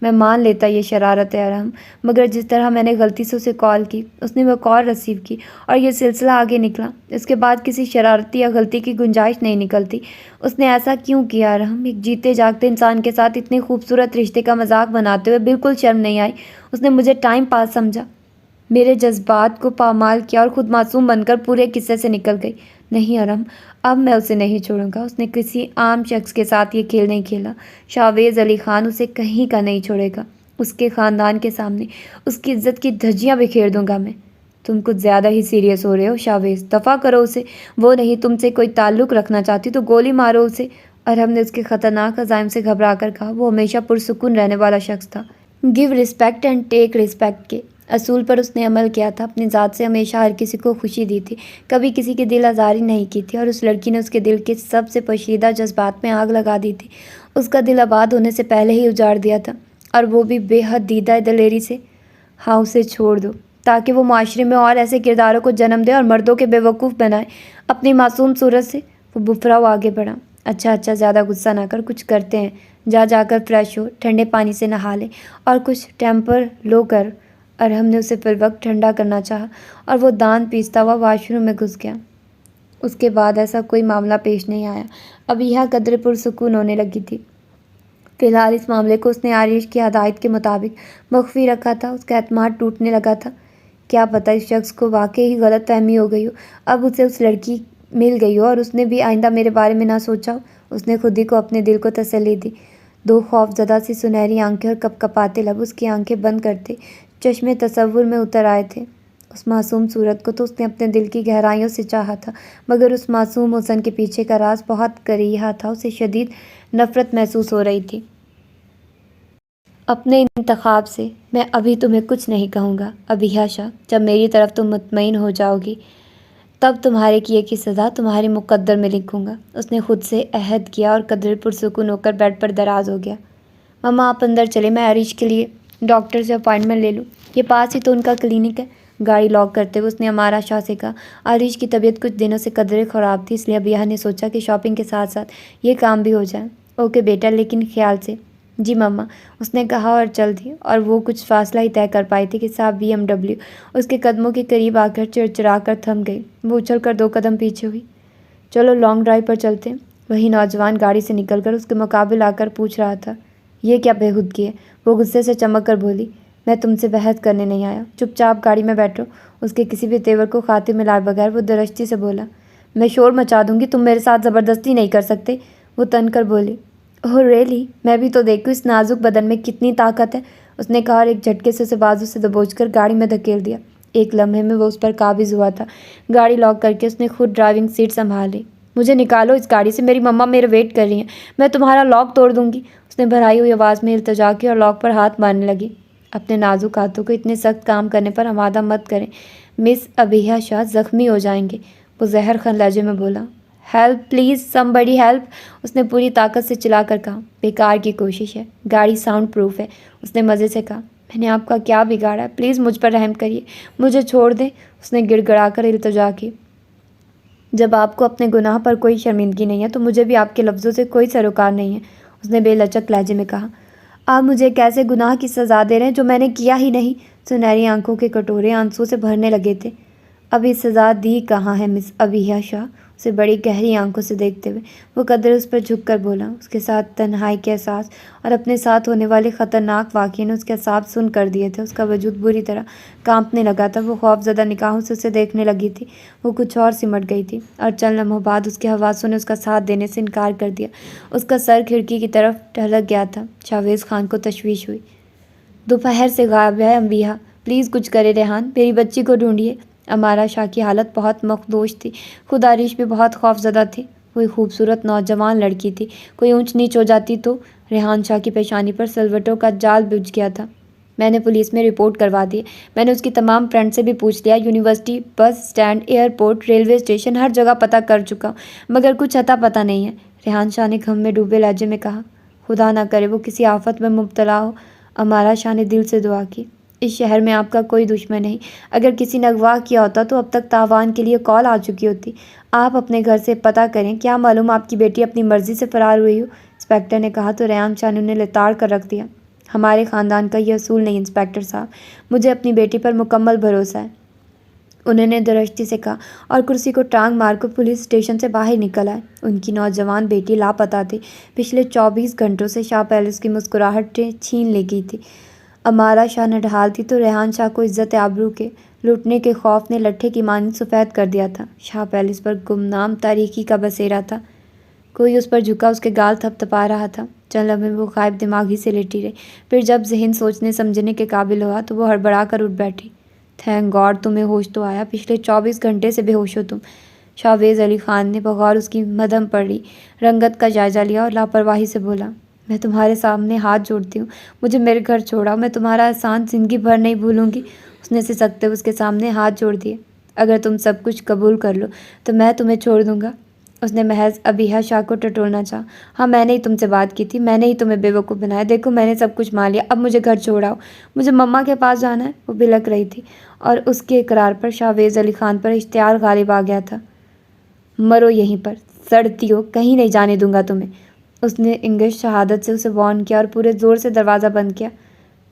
میں مان لیتا یہ شرارت ہے ارحم، مگر جس طرح میں نے غلطی سے اسے کال کی، اس نے وہ کال ریسیو کی اور یہ سلسلہ آگے نکلا، اس کے بعد کسی شرارتی یا غلطی کی گنجائش نہیں نکلتی۔ اس نے ایسا کیوں کیا ارحم؟ ایک جیتے جاگتے انسان کے ساتھ اتنے خوبصورت رشتے کا مذاق بناتے ہوئے بالکل شرم نہیں آئی؟ اس نے مجھے ٹائم پاس سمجھا، میرے جذبات کو پامال کیا اور خود معصوم بن کر پورے قصے سے نکل گئی۔ نہیں ارحم، اب میں اسے نہیں چھوڑوں گا۔ اس نے کسی عام شخص کے ساتھ یہ کھیل نہیں کھیلا۔ شاہویز علی خان اسے کہیں کا نہیں چھوڑے گا۔ اس کے خاندان کے سامنے اس کی عزت کی دھجیاں بکھیر دوں گا میں۔ تم کچھ زیادہ ہی سیریس ہو رہے ہو شاہویز، دفع کرو اسے۔ وہ نہیں تم سے کوئی تعلق رکھنا چاہتی تو گولی مارو اسے۔ ارحم نے اس کے خطرناک عزائم سے گھبرا کر کہا۔ وہ ہمیشہ پرسکون رہنے والا شخص تھا، give respect and take respect کے اصول پر اس نے عمل کیا تھا۔ اپنی ذات سے ہمیشہ ہر کسی کو خوشی دی تھی، کبھی کسی کی دل آزاری نہیں کی تھی، اور اس لڑکی نے اس کے دل کے سب سے پوشیدہ جذبات میں آگ لگا دی تھی، اس کا دل آباد ہونے سے پہلے ہی اجاڑ دیا تھا، اور وہ بھی بے حد دیدہ دلیری سے۔ ہاں اسے چھوڑ دو تاکہ وہ معاشرے میں اور ایسے کرداروں کو جنم دے اور مردوں کے بے وقوف بنائے اپنی معصوم صورت سے۔ وہ بفراؤ آگے بڑھا۔ اچھا زیادہ غصہ نہ کر، کچھ کرتے ہیں، جا کر فریش ہو، ٹھنڈے پانی سے نہا لے اور کچھ ٹیمپر لو کر۔ ارحم نے اسے فی الوقت ٹھنڈا کرنا چاہا اور وہ دانت پیستا ہوا واش روم میں گھس گیا۔ اس کے بعد ایسا کوئی معاملہ پیش نہیں آیا۔ اب یہ قدرے پرسکون ہونے لگی تھی۔ فی الحال اس معاملے کو اس نے عارف کی ہدایت کے مطابق مخفی رکھا تھا۔ اس کا اعتماد ٹوٹنے لگا تھا۔ کیا پتہ اس شخص کو واقعی ہی غلط فہمی ہو گئی ہو، اب اسے اس لڑکی مل گئی ہو اور اس نے بھی آئندہ میرے بارے میں نہ سوچا ہو۔ اس نے خود ہی کو اپنے دل کو تسلی دی۔ دو خوف زدہ سی سنہری آنکھیں اور کپ کپاتے لب اس کی آنکھیں بند کرتے چشمے تصور میں اتر آئے تھے۔ اس معصوم صورت کو تو اس نے اپنے دل کی گہرائیوں سے چاہا تھا، مگر اس معصوم حسن کے پیچھے کا راز بہت کریہا تھا۔ اسے شدید نفرت محسوس ہو رہی تھی اپنے انتخاب سے۔ میں ابھی تمہیں کچھ نہیں کہوں گا ابیہا شاہ، جب میری طرف تم مطمئن ہو جاؤ گی تب تمہارے کیے کی سزا تمہارے مقدر میں لکھوں گا۔ اس نے خود سے عہد کیا اور قدرے پرسکون ہو کر بیڈ پر دراز ہو گیا۔ ماما آپ اندر چلے، میں عریش کے لیے ڈاکٹر سے اپائنٹمنٹ لے لوں، یہ پاس ہی تو ان کا کلینک ہے۔ گاڑی لاک کرتے ہوئے اس نے امارا شاہ سے کہا۔ عریش کی طبیعت کچھ دنوں سے قدرے خراب تھی، اس لیے ابیہا نے سوچا کہ شاپنگ کے ساتھ ساتھ یہ کام بھی ہو جائے۔ اوکے بیٹا، لیکن خیال سے۔ جی ماما، اس نے کہا اور چل دی، اور وہ کچھ فاصلہ ہی طے کر پائی تھی کہ صاحب BMW اس کے قدموں کے قریب آ کر چڑچڑا کر تھم گئی۔ وہ اچھل کر 2 قدم پیچھے ہوئی۔ چلو لانگ ڈرائیو پر چلتے ہیں۔ وہی نوجوان گاڑی سے نکل کر اس کے مقابل آ کر پوچھ رہا تھا، یہ کیا بےہودگی ہے؟ وہ غصے سے چمک کر بولی، میں تم سے بحث کرنے نہیں آیا، چپ چاپ گاڑی میں بیٹھو۔ اس کے کسی بھی تیور کو خاطر میں لائے بغیر وہ درشتی سے بولا، میں شور مچا دوں گی، تم میرے ساتھ زبردستی نہیں کر سکتے۔ وہ تن کر بولی، اوہ ریئلی، میں بھی تو دیکھوں اس نازک بدن میں کتنی طاقت ہے، اس نے کہا اور ایک جھٹکے سے اسے بازو سے دبوچ کر گاڑی میں دھکیل دیا۔ ایک لمحے میں وہ اس پر قابض ہوا تھا۔ گاڑی لاک کر کے اس نے خود ڈرائیونگ سیٹ سنبھال لی۔ مجھے نکالو اس گاڑی سے، میری مما میرے ویٹ کر رہی ہیں، میں تمہارا لاک توڑ دوں گی، اس نے بھرائی ہوئی آواز میں التجا کی اور لاک پر ہاتھ مارنے لگی۔ اپنے نازک ہاتھوں کو اتنے سخت کام کرنے پر آمادہ مت کریں، مس ابیہا شاہ زخمی ہو جائیں گے، وہ زہر خن لہجے میں بولا۔ Help please, somebody help, اس نے پوری طاقت سے چلا کر کہا۔ بیکار کی کوشش ہے، گاڑی ساؤنڈ پروف ہے، اس نے مزے سے کہا۔ میں نے آپ کا کیا بگاڑا ہے؟ پلیز مجھ پر رحم کریے، مجھے چھوڑ دیں، اس نے گڑ گڑا کر التجا کی۔ جب آپ کو اپنے گناہ پر کوئی شرمندگی نہیں ہے تو مجھے بھی آپ کے لفظوں سے کوئی سروکار نہیں ہے، اس نے بے لچک لہجے میں کہا۔ آپ مجھے کیسے گناہ کی سزا دے رہے ہیں جو میں نے کیا ہی نہیں؟ سنہری آنکھوں کے کٹورے آنسوں سے بھرنے لگے تھے۔ ابھی سزا دی کہاں ہے مس ابیہا شاہ؟ اسے بڑی گہری آنکھوں سے دیکھتے ہوئے وہ قدر اس پر جھک کر بولا۔ اس کے ساتھ تنہائی کے احساس اور اپنے ساتھ ہونے والے خطرناک واقعے نے اس کے اعصاب سن کر دیے تھے۔ اس کا وجود بری طرح کانپنے لگا تھا۔ وہ خوف زدہ نگاہوں سے اسے دیکھنے لگی تھی۔ وہ کچھ اور سمٹ گئی تھی اور چند لمحوں بعد اس کے حواسوں نے اس کا ساتھ دینے سے انکار کر دیا۔ اس کا سر کھڑکی کی طرف ڈھلک گیا تھا۔ شاہویز خان کو تشویش ہوئی۔ دوپہر سے غائب ہے ابیہا، پلیز کچھ کرے ریحان، میری بچی کو ڈھونڈیے۔ امارا شاہ کی حالت بہت مخدوش تھی، خود عریش بھی بہت خوف زدہ تھی۔ وہ ایک خوبصورت نوجوان لڑکی تھی، کوئی اونچ نیچ ہو جاتی تو ریحان شاہ کی پیشانی پر سلوٹوں کا جال بچھ گیا تھا۔ میں نے پولیس میں رپورٹ کروا دی ہے، میں نے اس کی تمام فرینڈ سے بھی پوچھ لیا، university, bus stand, airport, railway station, ہر جگہ پتہ کر چکا ہوں، مگر کچھ اتا پتہ نہیں ہے، ریحان شاہ نے غم میں ڈوبے لہجے میں کہا۔ خدا نہ کرے وہ کسی آفت میں مبتلا ہو، امارا شاہ نے دل سے دعا کی۔ اس شہر میں آپ کا کوئی دشمن نہیں، اگر کسی نے اغوا کیا ہوتا تو اب تک تاوان کے لیے کال آ چکی ہوتی۔ آپ اپنے گھر سے پتہ کریں، کیا معلوم آپ کی بیٹی اپنی مرضی سے فرار ہوئی ہو، انسپکٹر نے کہا تو ریحان شاہ نے انہیں لتاڑ کر رکھ دیا۔ ہمارے خاندان کا یہ اصول نہیں انسپکٹر صاحب، مجھے اپنی بیٹی پر مکمل بھروسہ ہے، انہوں نے درشتی سے کہا اور کرسی کو ٹانگ مار کر پولیس اسٹیشن سے باہر نکل آئے۔ ان کی نوجوان بیٹی لاپتہ تھی، پچھلے 24 گھنٹوں سے شاہ پیلس کی مسکراہٹیں چھین لی گئی تھی۔ امارا شاہ نہ ڈھال تھی تو ریحان شاہ کو عزت آبرو کے لٹنے کے خوف نے لٹھے کی مانند سفید کر دیا تھا۔ شاہ پیلس پر گمنام تاریکی کا بسیرا تھا، کوئی اس پر جھکا اس کے گال تھپ تھپا رہا تھا۔ چند لمحے وہ غائب دماغی سے لیٹی رہی، پھر جب ذہن سوچنے سمجھنے کے قابل ہوا تو وہ ہڑبڑا کر اٹھ بیٹھی۔ تھینک گاڈ تمہیں ہوش تو آیا، پچھلے 24 گھنٹے سے بے ہوش ہو تم، شاہویز علی خان نے بغور اس کی مدھم پڑی رنگت کا جائزہ لیا اور لاپرواہی سے بولا۔ میں تمہارے سامنے ہاتھ جوڑتی ہوں، مجھے میرے گھر چھوڑاؤ، میں تمہارا احسان زندگی بھر نہیں بھولوں گی، اس نے سسکتے ہوئے اس کے سامنے ہاتھ جوڑ دیے۔ اگر تم سب کچھ قبول کر لو تو میں تمہیں چھوڑ دوں گا، اس نے محض ابیہا شاہ کو ٹٹولنا چاہا۔ ہاں میں نے ہی تم سے بات کی تھی، میں نے ہی تمہیں بے وقوف بنایا، دیکھو میں نے سب کچھ مان لیا، اب مجھے گھر چھوڑاؤ، مجھے مما کے پاس جانا ہے، وہ بلک رہی تھی اور اس کے اقرار پر شاہویز علی خان پر اشتعال غالب آ گیا تھا۔ مرو یہیں پر، سڑتی ہو، کہیں نہیں جانے دوں گا تمہیں، اس نے انگش شہادت سے اسے وارن کیا اور پورے زور سے دروازہ بند کیا۔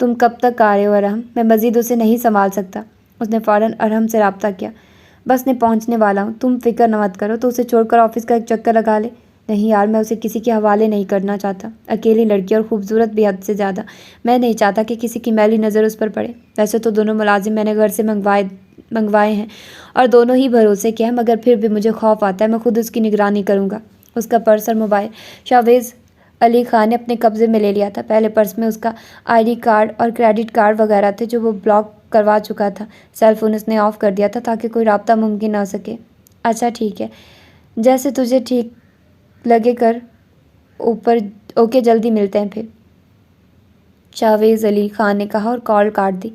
تم کب تک آ رہے ہو ارحم، میں مزید اسے نہیں سنبھال سکتا، اس نے فوراً ارحم سے رابطہ کیا۔ بس میں پہنچنے والا ہوں، تم فکر نہ مت کرو، تو اسے چھوڑ کر آفس کا ایک چکر لگا لے۔ نہیں یار، میں اسے کسی کے حوالے نہیں کرنا چاہتا، اکیلی لڑکی اور خوبصورت بھی حد سے زیادہ، میں نہیں چاہتا کہ کسی کی میلی نظر اس پر پڑے۔ ویسے تو دونوں ملازم میں نے گھر سے منگوائے منگوائے ہیں اور دونوں ہی بھروسے کے ہیں، مگر پھر بھی مجھے خوف آتا ہے۔ میں خود اس کی نگرانی کروں گا۔ اس کا پرس اور موبائل شاویز علی خان نے اپنے قبضے میں لے لیا تھا۔ پہلے پرس میں اس کا ID کارڈ اور کریڈٹ کارڈ وغیرہ تھے جو وہ بلاک کروا چکا تھا۔ سیل فون اس نے آف کر دیا تھا تاکہ کوئی رابطہ ممکن نہ ہو سکے۔ اچھا ٹھیک ہے، جیسے تجھے ٹھیک لگے کر۔ اوکے، جلدی ملتے ہیں پھر، شاویز علی خان نے کہا اور کال کاٹ دی۔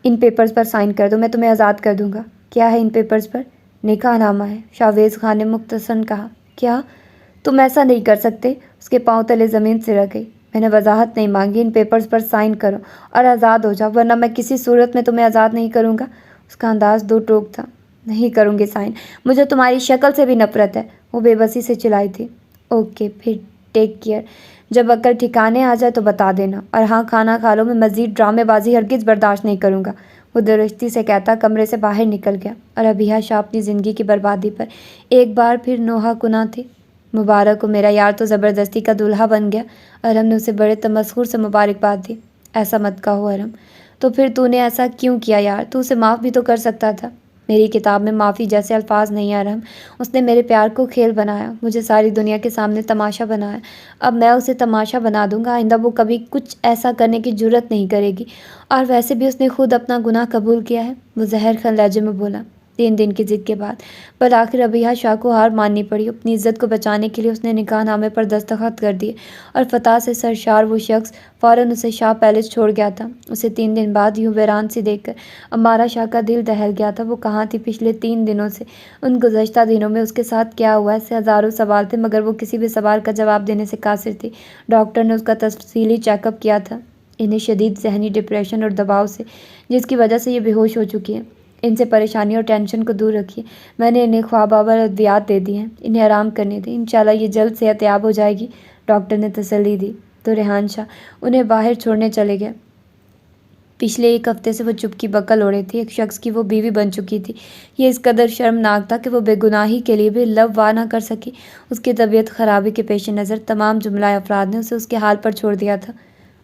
ان پیپرز پر سائن کر دو، میں تمہیں آزاد کر دوں گا۔ کیا ہے ان پیپرز پر؟ نکاح نامہ ہے، شاویز خان نے مختصراً کہا۔ کیا؟ تم ایسا نہیں کر سکتے۔ اس کے پاؤں تلے زمین سرک گئی۔ میں نے وضاحت نہیں مانگی، ان پیپرز پر سائن کرو اور آزاد ہو جاؤ، ورنہ میں کسی صورت میں تمہیں آزاد نہیں کروں گا۔ اس کا انداز دو ٹوک تھا۔ نہیں کروں گی سائن، مجھے تمہاری شکل سے بھی نفرت ہے، وہ بے بسی سے چلائی تھی۔ اوکے، پھر ٹیک کیئر۔ جب عقل ٹھکانے آ جائے تو بتا دینا، اور ہاں، کھانا کھا لو، میں مزید ڈرامے بازی ہرگز برداشت نہیں کروں گا۔ وہ درستی سے کہتا کمرے سے باہر نکل گیا، اور ابیہ شاہ اپنی زندگی کی بربادی پر ایک بار پھر نوحہ کناں تھی۔ مبارک ہو، میرا یار تو زبردستی کا دولہا بن گیا۔ ارم نے اسے بڑے تمسخر سے مبارکباد دی۔ ایسا مت کہو ارم۔ تو پھر تو نے ایسا کیوں کیا یار؟ تو اسے معاف بھی تو کر سکتا تھا۔ میری کتاب میں معافی جیسے الفاظ نہیں ارم۔ اس نے میرے پیار کو کھیل بنایا، مجھے ساری دنیا کے سامنے تماشا بنایا۔ اب میں اسے تماشا بنا دوں گا، آئندہ وہ کبھی کچھ ایسا کرنے کی جرت نہیں کرے گی۔ اور ویسے بھی اس نے خود اپنا گناہ قبول کیا ہے، وہ زہر خن لہجے میں بولا۔ 3 دن کی ضد کے بعد بالآخر ابیہ شاہ کو ہار ماننی پڑی۔ اپنی عزت کو بچانے کے لیے اس نے نکاح نامے پر دستخط کر دیے، اور فتح سے سرشار وہ شخص فوراً اسے شاہ پیلس چھوڑ گیا تھا۔ اسے 3 دن بعد یوں ویران سی دیکھ کر امارا شاہ کا دل دہل گیا تھا۔ وہ کہاں تھی پچھلے 3 دنوں سے؟ ان گزشتہ دنوں میں اس کے ساتھ کیا ہوا؟ ایسے ہزاروں سوال تھے، مگر وہ کسی بھی سوال کا جواب دینے سے قاصر تھی۔ ڈاکٹر نے اس کا تفصیلی چیک اپ کیا تھا۔ انہیں شدید ذہنی ڈپریشن اور دباؤ سے، جس کی وجہ سے یہ بے ہوش ہو چکی ہیں۔ ان سے پریشانی اور ٹینشن کو دور رکھیے۔ میں نے انہیں خواب آور ادویات دے دی ہیں، انہیں آرام کرنے دیں، انشاءاللہ یہ جلد صحت یاب ہو جائے گی، ڈاکٹر نے تسلی دی۔ تو ریحان شاہ انہیں باہر چھوڑنے چلے گئے۔ پچھلے 1 ہفتے سے وہ چپ کی بکل اوڑھے تھی۔ ایک شخص کی وہ بیوی بن چکی تھی۔ یہ اس قدر شرمناک تھا کہ وہ بے گناہی کے لیے بھی لب وا نہ کر سکی۔ اس کی طبیعت خرابی کے پیش نظر تمام جملہ افراد نے اسے اس کے حال پر چھوڑ دیا تھا۔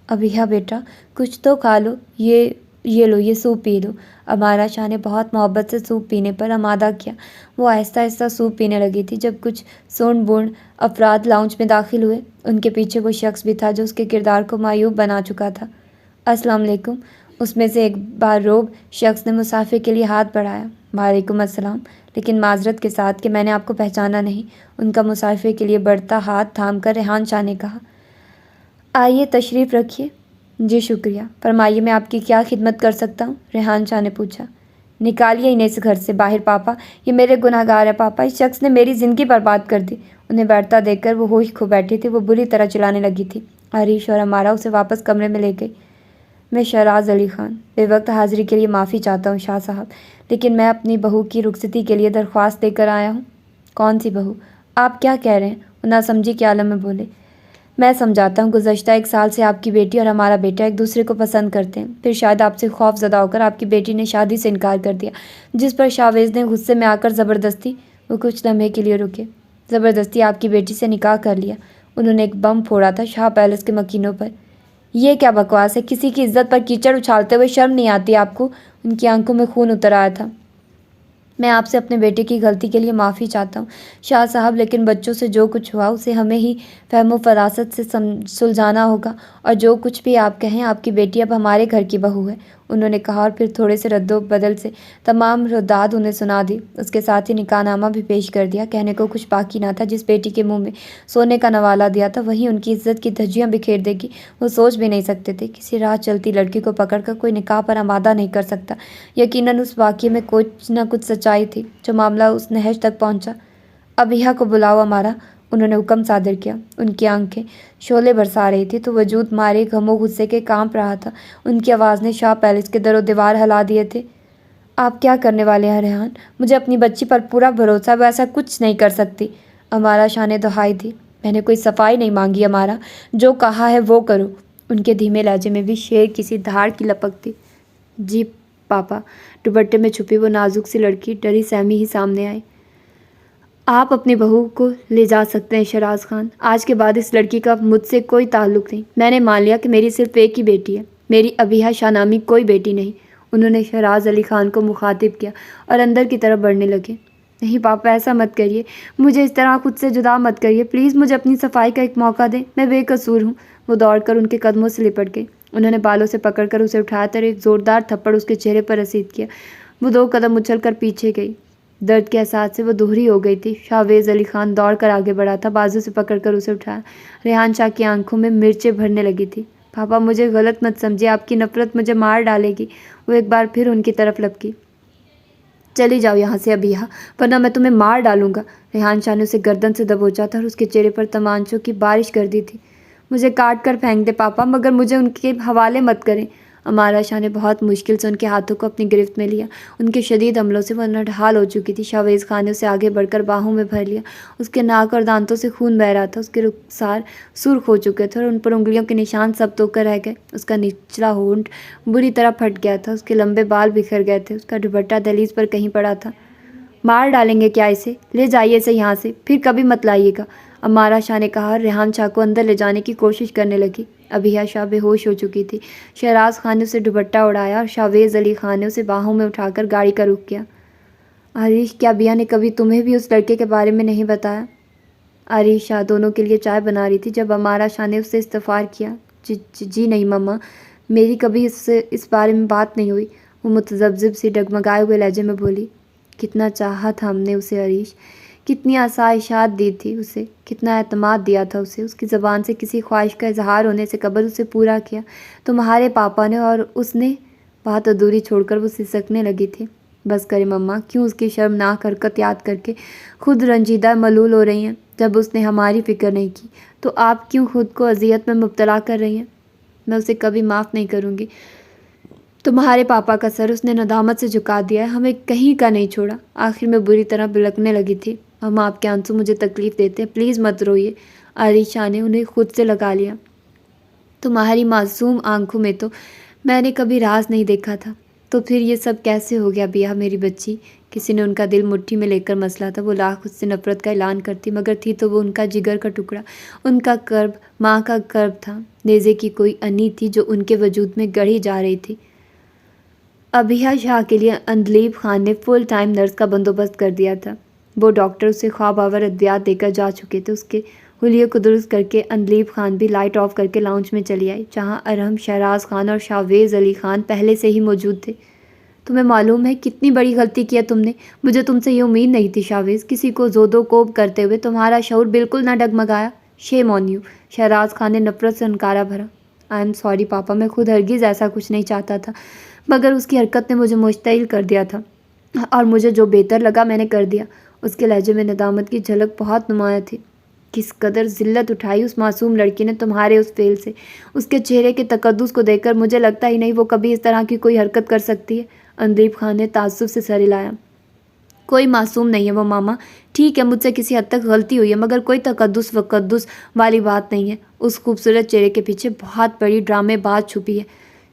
ابیہ بیٹا، کچھ تو کھا لو، یہ لو، یہ سوپ پی لو۔ امارا شاہ نے بہت محبت سے سوپ پینے پر آمادہ کیا۔ وہ آہستہ آہستہ سوپ پینے لگی تھی جب کچھ سونڈ بونڈ افراد لاؤنج میں داخل ہوئے۔ ان کے پیچھے وہ شخص بھی تھا جو اس کے کردار کو معیوب بنا چکا تھا۔ السلام علیکم، اس میں سے ایک باروب شخص نے مسافر کے لیے ہاتھ بڑھایا۔ وعلیکم السلام، لیکن معذرت کے ساتھ کہ میں نے آپ کو پہچانا نہیں، ان کا مسافر کے لیے بڑھتا ہاتھ تھام کر ریحان شاہ نے کہا۔ آئیے، تشریف رکھیے۔ جی شکریہ، فرمائیے میں آپ کی کیا خدمت کر سکتا ہوں؟ ریحان شاہ نے پوچھا۔ نکالیے انہیں اس گھر سے باہر پاپا، یہ میرے گناہگار ہے پاپا، اس شخص نے میری زندگی برباد کر دی۔ انہیں بیٹھتا دیکھ کر وہ ہوش کھو بیٹھی تھی۔ وہ بری طرح چلانے لگی تھی۔ عریش اور امارا اسے واپس کمرے میں لے گئی۔ میں شہراز علی خان بے وقت حاضری کے لیے معافی چاہتا ہوں شاہ صاحب، لیکن میں اپنی بہو کی رخصتی کے لیے درخواست دے کر آیا ہوں۔ کون سی بہو؟ آپ کیا کہہ رہے ہیں؟ وہ ناسمجھی کے عالم میں بولے۔ میں سمجھاتا ہوں، گزشتہ 1 سال سے آپ کی بیٹی اور ہمارا بیٹا ایک دوسرے کو پسند کرتے ہیں، پھر شاید آپ سے خوف زدہ ہو کر آپ کی بیٹی نے شادی سے انکار کر دیا، جس پر شاویز نے غصے میں آ کر زبردستی، وہ کچھ لمحے کے لیے رکے، زبردستی آپ کی بیٹی سے نکاح کر لیا۔ انہوں نے ایک بم پھوڑا تھا شاہ پیلس کے مکینوں پر۔ یہ کیا بکواس ہے؟ کسی کی عزت پر کیچڑ اچھالتے ہوئے شرم نہیں آتی آپ کو؟ ان کی آنکھوں میں خون اتر آیا تھا۔ میں آپ سے اپنے بیٹے کی غلطی کے لیے معافی چاہتا ہوں شاہ صاحب، لیکن بچوں سے جو کچھ ہوا اسے ہمیں ہی فہم و فراست سے سلجھانا ہوگا، اور جو کچھ بھی آپ کہیں، آپ کی بیٹی اب ہمارے گھر کی بہو ہے، انہوں نے کہا، اور پھر تھوڑے سے رد و بدل سے تمام رداد انہیں سنا دی۔ اس کے ساتھ ہی نکاح نامہ بھی پیش کر دیا۔ کہنے کو کچھ باقی نہ تھا۔ جس بیٹی کے منہ میں سونے کا نوالا دیا تھا وہی ان کی عزت کی دھجیاں بکھیر دے گی، وہ سوچ بھی نہیں سکتے تھے۔ کسی راہ چلتی لڑکی کو پکڑ کر کوئی نکاح پر آمادہ نہیں کر سکتا۔ یقیناً اس واقعے میں کچھ نہ کچھ سچائی تھی جو معاملہ اس نہج تک پہنچا۔ ابیہ کو بلاؤ امارا، انہوں نے حکم صادر کیا۔ ان کی آنکھیں شعلے برسا رہی تھی تو وجود مارے غم و غصے کے کانپ رہا تھا۔ ان کی آواز نے شاہ پیلس کے در و دیوار ہلا دیے تھے۔ آپ کیا کرنے والے ہیں ریحان؟ مجھے اپنی بچی پر پورا بھروسہ ہے، وہ ایسا کچھ نہیں کر سکتی۔ امارا شاہ نے دہائی دی۔ میں نے کوئی صفائی نہیں مانگی امارا، جو کہا ہے وہ کرو۔ ان کے دھیمے لہجے میں بھی شیر کسی دھاڑ کی لپک تھی۔ جی پاپا۔ دوپٹے میں چھپی وہ نازک سی لڑکی ڈری سہمی ہی سامنے آئی۔ آپ اپنی بہو کو لے جا سکتے ہیں شہراز خان، آج کے بعد اس لڑکی کا مجھ سے کوئی تعلق نہیں۔ میں نے مان لیا کہ میری صرف ایک ہی بیٹی ہے، میری ابیہ شاہ نامی کوئی بیٹی نہیں۔ انہوں نے شہراز علی خان کو مخاطب کیا اور اندر کی طرف بڑھنے لگے۔ نہیں پاپا، ایسا مت کریے، مجھے اس طرح خود سے جدا مت کریے، پلیز مجھے اپنی صفائی کا ایک موقع دیں، میں بے قصور ہوں۔ وہ دوڑ کر ان کے قدموں سے لپٹ گئی۔ انہوں نے بالوں سے پکڑ کر اسے اٹھایا اور ایک زوردار تھپڑ اس کے چہرے پر رسید کیا۔ وہ 2 قدم اچھل کر پیچھے گئی۔ درد کے احساس سے وہ دوہری ہو گئی تھی۔ شاہویز علی خان دوڑ کر آگے بڑھا تھا، بازو سے پکڑ کر اسے اٹھایا۔ ریحان شاہ کی آنکھوں میں مرچیں بھرنے لگی تھی۔ پاپا مجھے غلط مت سمجھیے، آپ کی نفرت مجھے مار ڈالے گی۔ وہ ایک بار پھر ان کی طرف لپکی۔ چلی جاؤ یہاں سے ابھی، ورنہ میں تمہیں مار ڈالوں گا۔ ریحان شاہ نے اسے گردن سے دبوچا تھا اور اس کے چہرے پر تمانچوں کی بارش کر دی تھی۔ مجھے کاٹ کر پھینک دے پاپا، مگر مجھے ان کے حوالے مت کریں۔ امارا شاہ نے بہت مشکل سے ان کے ہاتھوں کو اپنی گرفت میں لیا۔ ان کے شدید حملوں سے وہ نڈھال ہو چکی تھی۔ شاہویز خان نے اسے آگے بڑھ کر باہوں میں بھر لیا۔ اس کے ناک اور دانتوں سے خون بہہ رہا تھا۔ اس کے رخسار سرخ ہو چکے تھے اور ان پر انگلیوں کے نشان سب تو کر رہ گئے۔ اس کا نچلا ہونٹ بری طرح پھٹ گیا تھا۔ اس کے لمبے بال بکھر گئے تھے۔ اس کا دوپٹہ دہلیز پر کہیں پڑا تھا۔ مار ڈالیں گے کیا اسے؟ لے جائیے اسے یہاں سے، پھر کبھی مت لائیے گا، امارا شاہ نے کہا اور ریحان شاہ کو اندر لے جانے کی کوشش کرنے لگی۔ ابیہ شاہ بے ہوش ہو چکی تھی۔ شہراز خان نے اسے دوپٹہ اڑایا اور شاہویز علی خان نے اسے باہوں میں اٹھا کر گاڑی کا رخ کیا۔ عریش، کیا ابیہ نے کبھی تمہیں بھی اس لڑکے کے بارے میں نہیں بتایا؟ عریش شاہ دونوں کے لیے چائے بنا رہی تھی جب امارا شاہ نے اس سے استفسار کیا۔ جی نہیں مما، میری کبھی اس بارے میں بات نہیں ہوئی، وہ متذبذب سی ڈگمگائے ہوئے لہجے میں بولی۔ کتنا چاہا تھا ہم نے اسے عریش، کتنی آسائشات دی تھی اسے، کتنا اعتماد دیا تھا اسے، اس کی زبان سے کسی خواہش کا اظہار ہونے سے قبل اسے پورا کیا تمہارے پاپا نے، اور اس نے بات ادھوری چھوڑ کر وہ سسکنے لگی تھی۔ بس کرے مما، کیوں اس کی شرمناک حرکت یاد کر کے خود رنجیدہ ملول ہو رہی ہیں؟ جب اس نے ہماری فکر نہیں کی تو آپ کیوں خود کو اذیت میں مبتلا کر رہی ہیں؟ میں اسے کبھی معاف نہیں کروں گی۔ تمہارے پاپا کا سر اس نے ندامت سے جھکا دیا ہے، ہمیں کہیں کا نہیں چھوڑا۔ آخر میں بری طرح بلکنے لگی تھی۔ مما، آپ کے آنسو مجھے تکلیف دیتے ہیں، پلیز مت روئیے۔ عریش شاہ نے انہیں خود سے لگا لیا۔ تمہاری معصوم آنکھوں میں تو میں نے کبھی راز نہیں دیکھا تھا، تو پھر یہ سب کیسے ہو گیا ابیہ میری بچی؟ کسی نے ان کا دل مٹھی میں لے کر مسلا تھا۔ وہ لاکھ اس سے نفرت کا اعلان کرتی مگر تھی تو وہ ان کا جگر کا ٹکڑا، ان کا کرب، ماں کا کرب تھا، نیزے کی کوئی انی تھی جو ان کے وجود میں گڑھی جا رہی تھی۔ ابیہ شاہ کے لیے اندلیب خان نے فل ٹائم نرس کا بندوبست کر دیا تھا۔ وہ ڈاکٹر اسے خواب آور ادویات دے کر جا چکے تھے۔ اس کے حلیے کو درست کر کے اندلیب خان بھی لائٹ آف کر کے لاؤنج میں چلی آئی، جہاں ارحم، شہراز خان اور شاہویز علی خان پہلے سے ہی موجود تھے۔ تمہیں معلوم ہے کتنی بڑی غلطی کی ہے تم نے؟ مجھے تم سے یہ امید نہیں تھی شاہویز۔ کسی کو زود و کوب کرتے ہوئے تمہارا شعور بالکل نہ ڈگمگایا۔ شیم آن یو، شہراز خان نے نفرت سے انکارا بھرا۔ آئی ایم سوری پاپا، میں خود ہرگز ایسا کچھ نہیں چاہتا تھا، مگر اس کی حرکت نے مجھے مشتعل کر دیا تھا اور مجھے جو بہتر لگا میں نے کر دیا۔ اس کے لہجے میں ندامت کی جھلک بہت نمایاں تھی۔ کس قدر ذلت اٹھائی اس معصوم لڑکی نے تمہارے اس فعل سے۔ اس کے چہرے کے تقدس کو دیکھ کر مجھے لگتا ہی نہیں وہ کبھی اس طرح کی کوئی حرکت کر سکتی ہے۔ اندلیب خان نے تعصب سے سر ہلایا۔ کوئی معصوم نہیں ہے وہ ماما، ٹھیک ہے مجھ سے کسی حد تک غلطی ہوئی ہے، مگر کوئی تقدس وقدس والی بات نہیں ہے۔ اس خوبصورت چہرے کے پیچھے بہت بڑی ڈرامے باز چھپی ہے۔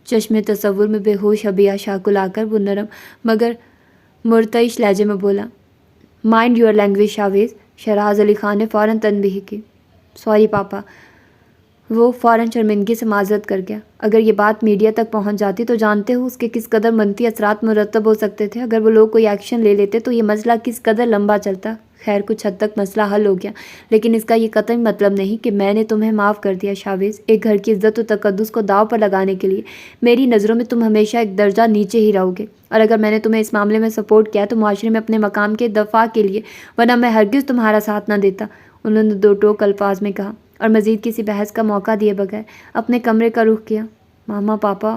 چشم تصور میں بے ہوش ابیہ شاہ کو لا کر وہ نرم مگر مرتعش لہجے میں بولا، mind your language شاہویز۔ شہراز Ali Khan نے فوراً تنبیہ کی۔ سوری پاپا۔ وہ فوراً شرمندگی سے معذرت کر گیا۔ اگر یہ بات میڈیا تک پہنچ جاتی تو جانتے ہو اس کے کس قدر منفی اثرات مرتب ہو سکتے تھے۔ اگر وہ لوگ کوئی ایکشن لے لیتے تو یہ مسئلہ کس قدر لمبا چلتا۔ خیر کچھ حد تک مسئلہ حل ہو گیا، لیکن اس کا یہ قطعی مطلب نہیں کہ میں نے تمہیں معاف کر دیا شاہویز۔ ایک گھر کی عزت و تقدس کو داؤ پر لگانے کے لیے میری نظروں میں تم ہمیشہ ایک درجہ نیچے ہی رہو گے، اور اگر میں نے تمہیں اس معاملے میں سپورٹ کیا تو معاشرے میں اپنے مقام کے دفاع کے لیے، ورنہ میں ہرگز تمہارا ساتھ نہ دیتا، انہوں نے دو ٹوک الفاظ میں کہا، اور مزید کسی بحث کا موقع دیے بغیر اپنے کمرے کا رخ کیا۔ ماما، پاپا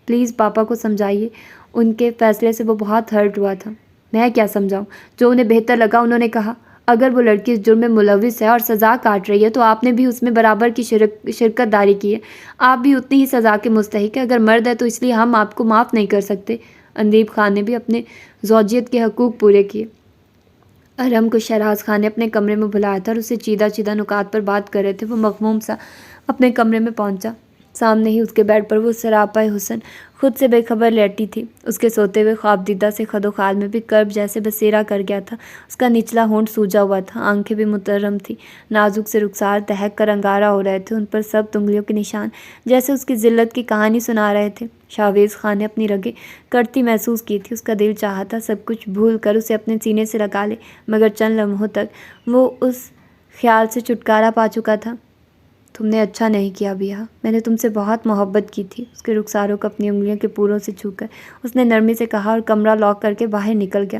پلیز پاپا کو سمجھائیے، ان کے فیصلے سے وہ بہت ہرٹ ہوا تھا۔ میں کیا سمجھاؤں؟ جو انہیں بہتر لگا انہوں نے کہا۔ اگر وہ لڑکی اس جرم میں ملوث ہے اور سزا کاٹ رہی ہے تو آپ نے بھی اس میں برابر کی شرکت داری کی ہے، آپ بھی اتنی ہی سزا کے مستحق ہیں۔ اگر مرد ہے تو اس لیے ہم آپ کو معاف نہیں کر سکتے۔ اندلیب خان نے بھی اپنے زوجیت کے حقوق پورے کیے۔ ارحم کو شہراز خان نے اپنے کمرے میں بلایا تھا اور اسے چیدہ چیدہ نکات پر بات کر رہے تھے۔ وہ مغموم سا اپنے کمرے میں پہنچا۔ سامنے ہی اس کے بیڈ پر وہ سراپا حسن خود سے بے خبر لیٹی تھی۔ اس کے سوتے ہوئے خواب دیدہ سے خد و خال میں بھی کرب جیسے بسیرا کر گیا تھا۔ اس کا نچلا ہونٹ سوجا ہوا تھا، آنکھیں بھی مترم تھیں، نازک سے رخسار دہک کر انگارہ ہو رہے تھے، ان پر سب انگلیوں کے نشان جیسے اس کی ذلت کی کہانی سنا رہے تھے۔ شاہویز خان نے اپنی رگیں کڑتی محسوس کی تھی۔ اس کا دل چاہا تھا سب کچھ بھول کر اسے اپنے سینے سے لگا لے، مگر چند لمحوں تک وہ اس خیال سے چھٹکارا پا چکا تھا۔ تم نے اچھا نہیں کیا بیہا، میں نے تم سے بہت محبت کی تھی۔ اس کے رخساروں کو اپنی انگلیوں کے پوروں سے چھو کر اس نے نرمی سے کہا اور کمرہ لاک کر کے باہر نکل گیا۔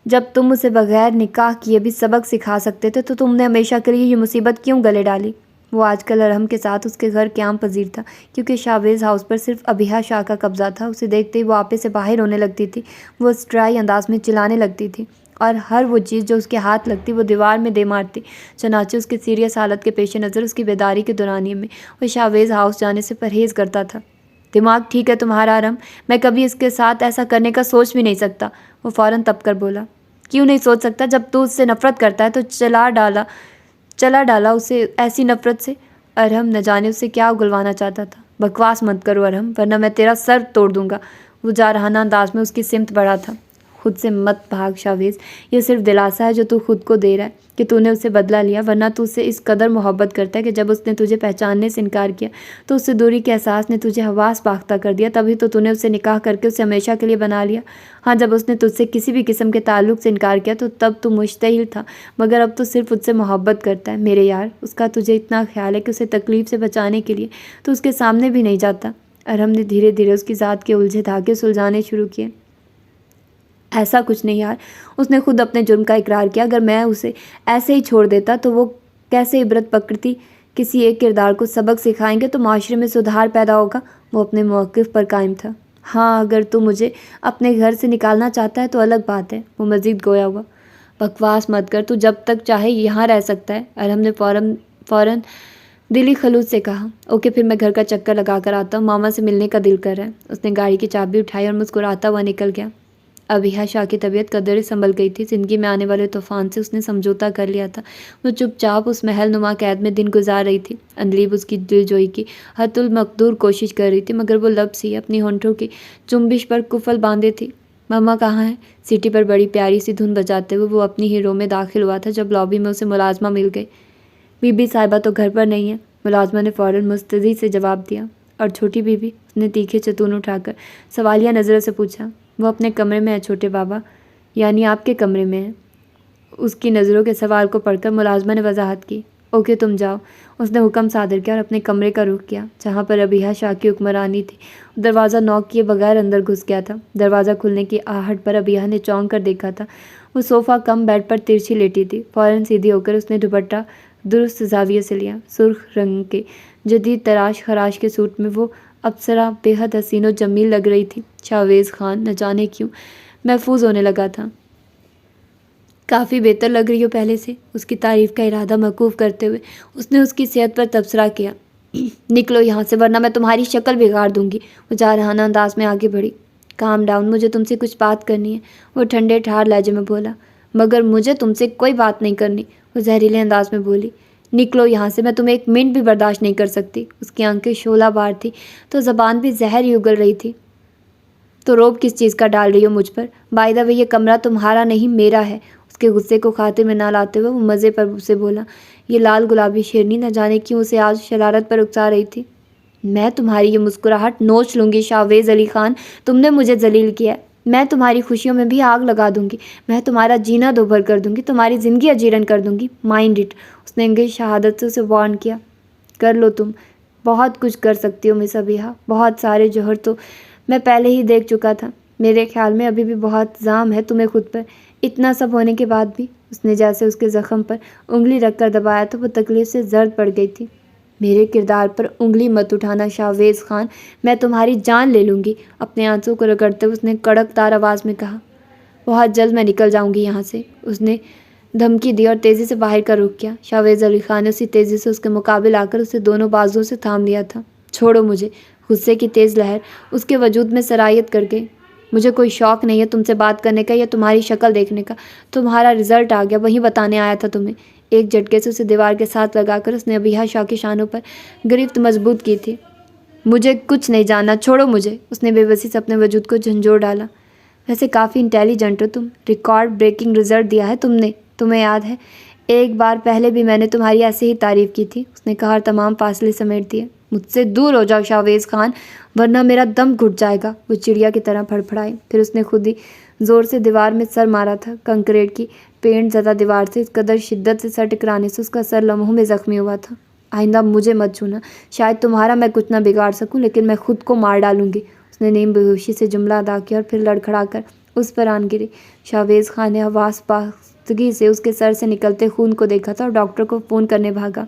جب تم اسے بغیر نکاح کیے بھی سبق سکھا سکتے تھے تو تم نے ہمیشہ کے لیے یہ مصیبت کیوں گلے ڈالی؟ وہ آج کل ارحم کے ساتھ اس کے گھر قیام پذیر تھا، کیونکہ شاہویز ہاؤس پر صرف ابیہا شاہ کا قبضہ تھا۔ اسے دیکھتے ہی وہ آپے سے باہر ہونے لگتی تھی، وہ اسٹرائی انداز میں چلانے لگتی تھی اور ہر وہ چیز جو اس کے ہاتھ لگتی وہ دیوار میں دے مارتی۔ چنانچہ اس کی سیریس حالت کے پیش نظر اس کی بیداری کے دورانیے میں وہ شاہویز ہاؤس جانے سے پرہیز کرتا تھا۔ دماغ ٹھیک ہے تمہارا ارحم؟ میں کبھی اس کے ساتھ ایسا کرنے کا سوچ بھی نہیں سکتا۔ وہ فوراً تپ کر بولا۔ کیوں نہیں سوچ سکتا؟ جب تو اس سے نفرت کرتا ہے تو چلا ڈالا اسے ایسی نفرت سے۔ ارحم نہ جانے اسے کیا اگلوانا چاہتا تھا۔ بکواس مت کرو ارحم، ورنہ میں تیرا سر توڑ دوں گا۔ وہ جارحانہ انداز میں اس کی سمت بڑھا تھا۔ خود سے مت بھاگ شاہویز، یہ صرف دلاسا ہے جو تو خود کو دے رہا ہے کہ تو نے اسے بدلہ لیا، ورنہ تو اس سے اس قدر محبت کرتا ہے کہ جب اس نے تجھے پہچاننے سے انکار کیا تو اس سے دوری کے احساس نے تجھے حواس باختہ کر دیا، تبھی تو نے اسے نکاح کر کے اسے ہمیشہ کے لیے بنا لیا۔ ہاں، جب اس نے تجھ سے کسی بھی قسم کے تعلق سے انکار کیا تو تب تو مشتعل تھا، مگر اب تو صرف اس سے محبت کرتا ہے۔ میرے یار، اس کا تجھے اتنا خیال ہے کہ اسے تکلیف سے بچانے کے لیے تو اس کے سامنے بھی نہیں جاتا۔ ارحم نے دھیرے دھیرے اس کی ذات کے الجھے دھاگے سلجھانے شروع کیے۔ ایسا کچھ نہیں یار، اس نے خود اپنے جرم کا اقرار کیا۔ اگر میں اسے ایسے ہی چھوڑ دیتا تو وہ کیسے عبرت پکڑتی؟ کسی ایک کردار کو سبق سکھائیں گے تو معاشرے میں سدھار پیدا ہوگا۔ وہ اپنے موقف پر قائم تھا۔ ہاں، اگر تو مجھے اپنے گھر سے نکالنا چاہتا ہے تو الگ بات ہے، وہ مزید گویا ہوا۔ بکواس مت کر، تو جب تک چاہے یہاں رہ سکتا ہے، ارحم نے فوراً دلی خلوص سے کہا۔ اوکے، پھر میں گھر کا چکر لگا کر آتا ہوں، ماما سے ملنے کا دل کر رہا ہے۔ اس نے گاڑی کی چابی اٹھائی اور مسکراتا ہوا نکل گیا۔ ابیہا شاہ کی طبیعت قدرے سنبھل گئی تھی۔ زندگی میں آنے والے طوفان سے اس نے سمجھوتا کر لیا تھا۔ وہ چپ چاپ اس محل نما قید میں دن گزار رہی تھی۔ اندلیب اس کی دل جوئی کی حتی المقدور کوشش کر رہی تھی، مگر وہ لب سی اپنی ہونٹوں کی جنبش پر قفل باندھے تھی۔ ماما کہاں ہے؟ سیٹی پر بڑی پیاری سی دھن بجاتے ہوئے وہ اپنی ہی رو میں داخل ہوا تھا جب لابی میں اسے ملازمہ مل گئی۔ بی بی صاحبہ تو گھر پر نہیں ہے، ملازمہ نے فوراً مستدعی سے جواب دیا۔ اور چھوٹی بی بی؟ اس نے تیکھے چتون اٹھا کر سوالیہ نظروں سے پوچھا۔ وہ اپنے کمرے میں ہے چھوٹے بابا، یعنی آپ کے کمرے میں ہے۔ اس کی نظروں کے سوال کو پڑھ کر ملازمہ نے وضاحت کی۔ اوکے، تم جاؤ۔ اس نے حکم صادر کیا اور اپنے کمرے کا رخ کیا جہاں پر ابیہا شاہ کی حکمرانی تھی۔ دروازہ نوک کیے بغیر اندر گھس گیا تھا۔ دروازہ کھلنے کی آہٹ پر ابیہا نے چونک کر دیکھا تھا۔ وہ صوفہ کم بیڈ پر ترچھی لیٹی تھی۔ فوراً سیدھی ہو کر اس نے دوپٹہ درست زاویے سے لیا۔ سرخ رنگ کے جدید تراش خراش کے سوٹ میں وہ اپسرا بے حد حسین و جمیل لگ رہی تھی۔ شاہویز خان نہ جانے کیوں محفوظ ہونے لگا تھا۔ کافی بہتر لگ رہی ہو پہلے سے، اس کی تعریف کا ارادہ موقوف کرتے ہوئے اس نے اس کی صحت پر تبصرہ کیا۔ نکلو یہاں سے ورنہ میں تمہاری شکل بگاڑ دوں گی۔ وہ جارحانہ انداز میں آگے بڑھی۔ کام ڈاؤن، مجھے تم سے کچھ بات کرنی ہے، وہ ٹھنڈے ٹھار لہجے میں بولا۔ مگر مجھے تم سے کوئی بات نہیں کرنی، وہ زہریلے انداز میں بولی۔ نکلو یہاں سے، میں تمہیں ایک منٹ بھی برداشت نہیں کر سکتی۔ اس کی آنکھیں شعلہ بار تھی تو زبان بھی زہر ہی اگل رہی تھی۔ تو روب کس چیز کا ڈال رہی ہو مجھ پر؟ بائی دا وے، یہ کمرہ تمہارا نہیں میرا ہے۔ اس کے غصے کو خاطر میں نہ لاتے ہوئے وہ مزے پر اسے بولا۔ یہ لال گلابی شیرنی نہ جانے کیوں اسے آج شرارت پر اکسا رہی تھی۔ میں تمہاری یہ مسکراہٹ نوچ لوں گی شاہویز علی خان، تم نے مجھے ذلیل کیا ہے۔ میں تمہاری خوشیوں میں بھی آگ لگا دوں گی، میں تمہارا جینا دوبھر کر دوں گی، تمہاری زندگی اجیرن کر دوں گی، مائنڈ اٹ۔ اس نے انگریز شہادت سے اسے وارن کیا۔ کر لو، تم بہت کچھ کر سکتی ہو مس ابیہا، بہت سارے جوہر تو میں پہلے ہی دیکھ چکا تھا۔ میرے خیال میں ابھی بھی بہت زام ہے تمہیں خود پر۔ اتنا سب ہونے کے بعد بھی، اس نے جیسے اس کے زخم پر انگلی رکھ کر دبایا تو وہ تکلیف سے زرد پڑ گئی تھی۔ میرے کردار پر انگلی مت اٹھانا شاہویز خان، میں تمہاری جان لے لوں گی، اپنے آنسوں کو رگڑتے ہوئے اس نے کڑک دار آواز میں کہا۔ بہت جلد میں نکل جاؤں گی یہاں سے، اس نے دھمکی دی اور تیزی سے باہر کا رخ کیا۔ شاہویز علی خان نے اسی تیزی سے اس کے مقابل آ کر اسے دونوں بازوؤں سے تھام لیا تھا۔ چھوڑو مجھے، غصے کی تیز لہر اس کے وجود میں سرایت کر گئی۔ مجھے کوئی شوق نہیں ہے تم سے بات کرنے کا یا تمہاری شکل دیکھنے کا، تمہارا رزلٹ آ گیا، وہی بتانے آیا تھا تمہیں۔ ایک جھٹکے سے اسے دیوار کے ساتھ لگا کر اس نے ابیہا شاہ کے شانوں پر گرفت مضبوط کی تھی۔ مجھے کچھ نہیں جاننا، چھوڑو مجھے، اس نے بے بسی سے اپنے وجود کو جھنجھوڑ ڈالا۔ ویسے کافی انٹیلیجنٹ ہو تم، ریکارڈ بریکنگ رزلٹ دیا ہے تم نے، تمہیں یاد ہے ایک بار پہلے بھی میں نے تمہاری ایسے ہی تعریف کی تھی، اس نے کہا اور تمام فاصلے سمیٹ دیے۔ مجھ سے دور ہو جاؤ شاویز خان، ورنہ میرا دم گھٹ جائے گا، وہ چڑیا کی طرح پھڑپھڑائی۔ پھر اس نے خود ہی زور سے دیوار میں سر مارا تھا۔ کنکریٹ کی پینٹ زدہ دیوار سے اس قدر شدت سے سر ٹکرانے سے اس کا سر لمحوں میں زخمی ہوا تھا۔ آئندہ مجھے مت چھونا، شاید تمہارا میں کچھ نہ بگاڑ سکوں، لیکن میں خود کو مار ڈالوں گی۔ اس نے نیم بیہوشی سے جملہ ادا کیا اور پھر لڑکھڑا کر اس پر آن گری۔ شاویز خان نے حواس پاختگی سے اس کے سر سے نکلتے خون کو دیکھا تھا اور ڈاکٹر کو فون کرنے بھاگا۔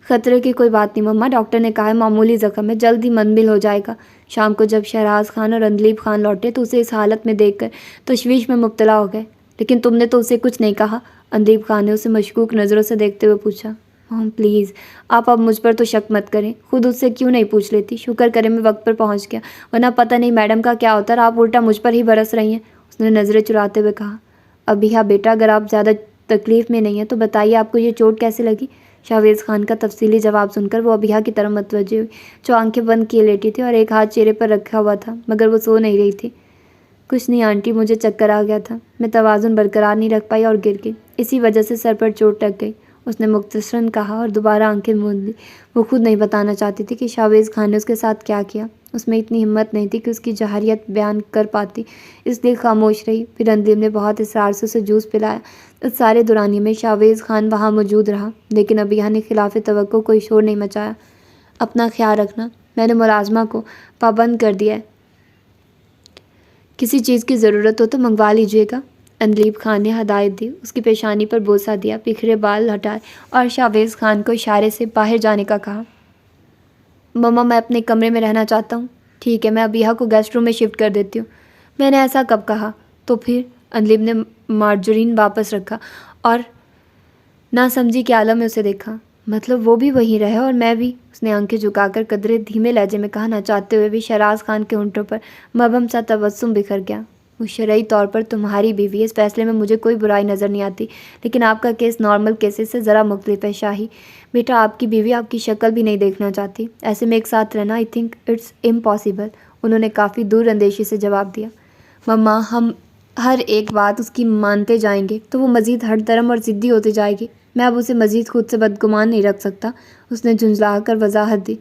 خطرے کی کوئی بات نہیں مما، ڈاکٹر نے کہا ہے معمولی زخم ہے، جلد ہی منمل ہو جائے گا۔ شام کو جب شہراز خان اور اندلیب خان لوٹے تو اسے اس حالت میں دیکھ کر تشویش میں مبتلا ہو گئے۔ لیکن تم نے تو اسے کچھ نہیں کہا، اندلیب خان نے اسے مشکوک نظروں سے دیکھتے ہوئے پوچھا۔ مام پلیز، آپ اب مجھ پر تو شک مت کریں، خود اس سے کیوں نہیں پوچھ لیتی؟ شکر کرے میں وقت پر پہنچ گیا، ورنہ پتہ نہیں میڈم کا کیا ہوتا اور آپ الٹا مجھ پر ہی برس رہی ہیں، اس نے نظریں چراتے ہوئے کہا۔ ابیہ بیٹا، اگر آپ زیادہ تکلیف میں نہیں ہیں تو بتائیے آپ کو یہ چوٹ کیسے لگی؟ شاویز خان کا تفصیلی جواب سن کر وہ ابیہ کی طرف متوجہ ہوئی، جو آنکھیں بند کیے لیٹی تھی اور ایک ہاتھ چہرے پر رکھا ہوا تھا، مگر وہ سو نہیں رہی تھی۔ کچھ نہیں آنٹی، مجھے چکر آ گیا تھا، میں توازن برقرار نہیں رکھ پائی اور گر گئی، اسی وجہ سے سر پر چوٹ لگ گئی، اس نے مختصراً کہا اور دوبارہ آنکھیں موند لیں۔ وہ خود نہیں بتانا چاہتی تھی کہ شاویز خان نے اس کے ساتھ کیا کیا، اس میں اتنی ہمت نہیں تھی کہ اس کی جارحیت بیان کر پاتی، اس لیے خاموش رہی۔ پھر اندلیب نے بہت اصرار سے اسے جوس پلایا۔ اس سارے دورانیے میں شاویز خان وہاں موجود رہا، لیکن ابیہ نے خلاف توقع کوئی شور نہیں مچایا۔ اپنا خیال رکھنا، میں نے ملازمہ کو پابند کر دیا ہے، کسی چیز کی ضرورت ہو تو منگوا لیجیے گا، اندلیب خان نے ہدایت دی۔ اس کی پیشانی پر بوسہ دیا، بکھرے بال ہٹائے اور شاویز خان کو اشارے سے باہر جانے کا کہا۔ مما، میں اپنے کمرے میں رہنا چاہتا ہوں۔ ٹھیک ہے، میں ابیہ کو گیسٹ روم میں شفٹ کر دیتی ہوں۔ میں نے ایسا کب کہا؟ تو پھر اندلیب نے مارجرین واپس رکھا اور ناسمجھی کے عالم میں اسے دیکھا۔ مطلب وہ بھی وہیں رہے اور میں بھی؟ اس نے آنکھیں جھکا کر قدرے دھیمے لہجے میں کہا، نہ چاہتے ہوئے بھی شہراز خان کے ہونٹوں پر مبہم سا تبسم بکھر گیا۔ وہ شرعی طور پر تمہاری بیوی ہے، اس فیصلے میں مجھے کوئی برائی نظر نہیں آتی، لیکن آپ کا کیس نارمل کیسز سے ذرا مختلف ہے۔ شاہی بیٹا، آپ کی بیوی آپ کی شکل بھی نہیں دیکھنا چاہتی، ایسے میں ایک ساتھ رہنا آئی تھنک اٹس امپاسبل، انہوں نے کافی دور اندیشی سے جواب دیا۔ مما، ہم ہر ایک بات اس کی مانتے جائیں گے تو وہ مزید ہٹ درم اور ضدی ہوتی جائے گی، میں اب اسے مزید خود سے بدگمان نہیں رکھ سکتا، اس نے جھنجھلا کر وضاحت دی۔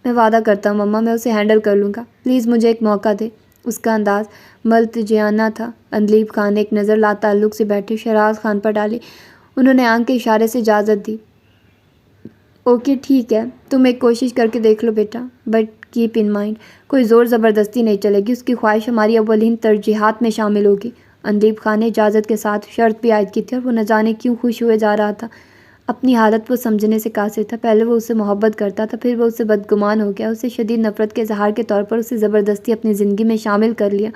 میں وعدہ کرتا ہوں مما، میں اسے ہینڈل کر لوں گا، پلیز مجھے ایک موقع دے۔ اس کا انداز ملتجیانہ تھا۔ اندلیب خان نے ایک نظر لا تعلق سے بیٹھے شہراز خان پر ڈالی، انہوں نے آنکھ کے اشارے سے اجازت دی۔ اوکے ٹھیک ہے، تم ایک کوشش کر کے دیکھ لو بیٹا، بٹ کیپ ان مائنڈ کوئی زور زبردستی نہیں چلے گی، اس کی خواہش ہماری اولین ترجیحات میں شامل ہوگی۔ اندلیب خان نے اجازت کے ساتھ شرط بھی عائد کی تھی اور وہ نہ جانے کیوں خوش ہوئے جا رہا تھا۔ اپنی حالت وہ سمجھنے سے قاصر تھا، پہلے وہ اس سے محبت کرتا تھا، پھر وہ اس سے بدگمان ہو گیا، اسے شدید نفرت کے اظہار کے طور پر اسے زبردستی اپنی زندگی میں شامل کر لیا،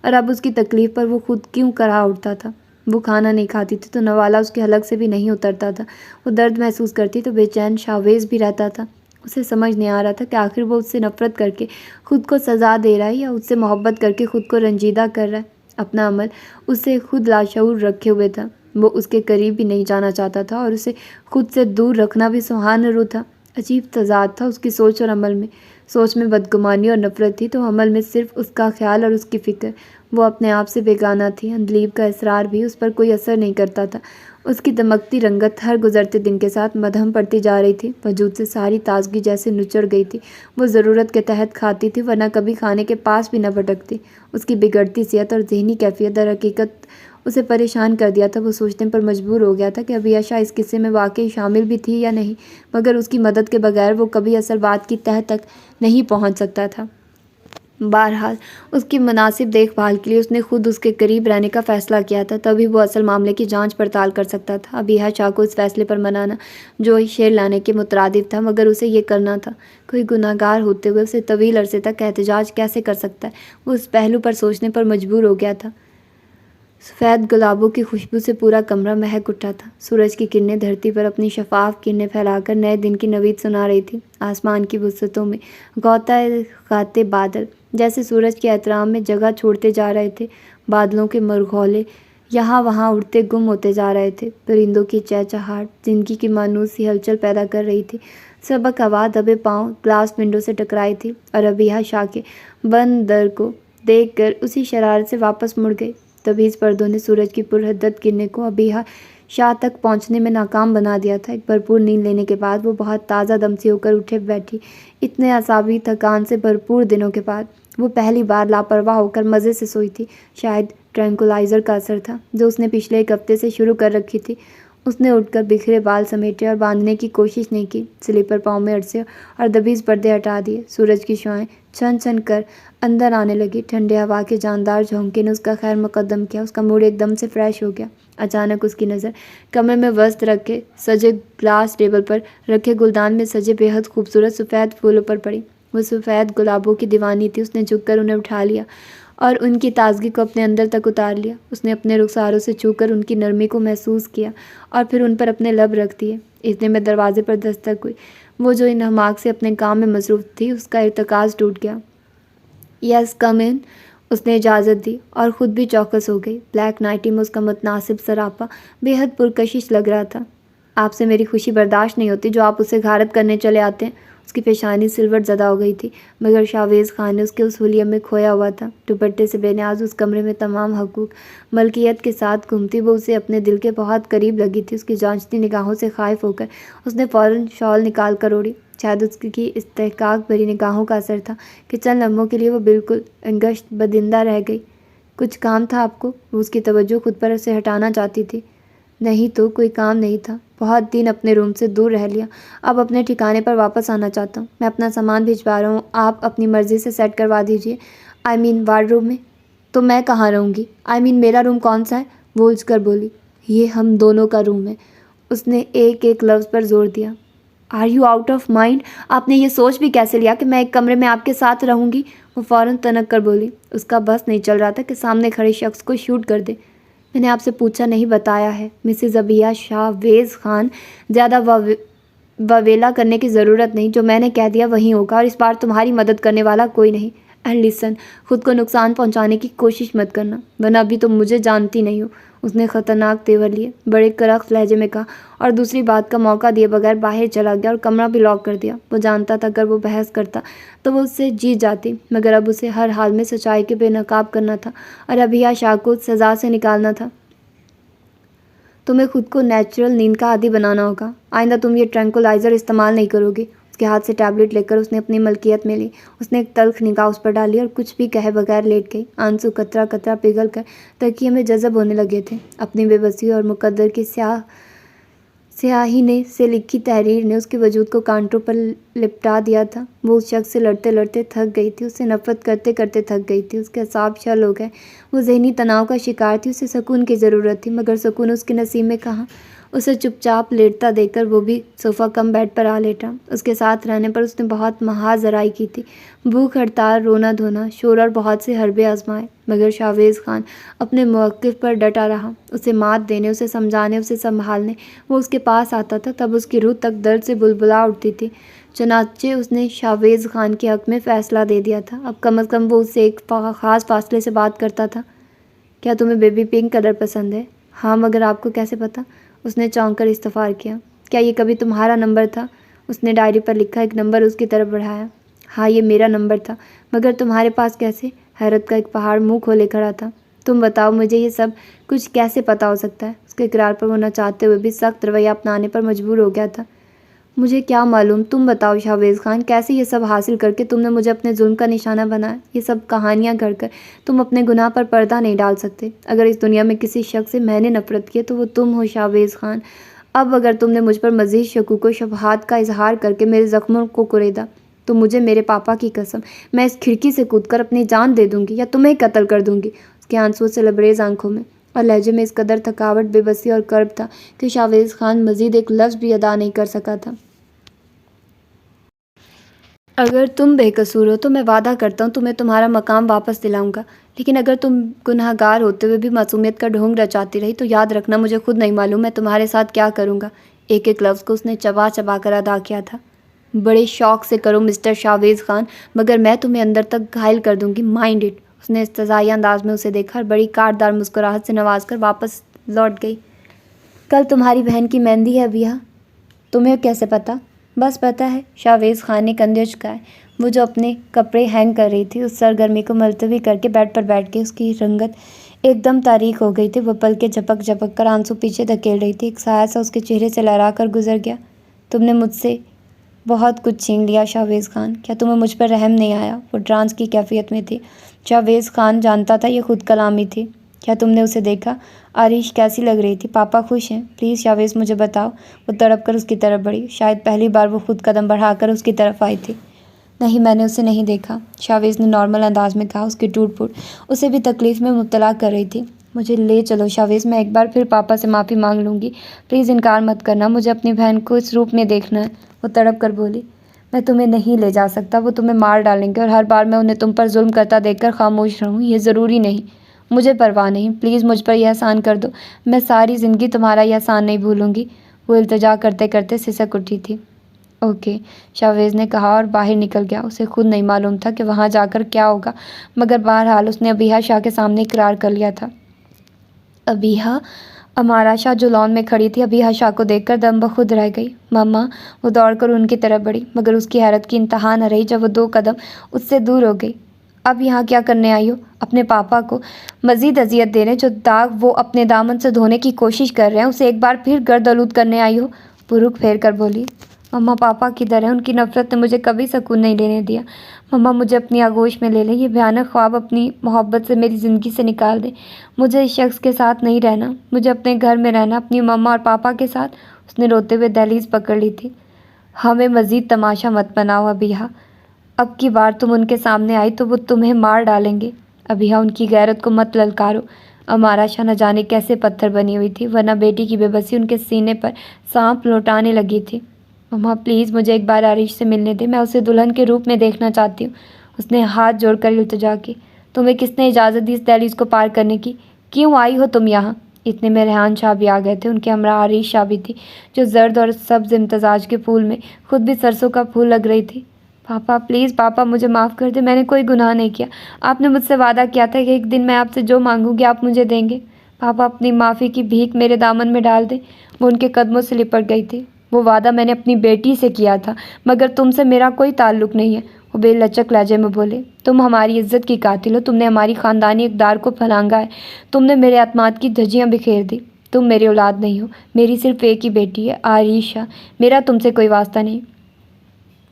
اور اب اس کی تکلیف پر وہ خود کیوں کرا اٹھتا تھا۔ وہ کھانا نہیں کھاتی تھی تو نوالہ اس کے حلق سے بھی نہیں اترتا تھا، وہ درد محسوس کرتی تو بے چین شاویز بھی رہتا تھا۔ اسے سمجھ نہیں آ رہا تھا کہ آخر وہ اس سے نفرت کر کے خود کو سزا دے رہا ہے یا اس سے محبت کر کے خود کو رنجیدہ کر رہا ہے۔ اپنا عمل اسے خود لاشعور رکھے ہوئے تھا، وہ اس کے قریب بھی نہیں جانا چاہتا تھا اور اسے خود سے دور رکھنا بھی سبحان رو تھا۔ عجیب تضاد تھا اس کی سوچ اور عمل میں، سوچ میں بدگمانی اور نفرت تھی تو عمل میں صرف اس کا خیال اور اس کی فکر، وہ اپنے آپ سے بیگانہ تھی۔ اندلیب کا اصرار بھی اس پر کوئی اثر نہیں کرتا تھا، اس کی دمکتی رنگت ہر گزرتے دن کے ساتھ مدھم پڑتی جا رہی تھی، وجود سے ساری تازگی جیسے نچڑ گئی تھی۔ وہ ضرورت کے تحت کھاتی تھی ورنہ کبھی کھانے کے پاس بھی نہ بھٹکتی۔ اس کی بگڑتی صحت اور ذہنی کیفیت در حقیقت اسے پریشان کر دیا تھا۔ وہ سوچنے پر مجبور ہو گیا تھا کہ ابھی عائشہ اس قصے میں واقعی شامل بھی تھی یا نہیں، مگر اس کی مدد کے بغیر وہ کبھی اصل بات کی تہہ تک نہیں پہنچ سکتا تھا۔ بہرحال اس کی مناسب دیکھ بھال کے لیے اس نے خود اس کے قریب رہنے کا فیصلہ کیا تھا، تبھی وہ اصل معاملے کی جانچ پڑتال کر سکتا تھا۔ ابیہ شاہ کو اس فیصلے پر منانا جو شیر لانے کے مترادف تھا، مگر اسے یہ کرنا تھا۔ کوئی گناہ گار ہوتے ہوئے اسے طویل عرصے تک احتجاج کیسے کر سکتا ہے؟ وہ اس پہلو پر سوچنے پر مجبور ہو گیا تھا۔ سفید گلابوں کی خوشبو سے پورا کمرہ مہک اٹھا تھا۔ سورج کی کرنیں دھرتی پر اپنی شفاف کرنیں پھیلا کر نئے دن کی نوید سنا رہی تھی۔ آسمان کی وسعتوں میں غوطہ خاتے بادل جیسے سورج کے احترام میں جگہ چھوڑتے جا رہے تھے، بادلوں کے مرغولے یہاں وہاں اڑتے گم ہوتے جا رہے تھے، پرندوں کی چہچہاہٹ زندگی کی مانوس سی ہلچل پیدا کر رہی تھی۔ سبک ہوا دبے پاؤں گلاس ونڈو سے ٹکرائی تھی اور ابیہ شاہ کے بند در کو دیکھ کر اسی شرارت سے واپس مڑ گئی۔ تبھی اس پردوں نے سورج کی پرحدت کرنیں کو ابیہ شاہ تک پہنچنے میں ناکام بنا دیا تھا۔ ایک بھرپور نیند لینے کے بعد وہ بہت تازہ دم سے ہو کر اٹھے بیٹھی۔ اتنے اعصابی تھکان سے بھرپور دنوں کے بعد وہ پہلی بار لاپرواہ ہو کر مزے سے سوئی تھی۔ شاید ٹرینکولائزر کا اثر تھا جو اس نے پچھلے ایک ہفتے سے شروع کر رکھی تھی۔ اس نے اٹھ کر بکھرے بال سمیٹے اور باندھنے کی کوشش نہیں کی، سلیپر پاؤں میں اڑسے اور دبیز پردے ہٹا دیے۔ سورج کی شعاعیں چھن چھن کر اندر آنے لگی، ٹھنڈے ہوا کے جاندار جھونکے نے اس کا خیر مقدم کیا۔ اس کا موڈ ایک دم سے فریش ہو گیا۔ اچانک اس کی نظر کمرے میں وسط رکھے سجے گلاس ٹیبل پر رکھے گلدان میں سجے بے حد خوبصورت سفید پھولوں پر پڑی۔ وہ سفید گلابوں کی دیوانی تھی۔ اس نے جھک کر انہیں اٹھا لیا اور ان کی تازگی کو اپنے اندر تک اتار لیا۔ اس نے اپنے رخساروں سے چھو کر ان کی نرمی کو محسوس کیا اور پھر ان پر اپنے لب رکھ دیے۔ اتنے میں دروازے پر دستک ہوئی۔ وہ جو ان حماق سے اپنے کام میں مصروف تھی، اس کا ارتکاز ٹوٹ گیا۔ یس کم ان، اس نے اجازت دی اور خود بھی چوکس ہو گئی۔ بلیک نائٹی میں اس کا متناسب سراپا بے حد پرکشش لگ رہا تھا۔ آپ سے میری خوشی برداشت نہیں ہوتی جو آپ اسے غارت کرنے چلے آتے ہیں۔ اس کی پیشانی سلوٹ زدہ ہو گئی تھی، مگر شاویز خان نے اس کے اس حلیے میں کھویا ہوا تھا۔ دوپٹے سے بے نیاز اس کمرے میں تمام حقوق ملکیت کے ساتھ گھومتی وہ اسے اپنے دل کے بہت قریب لگی تھی۔ اس کی جانچتی نگاہوں سے خائف ہو کر اس نے فوراً شال نکال کر اوڑھی۔ شاید اس کی استحقاق بھری نگاہوں کا اثر تھا کہ چند لمحوں کے لیے وہ بالکل انگشت بدندہ رہ گئی۔ کچھ کام تھا آپ کو؟ وہ اس کی توجہ خود پر سے ہٹانا چاہتی تھی۔ نہیں تو کوئی کام نہیں تھا، بہت دن اپنے روم سے دور رہ لیا، اب اپنے ٹھکانے پر واپس آنا چاہتا ہوں۔ میں اپنا سامان بھجوا رہا ہوں، آپ اپنی مرضی سے سیٹ کروا دیجیے۔ وارڈروب میں؟ تو میں کہاں رہوں گی؟ میرا روم کون سا ہے؟ وہ الجھ کر بولی۔ یہ ہم دونوں کا روم ہے۔ اس نے ایک ایک لفظ پر زور دیا۔ Are you out of mind? آپ نے یہ سوچ بھی کیسے لیا کہ میں ایک کمرے میں آپ کے ساتھ رہوں گی؟ وہ فوراً تنک کر بولی۔ اس کا بس نہیں چل رہا تھا کہ سامنے کھڑے شخص کو شوٹ کر دے۔ میں نے آپ سے پوچھا نہیں، بتایا ہے مسز ابیہ شاویز خان، زیادہ واویلا کرنے کی ضرورت نہیں، جو میں نے کہہ دیا وہی ہوگا، اور اس بار تمہاری مدد کرنے والا کوئی نہیں۔ لسن، خود کو نقصان پہنچانے کی کوشش مت کرنا، ورنہ ابھی تم مجھے جانتی نہیں ہو۔ اس نے خطرناک تیور لیے بڑے کرخت لہجے میں کہا، اور دوسری بات کا موقع دیے بغیر باہر چلا گیا اور کمرہ بھی لاک کر دیا۔ وہ جانتا تھا اگر وہ بحث کرتا تو وہ اس سے جیت جاتی، مگر اب اسے ہر حال میں سچائی کے بے نقاب کرنا تھا اور ابیہ شاہ کو سزا سے نکالنا تھا۔ تمہیں خود کو نیچرل نیند کا عادی بنانا ہوگا۔ آئندہ تم یہ ٹرینکولائزر استعمال نہیں کرو گی۔ اس کے ہاتھ سے ٹیبلٹ لے کر اس نے اپنی ملکیت میں لی۔ اس نے ایک تلخ نگاہ اس پر ڈالی اور کچھ بھی کہے بغیر لیٹ گئی۔ آنسو قطرہ قطرہ پگھل کر تکیے میں جذب ہونے لگے تھے۔ اپنی بے بسی اور مقدر کی سیاہی سے لکھی تحریر نے اس کے وجود کو کانٹوں پر لپٹا دیا تھا۔ وہ اس شخص سے لڑتے لڑتے تھک گئی تھی، اس سے نفرت کرتے کرتے تھک گئی تھی۔ اس کے اعصاب شل ہو گئے، وہ ذہنی تناؤ کا شکار تھی۔ اسے سکون کی ضرورت تھی، مگر سکون اس کے نصیب میں کہاں۔ اسے چپ چاپ لیٹتا دیکھ کر وہ بھی صوفہ کم بیڈ پر آ لیٹا۔ اس کے ساتھ رہنے پر اس نے بہت محاذ ذرائی کی تھی، بھوک ہڑتال، رونا دھونا، شور اور بہت سے حربے آزمائے، مگر شاویز خان اپنے موقف پر ڈٹا رہا۔ اسے مات دینے، اسے سمجھانے، اسے سنبھالنے وہ اس کے پاس آتا تھا، تب اس کی روح تک درد سے بلبلا اٹھتی تھی۔ چنانچہ اس نے شاویز خان کے حق میں فیصلہ دے دیا تھا۔ اب کم از کم وہ اس سے ایک خاص فاصلے سے بات کرتا تھا۔ کیا تمہیں بیبی پنک کلر پسند ہے؟ ہاں، مگر آپ کو کیسے پتہ؟ اس نے چونک کر استفسار کیا۔ کیا یہ کبھی تمہارا نمبر تھا؟ اس نے ڈائری پر لکھا ایک نمبر اس کی طرف بڑھایا۔ ہاں، یہ میرا نمبر تھا، مگر تمہارے پاس کیسے؟ حیرت کا ایک پہاڑ منہ کھولے کھڑا تھا۔ تم بتاؤ، مجھے یہ سب کچھ کیسے پتہ ہو سکتا ہے؟ اس کے اقرار پر وہ نہ چاہتے ہوئے بھی سخت رویہ اپنانے پر مجبور ہو گیا تھا۔ مجھے کیا معلوم، تم بتاؤ شاویز خان، کیسے یہ سب حاصل کر کے تم نے مجھے اپنے ظلم کا نشانہ بنایا؟ یہ سب کہانیاں گھڑ کر تم اپنے گناہ پر پردہ نہیں ڈال سکتے۔ اگر اس دنیا میں کسی شخص سے میں نے نفرت کی ہے تو وہ تم ہو شاویز خان۔ اب اگر تم نے مجھ پر مزید شکوک و شبہات کا اظہار کر کے میرے زخموں کو کریدا تو مجھے میرے پاپا کی قسم میں اس کھڑکی سے کود کر اپنی جان دے دوں گی یا تمہیں قتل کر دوں گی۔ اس کے آنسوؤں سے لبریز آنکھوں میں اور لہجے میں اس قدر تھکاوٹ، بے بسی اور کرب تھا کہ شاویز خان مزید ایک لفظ بھی ادا نہیں کر سکا تھا۔ اگر تم بے قصور ہو تو میں وعدہ کرتا ہوں تمہیں تمہارا مقام واپس دلاؤں گا، لیکن اگر تم گناہ گار ہوتے ہوئے بھی معصومیت کا ڈھونگ رچاتی رہی تو یاد رکھنا مجھے خود نہیں معلوم میں تمہارے ساتھ کیا کروں گا۔ ایک ایک لفظ کو اس نے چبا چبا کر ادا کیا تھا۔ بڑے شوق سے کرو مسٹر شاویز خان، مگر میں تمہیں اندر تک گھائل کر دوں گی، مائنڈ اٹ۔ اس نے استحضائی انداز میں اسے دیکھا اور بڑی کاٹدار مسکراہٹ سے نواز کر واپس لوٹ گئی۔ کل تمہاری بہن کی مہندی ہے ابیہ؟ تمہیں کیسے پتہ؟ بس پتہ ہے۔ شاویز خان نے کندھے جھکائے۔ وہ جو اپنے کپڑے ہینگ کر رہی تھی، اس سرگرمی کو ملتوی کر کے بیڈ پر بیٹھ گئی۔ اس کی رنگت ایک دم تاریک ہو گئی تھی، وہ پلکیں جھپک جھپک کر آنسو پیچھے دھکیل رہی تھی۔ ایک سایہ سا اس کے چہرے سے لہرا کر گزر گیا۔ تم نے مجھ سے بہت کچھ چھین لیا شاہویز خان، کیا تمہیں مجھ پر رحم نہیں آیا؟ وہ ٹرانس کی کیفیت میں تھی۔ شاہویز خان جانتا تھا یہ خود کلامی تھی۔ کیا تم نے اسے دیکھا؟ آریش کیسی لگ رہی تھی؟ پاپا خوش ہیں؟ پلیز شاہویز مجھے بتاؤ۔ وہ تڑپ کر اس کی طرف بڑھی، شاید پہلی بار وہ خود قدم بڑھا کر اس کی طرف آئی تھی۔ نہیں، میں نے اسے نہیں دیکھا، شاہویز نے نارمل انداز میں کہا۔ اس کی ٹوٹ پھوٹ اسے بھی تکلیف میں مبتلا کر رہی تھی۔ مجھے لے چلو شاہویز، میں ایک بار پھر پاپا سے معافی مانگ لوں گی، پلیز انکار مت کرنا، مجھے اپنی بہن کو اس روپ میں دیکھنا ہے۔ وہ تڑپ کر بولی، میں تمہیں نہیں لے جا سکتا، وہ تمہیں مار ڈالیں گے، اور ہر بار میں انہیں تم پر ظلم کرتا دیکھ کر خاموش رہوں، یہ ضروری نہیں۔ مجھے پرواہ نہیں، پلیز مجھ پر یہ احسان کر دو، میں ساری زندگی تمہارا یہ احسان نہیں بھولوں گی۔ وہ التجا کرتے کرتے سسک اٹھی تھی۔ اوکے، شاہویز نے کہا اور باہر نکل گیا۔ اسے خود نہیں معلوم تھا کہ وہاں جا کر کیا ہوگا، مگر بہرحال اس نے ابیحا شاہ کے سامنے اقرار کر لیا تھا۔ ابیحا؟ امارا شاہ جو لان میں کھڑی تھی، ابیحا شاہ کو دیکھ کر دم بخود رہ گئی۔ مما! وہ دوڑ کر ان کی طرف بڑھی، مگر اس کی حیرت کی انتہا نہ رہی جب وہ 2 قدم اس سے دور ہو گئی۔ اب یہاں کیا کرنے آئی ہو؟ اپنے پاپا کو مزید اذیت دینے، جو داغ وہ اپنے دامن سے دھونے کی کوشش کر رہے ہیں، اسے ایک بار پھر گرد آلود کرنے آئی ہو؟ وہ رخ پھیر کر بولی، مما پاپا کدھر ہیں؟ ان کی نفرت نے مجھے کبھی سکون نہیں لینے دیا۔ مما مجھے اپنی آغوش میں لے لیں، یہ بھیانک خواب اپنی محبت سے میری زندگی سے نکال دیں۔ مجھے اس شخص کے ساتھ نہیں رہنا، مجھے اپنے گھر میں رہنا، اپنی مما اور پاپا کے ساتھ۔ اس نے روتے ہوئے دہلیز پکڑ لی تھی۔ ہمیں مزید تماشا مت بناؤ ابیحا، اب کی بار تم ان کے سامنے آئی تو وہ تمہیں مار ڈالیں گے۔ ابیحا ان کی غیرت کو مت للکارو۔ امارا شاہ نہ جانے کیسے پتھر بنی ہوئی تھی، ورنہ بیٹی کی بے بسی ان کے سینے پر سانپ لوٹانے لگی تھی۔ مما پلیز مجھے ایک بار آریش سے ملنے دے، میں اسے دلہن کے روپ میں دیکھنا چاہتی ہوں۔ اس نے ہاتھ جوڑ کر التجا کی۔ تمہیں کس نے اجازت دی اس دہلیز کو پار کرنے کی؟ کیوں آئی ہو تم یہاں؟ اتنے میں ریحان شاہ بھی آ گئے تھے، ان کے ہمراہ آریش شاہ بھی تھی، جو زرد اور سبز امتزاج کے پھول میں خود بھی سرسوں کا پھول لگ رہی تھی۔ پاپا پلیز پاپا مجھے معاف کر دے، میں نے کوئی گناہ نہیں کیا، آپ نے مجھ سے وعدہ کیا تھا کہ ایک دن میں آپ سے جو مانگوں گی آپ مجھے دیں گے۔ پاپا اپنی معافی کی بھیک میرے دامن میں ڈال دیں۔ وہ ان کے قدموں سے لپٹ گئی تھی۔ وہ وعدہ میں نے اپنی بیٹی سے کیا تھا، مگر تم سے میرا کوئی تعلق نہیں ہے۔ وہ بے لچک لہجے میں بولے، تم ہماری عزت کی قاتل ہو، تم نے ہماری خاندانی اقدار کو پھلانگا ہے، تم نے میرے اعتماد کی دھجیاں بکھیر دی۔ تم میری اولاد نہیں ہو، میری صرف ایک ہی بیٹی ہے، آریش شاہ، میرا تم سے کوئی واسطہ نہیں۔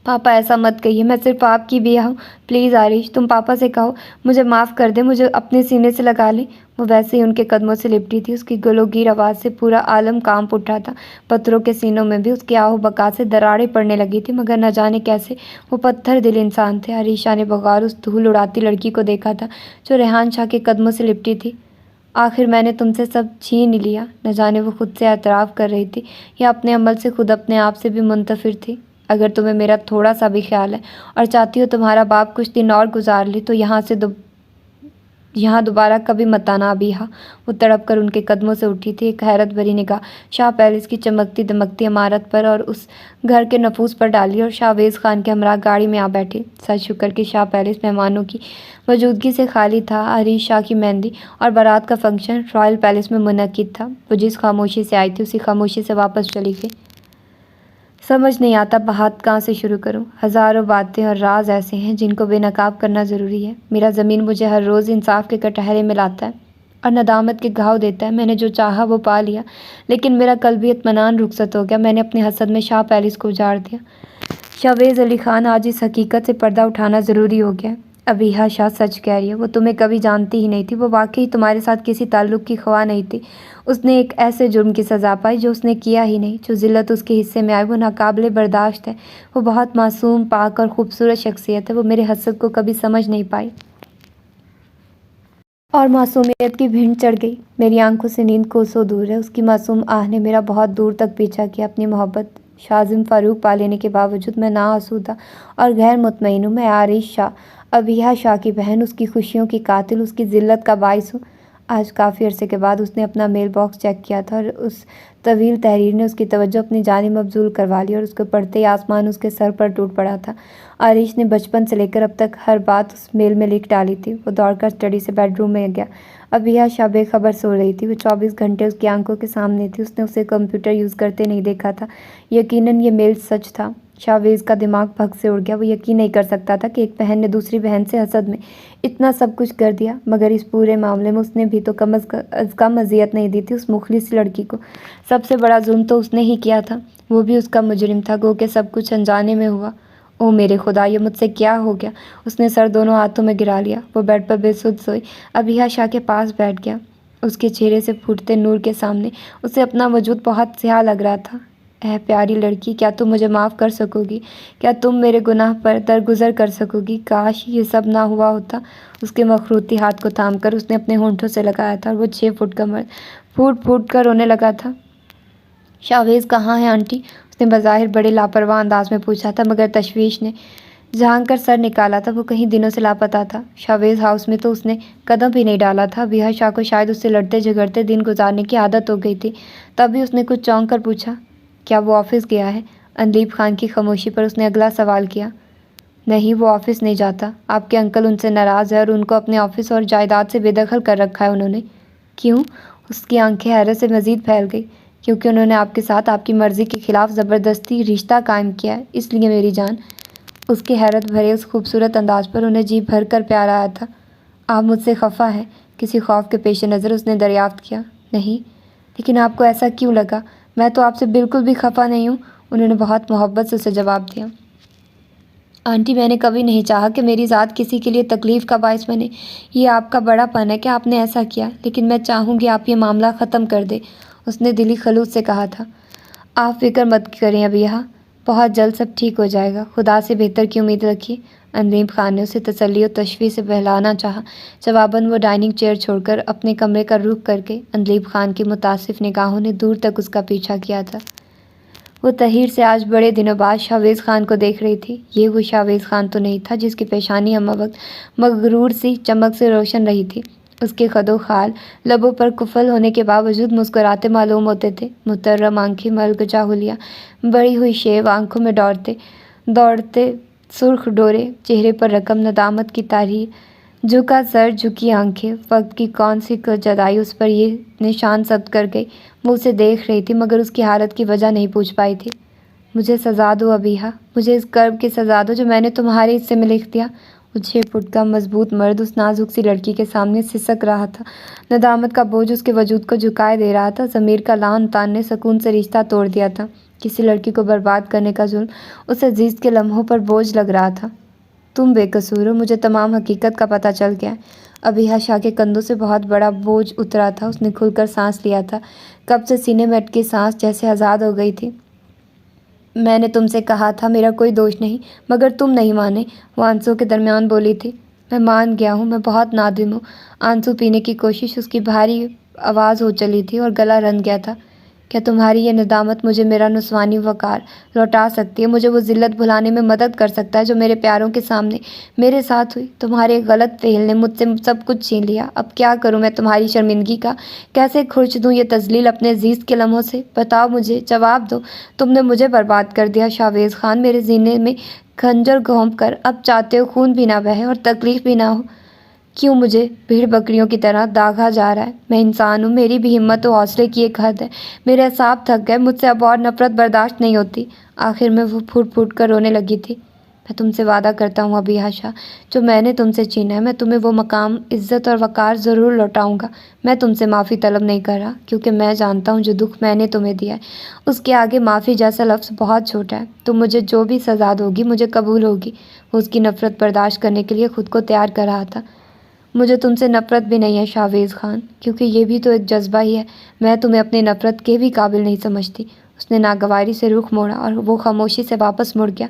پاپا ایسا مت کہیے، میں صرف آپ کی بیوہ ہوں، پلیز آریش تم پاپا سے کہو مجھے معاف کر دیں، مجھے اپنے سینے سے لگا لیں۔ وہ ویسے ہی ان کے قدموں سے لپٹی تھی، اس کی گلو گیر آواز سے پورا عالم کانپ اٹھا تھا۔ پتھروں کے سینوں میں بھی اس کی آہو بکا سے دراڑیں پڑنے لگی تھی، مگر نہ جانے کیسے وہ پتھر دل انسان تھے۔ آریشہ نے بغور اس دھول اڑاتی لڑکی کو دیکھا تھا جو ریحان شاہ کے قدموں سے لپٹی تھی۔ آخر میں نے تم سے سب چھین ہی لیا۔ نہ جانے وہ خود سے اعتراف کر رہی تھی یا اپنے عمل سے خود اپنے آپ سے بھی منتفر تھی۔ اگر تمہیں میرا تھوڑا سا بھی خیال ہے اور چاہتی ہو تمہارا باپ کچھ دن اور گزار لے تو یہاں دوبارہ کبھی مت آنا ابیحا۔ وہ تڑپ کر ان کے قدموں سے اٹھی تھی، ایک حیرت بھری نگاہ شاہ پیلس کی چمکتی دمکتی عمارت پر اور اس گھر کے نفوس پر ڈالی اور شاہویز خان کے ہمراہ گاڑی میں آ بیٹھی۔ سچ شکر کہ شاہ پیلس مہمانوں کی موجودگی سے خالی تھا۔ آریش شاہ کی مہندی اور بارات کا فنکشن رائل پیلس میں منعقد تھا۔ وہ جس خاموشی سے آئی تھی اسی خاموشی سے واپس چلی گئی۔ سمجھ نہیں آتا بات کہاں سے شروع کروں، ہزاروں باتیں اور راز ایسے ہیں جن کو بے نقاب کرنا ضروری ہے۔ میرا زمین مجھے ہر روز انصاف کے کٹہرے میں لاتا ہے اور ندامت کے گھاؤ دیتا ہے۔ میں نے جو چاہا وہ پا لیا، لیکن میرا قلبی اطمینان رخصت ہو گیا۔ میں نے اپنے حسد میں شاہ پیلس کو اجاڑ دیا۔ شاہویز علی خان، آج اس حقیقت سے پردہ اٹھانا ضروری ہو گیا۔ ابیحا شاہ سچ کہہ رہی ہے، وہ تمہیں کبھی جانتی ہی نہیں تھی، وہ واقعی تمہارے ساتھ کسی تعلق کی خواہ نہیں تھی۔ اس نے ایک ایسے جرم کی سزا پائی جو اس نے کیا ہی نہیں۔ جو ذلت اس کے حصے میں آئی وہ ناقابل برداشت ہے۔ وہ بہت معصوم، پاک اور خوبصورت شخصیت ہے، وہ میرے حسد کو کبھی سمجھ نہیں پائی اور معصومیت کی بھینٹ چڑھ گئی۔ میری آنکھوں سے نیند کوسوں دور ہے۔ اس کی معصوم آہ نے میرا بہت دور تک پیچھا کیا۔ اپنی محبت شازم فاروق پا لینے کے باوجود میں ناآسودہ اور غیر مطمئن ہوں۔ میں آریش شاہ، ابیحا شاہ کی بہن، اس کی خوشیوں کی قاتل، اس کی ذلت کا باعث ہوں۔ آج کافی عرصے کے بعد اس نے اپنا میل باکس چیک کیا تھا اور اس طویل تحریر نے اس کی توجہ اپنی جانب مبذول کروا لی اور اس کو پڑھتے ہی آسمان اس کے سر پر ٹوٹ پڑا تھا۔ آریش نے بچپن سے لے کر اب تک ہر بات اس میل میں لکھ ڈالی تھی۔ وہ دوڑ کر اسٹڈی سے بیڈ روم میں گیا۔ ابیحا شاہ بے خبر سو رہی تھی۔ وہ 24 گھنٹے اس کی آنکھوں کے سامنے تھی۔ اس نے اسے کمپیوٹر یوز کرتے نہیں دیکھا تھا۔ یقیناً یہ میل سچ تھا۔ شاویز کا دماغ پھک سے اڑ گیا۔ وہ یقین نہیں کر سکتا تھا کہ ایک بہن نے دوسری بہن سے حسد میں اتنا سب کچھ کر دیا، مگر اس پورے معاملے میں اس نے بھی تو کم از کم اذیت نہیں دی تھی اس مخلص لڑکی کو۔ سب سے بڑا ظلم تو اس نے ہی کیا تھا، وہ بھی اس کا مجرم تھا، گو کہ سب کچھ انجانے میں ہوا۔ او میرے خدا، یہ مجھ سے کیا ہو گیا؟ اس نے سر دونوں ہاتھوں میں گرا لیا۔ وہ بیڈ پر بے سدھ سوئی ابیحا شاہ کے پاس بیٹھ گیا۔ اس کے چہرے سے پھوٹتے نور کے سامنے اسے اپنا وجود بہت سیاہ لگ رہا تھا۔ اے پیاری لڑکی، کیا تم مجھے معاف کر سکو گی؟ کیا تم میرے گناہ پر درگزر کر سکو گی؟ کاش یہ سب نہ ہوا ہوتا۔ اس کے مخروطی ہاتھ کو تھام کر اس نے اپنے ہونٹوں سے لگایا تھا اور وہ 6 فٹ کا مرد پھوٹ پھوٹ کر رونے لگا تھا۔ شاویز کہاں ہے آنٹی؟ اس نے بظاہر بڑے لاپرواہ انداز میں پوچھا تھا، مگر تشویش نے جھانک کر سر نکالا تھا۔ وہ کہیں دنوں سے لاپتہ تھا۔ شاویز ہاؤس میں تو اس نے قدم بھی نہیں ڈالا تھا۔ ابیحا شاہ کو شاید اس سے لڑتے جھگڑتے دن گزارنے کی عادت ہو گئی تھی۔ تب بھی اس نے کچھ چونک کر پوچھا، کیا وہ آفس گیا ہے؟ اندلیب خان کی خاموشی پر اس نے اگلا سوال کیا۔ نہیں، وہ آفس نہیں جاتا۔ آپ کے انکل ان سے ناراض ہے اور ان کو اپنے آفس اور جائیداد سے بے دخل کر رکھا ہے انہوں نے۔ کیوں؟ اس کی آنکھیں حیرت سے مزید پھیل گئی۔ کیونکہ انہوں نے آپ کے ساتھ آپ کی مرضی کے خلاف زبردستی رشتہ قائم کیا ہے، اس لیے میری جان۔ اس کے حیرت بھرے اس خوبصورت انداز پر انہیں جی بھر کر پیار آیا تھا۔ آپ مجھ سے خفا ہیں؟ کسی خوف کے پیش نظر اس نے دریافت کیا۔ نہیں، لیکن آپ کو ایسا کیوں لگا؟ میں تو آپ سے بالکل بھی خفا نہیں ہوں، انہوں نے بہت محبت سے اسے جواب دیا۔ آنٹی، میں نے کبھی نہیں چاہا کہ میری ذات کسی کے لیے تکلیف کا باعث بنے۔ یہ آپ کا بڑا پن ہے کہ آپ نے ایسا کیا، لیکن میں چاہوں گی آپ یہ معاملہ ختم کر دیں، اس نے دلی خلوص سے کہا تھا۔ آپ فکر مت کریں ابیحا، بہت جلد سب ٹھیک ہو جائے گا، خدا سے بہتر کی امید رکھیے۔ اندلیب خان نے اسے تسلی و تشویش سے بہلانا چاہا۔ جواباً وہ ڈائننگ چیئر چھوڑ کر اپنے کمرے کا رخ کر کے اندلیب خان کی متاسف نگاہوں نے دور تک اس کا پیچھا کیا تھا۔ وہ تحیر سے آج بڑے دنوں بعد شاویز خان کو دیکھ رہی تھی۔ یہ وہ شاویز خان تو نہیں تھا جس کی پیشانی ہمہ وقت مغرور سی چمک سے روشن رہی تھی۔ اس کے خد و خال لبوں پر قفل ہونے کے باوجود مسکراتے معلوم ہوتے تھے۔ محترم آنکھیں، ملگجا حلیہ، بڑھی ہوئی شیو آنکھوں میں دوڑتے سرخ ڈورے، چہرے پر رقم ندامت کی تاریح، جھکا سر، جھکی آنکھیں۔ وقت کی کون سی جدائی اس پر یہ نشان ثبت کر گئی؟ وہ اسے دیکھ رہی تھی مگر اس کی حالت کی وجہ نہیں پوچھ پائی تھی۔ مجھے سزا دو ابیحا، مجھے اس کرب کی سزا دو جو میں نے تمہارے حصے میں لکھ دیا۔ وہ 6 فٹ کا مضبوط مرد اس نازک سی لڑکی کے سامنے سسک رہا تھا۔ ندامت کا بوجھ اس کے وجود کو جھکائے دے رہا تھا۔ ضمیر کا لعن تان نے سکون سے رشتہ توڑ دیا تھا۔ کسی لڑکی کو برباد کرنے کا ظلم اس عزیز کے لمحوں پر بوجھ لگ رہا تھا۔ تم بے قصور ہو، مجھے تمام حقیقت کا پتہ چل گیا ہے۔ ابیحا شاہ کے کندھوں سے بہت بڑا بوجھ اترا تھا۔ اس نے کھل کر سانس لیا تھا، کب سے سینے میں اٹکی سانس جیسے آزاد ہو گئی تھی۔ میں نے تم سے کہا تھا میرا کوئی دوش نہیں، مگر تم نہیں مانے، وہ آنسوؤں کے درمیان بولی تھی۔ میں مان گیا ہوں، میں بہت نادم ہوں۔ آنسو پینے کی کوشش اس کی بھاری آواز ہو چلی تھی اور گلا رن گیا تھا۔ کیا تمہاری یہ ندامت مجھے میرا نسوانی وقار لوٹا سکتی ہے؟ مجھے وہ ذلت بھلانے میں مدد کر سکتا ہے جو میرے پیاروں کے سامنے میرے ساتھ ہوئی؟ تمہارے غلط فعل نے مجھ سے سب کچھ چھین لیا۔ اب کیا کروں میں تمہاری شرمندگی کا؟ کیسے کھرچ دوں یہ تذلیل اپنے عزیز کے لمحوں سے؟ بتاؤ مجھے، جواب دو۔ تم نے مجھے برباد کر دیا شاویز خان، میرے سینے میں خنجر گھونپ کر۔ اب چاہتے ہو خون بھی نہ بہے اور تکلیف بھی نہ ہو؟ کیوں مجھے بھیڑ بکریوں کی طرح داغا جا رہا ہے؟ میں انسان ہوں، میری بھی ہمت و حوصلے کی ایک حد ہے۔ میرے اعصاب تھک گئے، مجھ سے اب اور نفرت برداشت نہیں ہوتی۔ آخر میں وہ پھوٹ پھوٹ کر رونے لگی تھی۔ میں تم سے وعدہ کرتا ہوں ابیحا شاہ، جو میں نے تم سے چھینا ہے، میں تمہیں وہ مقام، عزت اور وقار ضرور لوٹاؤں گا۔ میں تم سے معافی طلب نہیں کر رہا، کیونکہ میں جانتا ہوں جو دکھ میں نے تمہیں دیا ہے اس کے آگے معافی جیسا لفظ بہت چھوٹا ہے۔ تم مجھے جو بھی سزا دوگی مجھے قبول ہوگی۔ وہ اس کی نفرت برداشت کرنے کے لیے خود کو تیار کر رہا تھا۔ مجھے تم سے نفرت بھی نہیں ہے شاویز خان، کیونکہ یہ بھی تو ایک جذبہ ہی ہے۔ میں تمہیں اپنی نفرت کے بھی قابل نہیں سمجھتی۔ اس نے ناگواری سے رخ موڑا اور وہ خاموشی سے واپس مڑ گیا۔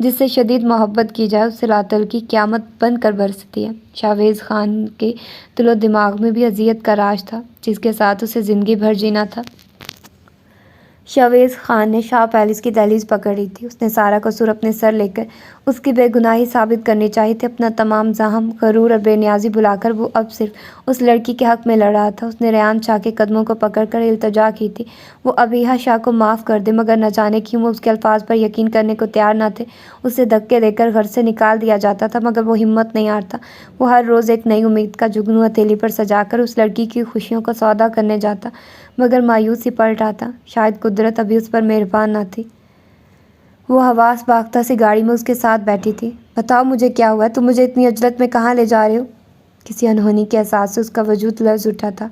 جس سے شدید محبت کی جائے اس سے لاطل کی قیامت بن کر برستی ہے۔ شاویز خان کے دل و دماغ میں بھی اذیت کا راج تھا جس کے ساتھ اسے زندگی بھر جینا تھا۔ شاویز خان نے شاہ پیلس کی دہلیز پکڑ لی تھی۔ اس نے سارا قصور اپنے سر لے کر اس کی بے گناہی ثابت کرنی چاہی تھی۔ اپنا تمام زحم، غرور اور بے نیازی بھلا کر وہ اب صرف اس لڑکی کے حق میں لڑ رہا تھا۔ اس نے ریحان شاہ کے قدموں کو پکڑ کر التجا کی تھی وہ ابیحا شاہ کو معاف کر دے، مگر نہ جانے کیوں وہ اس کے الفاظ پر یقین کرنے کو تیار نہ تھے۔ اسے دھکے دے کر گھر سے نکال دیا جاتا تھا مگر وہ ہمت نہیں ہارتا۔ وہ ہر روز ایک نئی امید کا جگنو ہتھیلی پر سجا کر اس لڑکی کی خوشیوں کا سودا کرنے جاتا، مگر مایوس ہی پلٹ آتا۔ شاید قدرت ابھی اس پر مہربان نہ تھی۔ وہ حواس باختہ سے گاڑی میں اس کے ساتھ بیٹھی تھی۔ بتاؤ مجھے کیا ہوا ہے؟ تم مجھے اتنی عجلت میں کہاں لے جا رہے ہو؟ کسی انہونی کے احساس سے اس کا وجود لرز اٹھا تھا۔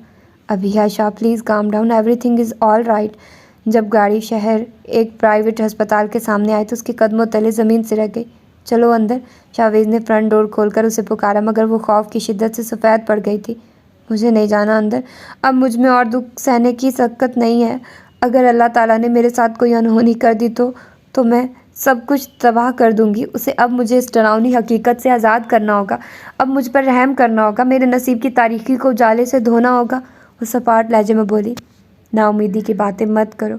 ابھیا Shah please calm down, everything is all right. جب گاڑی شہر ایک پرائیویٹ ہسپتال کے سامنے آئی تو اس کے قدموں تلے زمین سرک گئی۔ چلو اندر، شاویز نے فرنٹ ڈور کھول کر اسے پکارا، مگر وہ خوف کی شدت سے سفید پڑ گئی تھی۔ مجھے نہیں جانا اندر، اب مجھ میں اور دکھ سہنے کی طاقت نہیں ہے۔ اگر اللہ تعالیٰ نے میرے ساتھ کوئی انہونی کر دی تو میں سب کچھ تباہ کر دوں گی اسے۔ اب مجھے اس ڈراؤنی حقیقت سے آزاد کرنا ہوگا، اب مجھ پر رحم کرنا ہوگا، میرے نصیب کی تاریکی کو اجالے سے دھونا ہوگا۔ وہ سپاٹ لہجے میں بولی، نا امیدی کی باتیں مت کرو،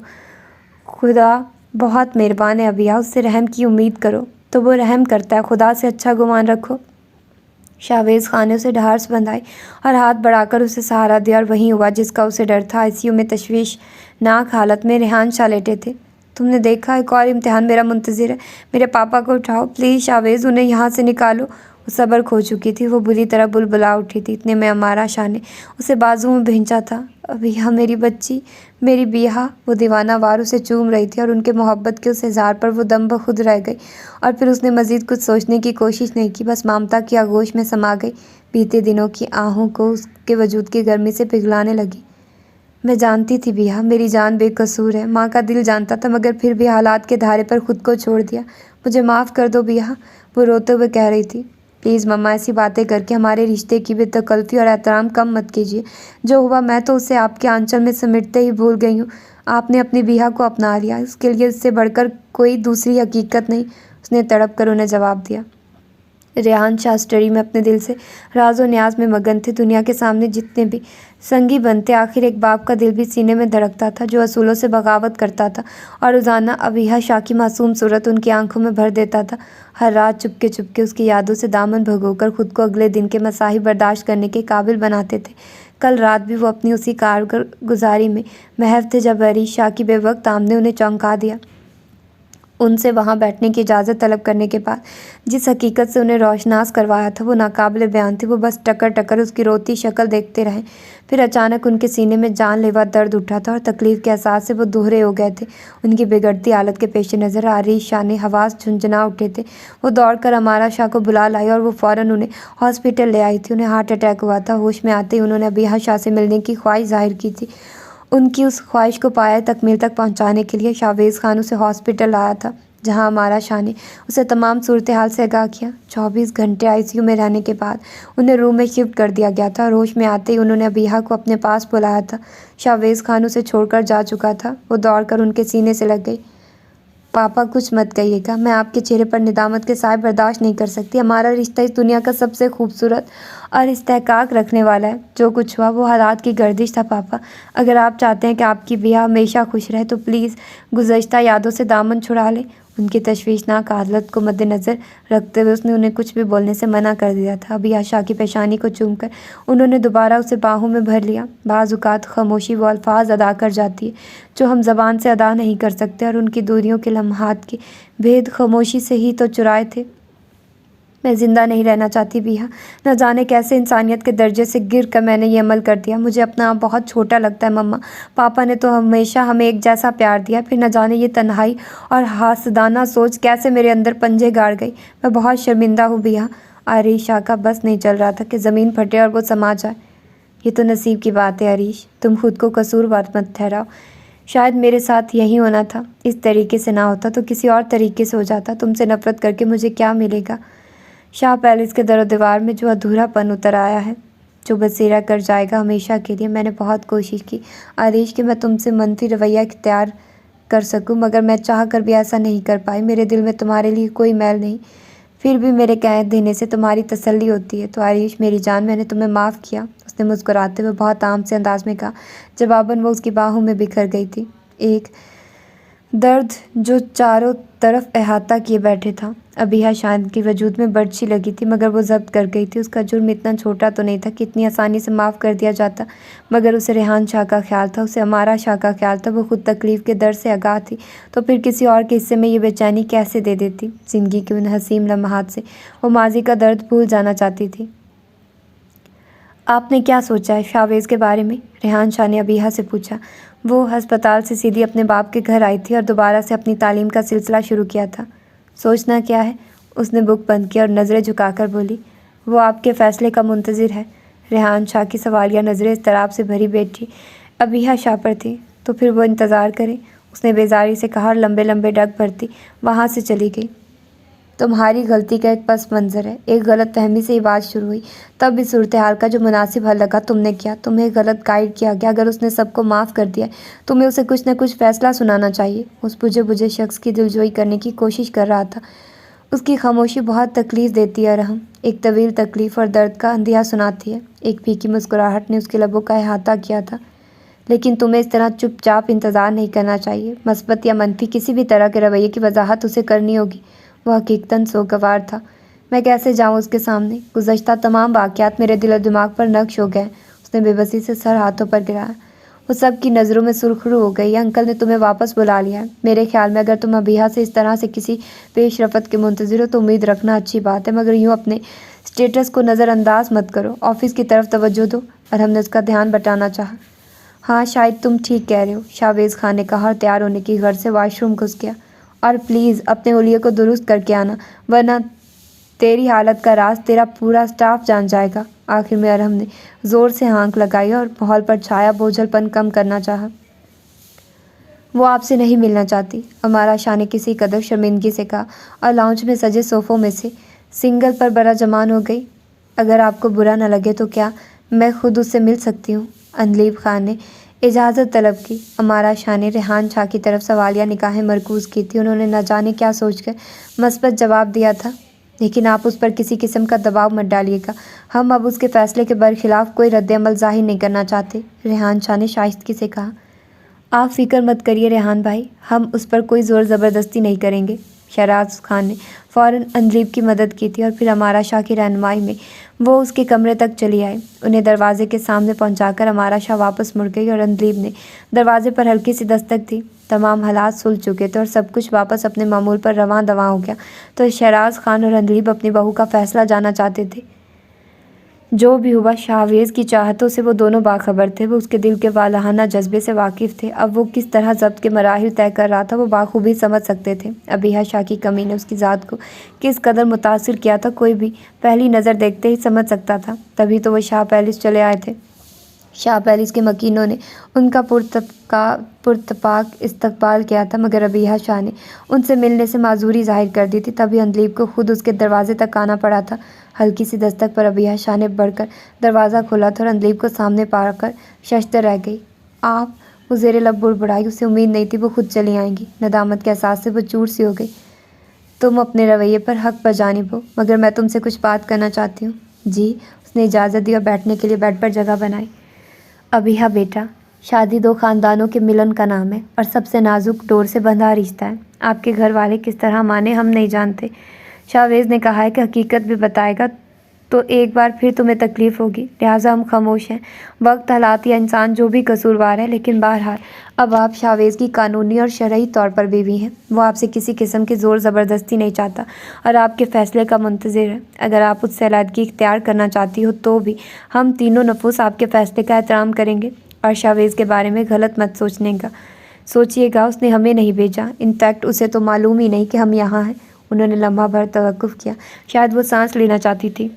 خدا بہت مہربان ہے ابھیا، اس سے رحم کی امید کرو تو وہ رحم کرتا ہے، خدا سے اچھا گمان رکھو۔ شاویز خان نے اسے ڈھارس بندھائی اور ہاتھ بڑھا کر اسے سہارا دیا، اور وہیں ہوا جس کا اسے ڈر تھا۔ آئی سی یو میں تشویشناک حالت میں ریحان شاہ لیٹے تھے۔ تم نے دیکھا ایک اور امتحان میرا منتظر ہے، میرے پاپا کو اٹھاؤ پلیز شاویز، انہیں یہاں سے نکالو۔ وہ صبر کھو چکی تھی، وہ بری طرح بلبلا اٹھی تھی۔ اتنے میں امارا شاہ نے اسے بازو میں بھینچا تھا۔ ابھیا میری بچی، میری بیہا۔ وہ دیوانہ وار اسے چوم رہی تھی اور ان کے محبت کے اس اظہار پر وہ دم بخود رہ گئی، اور پھر اس نے مزید کچھ سوچنے کی کوشش نہیں کی، بس ممتا کی آغوش میں سما گئی، بیتے دنوں کی آہوں کو اس کے وجود کی گرمی سے پگھلانے لگی۔ میں جانتی تھی بیہا، میری جان بے قصور ہے، ماں کا دل جانتا تھا، مگر پھر بھی حالات کے دھارے پر خود کو چھوڑ دیا۔ مجھے معاف کر دو بیہا، وہ روتے ہوئے کہہ رہی تھی۔ پلیز مما، ایسی باتیں کر کے ہمارے رشتے کی بے تکلفی اور احترام کم مت کیجیے۔ جو ہوا میں تو اسے آپ کے آنچل میں سمیٹتے ہی بھول گئی ہوں۔ آپ نے اپنی بیہا کو اپنا لیا، اس کے لیے اس سے بڑھ کر کوئی دوسری حقیقت نہیں، اس نے تڑپ کر انہیں جواب دیا۔ ریحان شاہ اسٹڈی میں اپنے دل سے راز و نیاز میں مگن تھے۔ دنیا کے سامنے جتنے بھی سنگی بنتے، آخر ایک باپ کا دل بھی سینے میں دھڑکتا تھا جو اصولوں سے بغاوت کرتا تھا، اور روزانہ ابھیا شاہ کی معصوم صورت ان کی آنکھوں میں بھر دیتا تھا۔ ہر رات چپکے چپکے اس کی یادوں سے دامن بھگو کر خود کو اگلے دن کے مصائب برداشت کرنے کے قابل بناتے تھے۔ کل رات بھی وہ اپنی اسی کارگزاری میں محو تھے جب عریش شاہ کی بے وقت آمد نے انہیں چونکا دیا۔ ان سے وہاں بیٹھنے کی اجازت طلب کرنے کے بعد جس حقیقت سے انہیں روشناس کروایا تھا وہ ناقابل بیان تھی۔ وہ بس ٹکر ٹکر اس کی روتی شکل دیکھتے رہے۔ پھر اچانک ان کے سینے میں جان لیوا درد اٹھا تھا، اور تکلیف کے احساس سے وہ دوہرے ہو گئے تھے۔ ان کی بگڑتی حالت کے پیش نظر عریش شاہ نے حواس جھنجھنا اٹھے تھے۔ وہ دوڑ کر امارا شاہ کو بلا لائی اور وہ فوراً انہیں ہاسپٹل لے آئی تھی۔ انہیں ہارٹ اٹیک ہوا تھا۔ ہوش میں آتے ہی انہوں نے ابھیا شاہ سے ملنے کی خواہش ظاہر کی تھی۔ ان کی اس خواہش کو پایۂ تکمیل تک پہنچانے کے لیے شاویز خان اسے ہاسپٹل لایا تھا، جہاں امارا شاہ نے اسے تمام صورتحال سے آگاہ کیا۔ 24 گھنٹے آئی سی یو میں رہنے کے بعد انہیں روم میں شفٹ کر دیا گیا تھا، اور ہوش میں آتے ہی انہوں نے ابھیا کو اپنے پاس بلایا تھا۔ شاویز خان اسے چھوڑ کر جا چکا تھا۔ وہ دوڑ کر ان کے سینے سے لگ گئی۔ پاپا کچھ مت کہیے گا، میں آپ کے چہرے پر ندامت کے سائے برداشت نہیں کر سکتی۔ ہمارا رشتہ اس دنیا کا سب سے خوبصورت اور استحقاق رکھنے والا ہے۔ جو کچھ ہوا وہ حالات کی گردش تھا پاپا۔ اگر آپ چاہتے ہیں کہ آپ کی بیہا ہمیشہ خوش رہے تو پلیز گزشتہ یادوں سے دامن چھڑا لیں۔ ان کی تشویشناک حالت کو مد نظر رکھتے ہوئے اس نے انہیں کچھ بھی بولنے سے منع کر دیا تھا۔ ابھیا شاہ کی پیشانی کو چوم کر انہوں نے دوبارہ اسے باہوں میں بھر لیا۔ بعض اوقات خاموشی وہ الفاظ ادا کر جاتی ہے جو ہم زبان سے ادا نہیں کر سکتے، اور ان کی دوریوں کے لمحات کے بھید خاموشی سے ہی تو چرائے تھے۔ میں زندہ نہیں رہنا چاہتی بیہا، نہ جانے کیسے انسانیت کے درجے سے گر کر میں نے یہ عمل کر دیا۔ مجھے اپنا آپ بہت چھوٹا لگتا ہے مما۔ پاپا نے تو ہمیشہ ہمیں ایک جیسا پیار دیا، پھر نہ جانے یہ تنہائی اور حاسدانہ سوچ کیسے میرے اندر پنجے گاڑ گئی۔ میں بہت شرمندہ ہوں بیہا۔ عریش شاہ کا بس نہیں چل رہا تھا کہ زمین پھٹے اور وہ سما جائے۔ یہ تو نصیب کی بات ہے عریش، تم خود کو قصوروار مت ٹھہراؤ۔ شاید میرے ساتھ یہی ہونا تھا، اس طریقے سے نہ ہوتا تو کسی اور طریقے سے ہو جاتا۔ تم سے نفرت کر کے مجھے کیا ملے گا؟ شاہ پیلس کے در و دیوار میں جو ادھورا پن اتر آیا ہے، جو بسیرا کر جائے گا ہمیشہ کے لیے۔ میں نے بہت کوشش کی عریش کہ میں تم سے منفی رویہ اختیار کر سکوں، مگر میں چاہ کر بھی ایسا نہیں کر پائی۔ میرے دل میں تمہارے لیے کوئی میل نہیں، پھر بھی میرے کہہ دینے سے تمہاری تسلی ہوتی ہے تو عریش میری جان، میں نے تمہیں معاف کیا، اس نے مسکراتے ہوئے بہت عام سے انداز میں کہا۔ جواباً وہ اس کی باہوں میں بکھر گئی تھی۔ ایک درد جو چاروں طرف احاطہ کیے بیٹھے تھا۔ ابھیا شاہ کے وجود میں برچھی لگی تھی، مگر وہ ضبط کر گئی تھی۔ اس کا جرم اتنا چھوٹا تو نہیں تھا کہ اتنی آسانی سے معاف کر دیا جاتا، مگر اسے ریحان شاہ کا خیال تھا، اسے امارا شاہ کا خیال تھا۔ وہ خود تکلیف کے درد سے آگاہ تھی تو پھر کسی اور کے حصے میں یہ بے چینی کیسے دے دیتی؟ زندگی کے ان حسین لمحات سے وہ ماضی کا درد بھول جانا چاہتی تھی۔ آپ نے کیا سوچا ہے شاویز کے بارے میں؟ ریحان شاہ نے ابیحہ سے پوچھا۔ وہ ہسپتال سے سیدھی اپنے باپ کے گھر آئی تھی اور دوبارہ سے اپنی تعلیم کا سلسلہ شروع کیا تھا۔ سوچنا کیا ہے؟ اس نے بک بند کی اور نظریں جھکا کر بولی، وہ آپ کے فیصلے کا منتظر ہے۔ ریحان شاہ کی سوالیہ نظریں اضطراب سے بھری بیٹھی ابیحہ شاہ پر تھیں۔ تو پھر وہ انتظار کریں، اس نے بیزاری سے کہا اور لمبے لمبے ڈگ بھرتی وہاں سے چلی گئی۔ تمہاری غلطی کا ایک پس منظر ہے، ایک غلط فہمی سے ہی بات شروع ہوئی، تب اس صورتحال کا جو مناسب حل لگا تم نے کیا، تمہیں غلط گائیڈ کیا گیا۔ اگر اس نے سب کو معاف کر دیا ہے، تمہیں اسے کچھ نہ کچھ فیصلہ سنانا چاہیے۔ اس بجھے بجھے شخص کی دلجوئی کرنے کی کوشش کر رہا تھا۔ اس کی خاموشی بہت تکلیف دیتی ہے رحم، ایک طویل تکلیف اور درد کا اندھیا سناتی ہے۔ ایک پھیکی مسکراہٹ نے اس کے لبوں کا احاطہ کیا تھا۔ لیکن تمہیں اس طرح چپ چاپ انتظار نہیں کرنا چاہیے، مثبت یا منفی کسی بھی طرح کے رویے کی وضاحت اسے کرنی ہوگی۔ وہ حقیقتاً سوگوار تھا۔ میں کیسے جاؤں اس کے سامنے؟ گزشتہ تمام واقعات میرے دل و دماغ پر نقش ہو گئے ہیں۔ اس نے بے بسی سے سر ہاتھوں پر گرایا۔ وہ سب کی نظروں میں سرخرو ہو گئی۔ انکل نے تمہیں واپس بلا لیا ہے۔ میرے خیال میں اگر تم ابیحہ سے اس طرح سے کسی پیش رفت کے منتظر ہو تو امید رکھنا اچھی بات ہے، مگر یوں اپنے اسٹیٹس کو نظر انداز مت کرو۔ آفس کی طرف توجہ دو۔ اور ہم نے اس کا دھیان بٹانا چاہا۔ ہاں شاید تم ٹھیک کہہ رہے ہو، شاویز خان نے کہا اور تیار ہونے کی غرض سے واش روم گھس گیا۔ اور پلیز اپنے حلیے کو درست کر کے آنا، ورنہ تیری حالت کا راز تیرا پورا اسٹاف جان جائے گا۔ آخر میں ارحم نے زور سے ہانک لگائی اور ماحول پر چھایا بوجھل پن کم کرنا چاہا۔ وہ آپ سے نہیں ملنا چاہتی، امارا شاہ نے کسی قدر شرمندگی سے کہا اور لاؤنج میں سجے صوفوں میں سے سنگل پر برا جمان ہو گئی۔ اگر آپ کو برا نہ لگے تو کیا میں خود اس سے مل سکتی ہوں؟ اندلیب خان نے اجازت طلب کی۔ امارا شاہ نے ریحان شاہ کی طرف سوالیہ نگاہیں مرکوز کی تھی۔ انہوں نے نہ جانے کیا سوچ کر مثبت جواب دیا تھا، لیکن آپ اس پر کسی قسم کا دباؤ مت ڈالیے گا، ہم اب اس کے فیصلے کے برخلاف کوئی رد عمل ظاہر نہیں کرنا چاہتے۔ ریحان شاہ نے شائستگی سے کہا، آپ فکر مت کریے ریحان بھائی، ہم اس پر کوئی زور زبردستی نہیں کریں گے۔ شہراز خان نے فوراً اندلیب کی مدد کی تھی اور پھر امارا شاہ کی رہنمائی میں وہ اس کے کمرے تک چلی آئی۔ انہیں دروازے کے سامنے پہنچا کر امارا شاہ واپس مڑ گئی اور اندلیب نے دروازے پر ہلکی سی دستک دی۔ تمام حالات سلجھ چکے تھے اور سب کچھ واپس اپنے معمول پر رواں دواں ہو گیا، تو شہراز خان اور اندلیب اپنی بہو کا فیصلہ جاننا چاہتے تھے۔ جو بھی ہوا، شاویز کی چاہتوں سے وہ دونوں باخبر تھے، وہ اس کے دل کے والہانہ جذبے سے واقف تھے۔ اب وہ کس طرح ضبط کے مراحل طے کر رہا تھا وہ بخوبی سمجھ سکتے تھے۔ ابیحہ شاہ کی کمی نے اس کی ذات کو کس قدر متاثر کیا تھا کوئی بھی پہلی نظر دیکھتے ہی سمجھ سکتا تھا۔ تبھی تو وہ شاہ پیلس چلے آئے تھے۔ شاہ پیلس کے مکینوں نے ان کا پرتپاک استقبال کیا تھا، مگر ابیحہ شاہ نے ان سے ملنے سے معذوری ظاہر کر دی تھی، تبھی اندلیب کو خود اس کے دروازے تک آنا پڑا تھا۔ ہلکی سی دستک پر ابیحہ شاہ نے بڑھ کر دروازہ کھولا تھا اور اندلیب کو سامنے پا کر ششدر رہ گئی۔ آپ؟ وہ زیر لب بڑبڑائی، اسے امید نہیں تھی وہ خود چلی آئیں گی۔ ندامت کے احساس سے وہ چور سی ہو گئی۔ تم اپنے رویے پر حق بجانب ہو، مگر میں تم سے کچھ بات کرنا چاہتی ہوں۔ جی؟ اس نے اجازت دی اور بیٹھنے کے لیے بیڈ پر جگہ بنائی۔ ابیحہ بیٹا، شادی دو خاندانوں کے ملن کا نام ہے اور سب سے نازک ڈور سے بندھا رشتہ ہے۔ آپ کے گھر والے کس طرح مانے ہم نہیں جانتے۔ شاویز نے کہا ہے کہ حقیقت بھی بتائے گا تو ایک بار پھر تمہیں تکلیف ہوگی، لہٰذا ہم خاموش ہیں۔ وقت، حالات یا انسان جو بھی قصوروار ہے، لیکن بہرحال اب آپ شاویز کی قانونی اور شرعی طور پر بیوی ہیں۔ وہ آپ سے کسی قسم کی زور زبردستی نہیں چاہتا اور آپ کے فیصلے کا منتظر ہے۔ اگر آپ اس سے علیحدگی اختیار کرنا چاہتی ہو تو بھی ہم تینوں نفوس آپ کے فیصلے کا احترام کریں گے۔ اور شاویز کے بارے میں غلط مت سوچیے گا، اس نے ہمیں نہیں بھیجا، انفیکٹ اسے تو معلوم ہی نہیں کہ ہم یہاں ہیں۔ انہوں نے لمحہ بھر توقف کیا، شاید وہ سانس لینا چاہتی تھی۔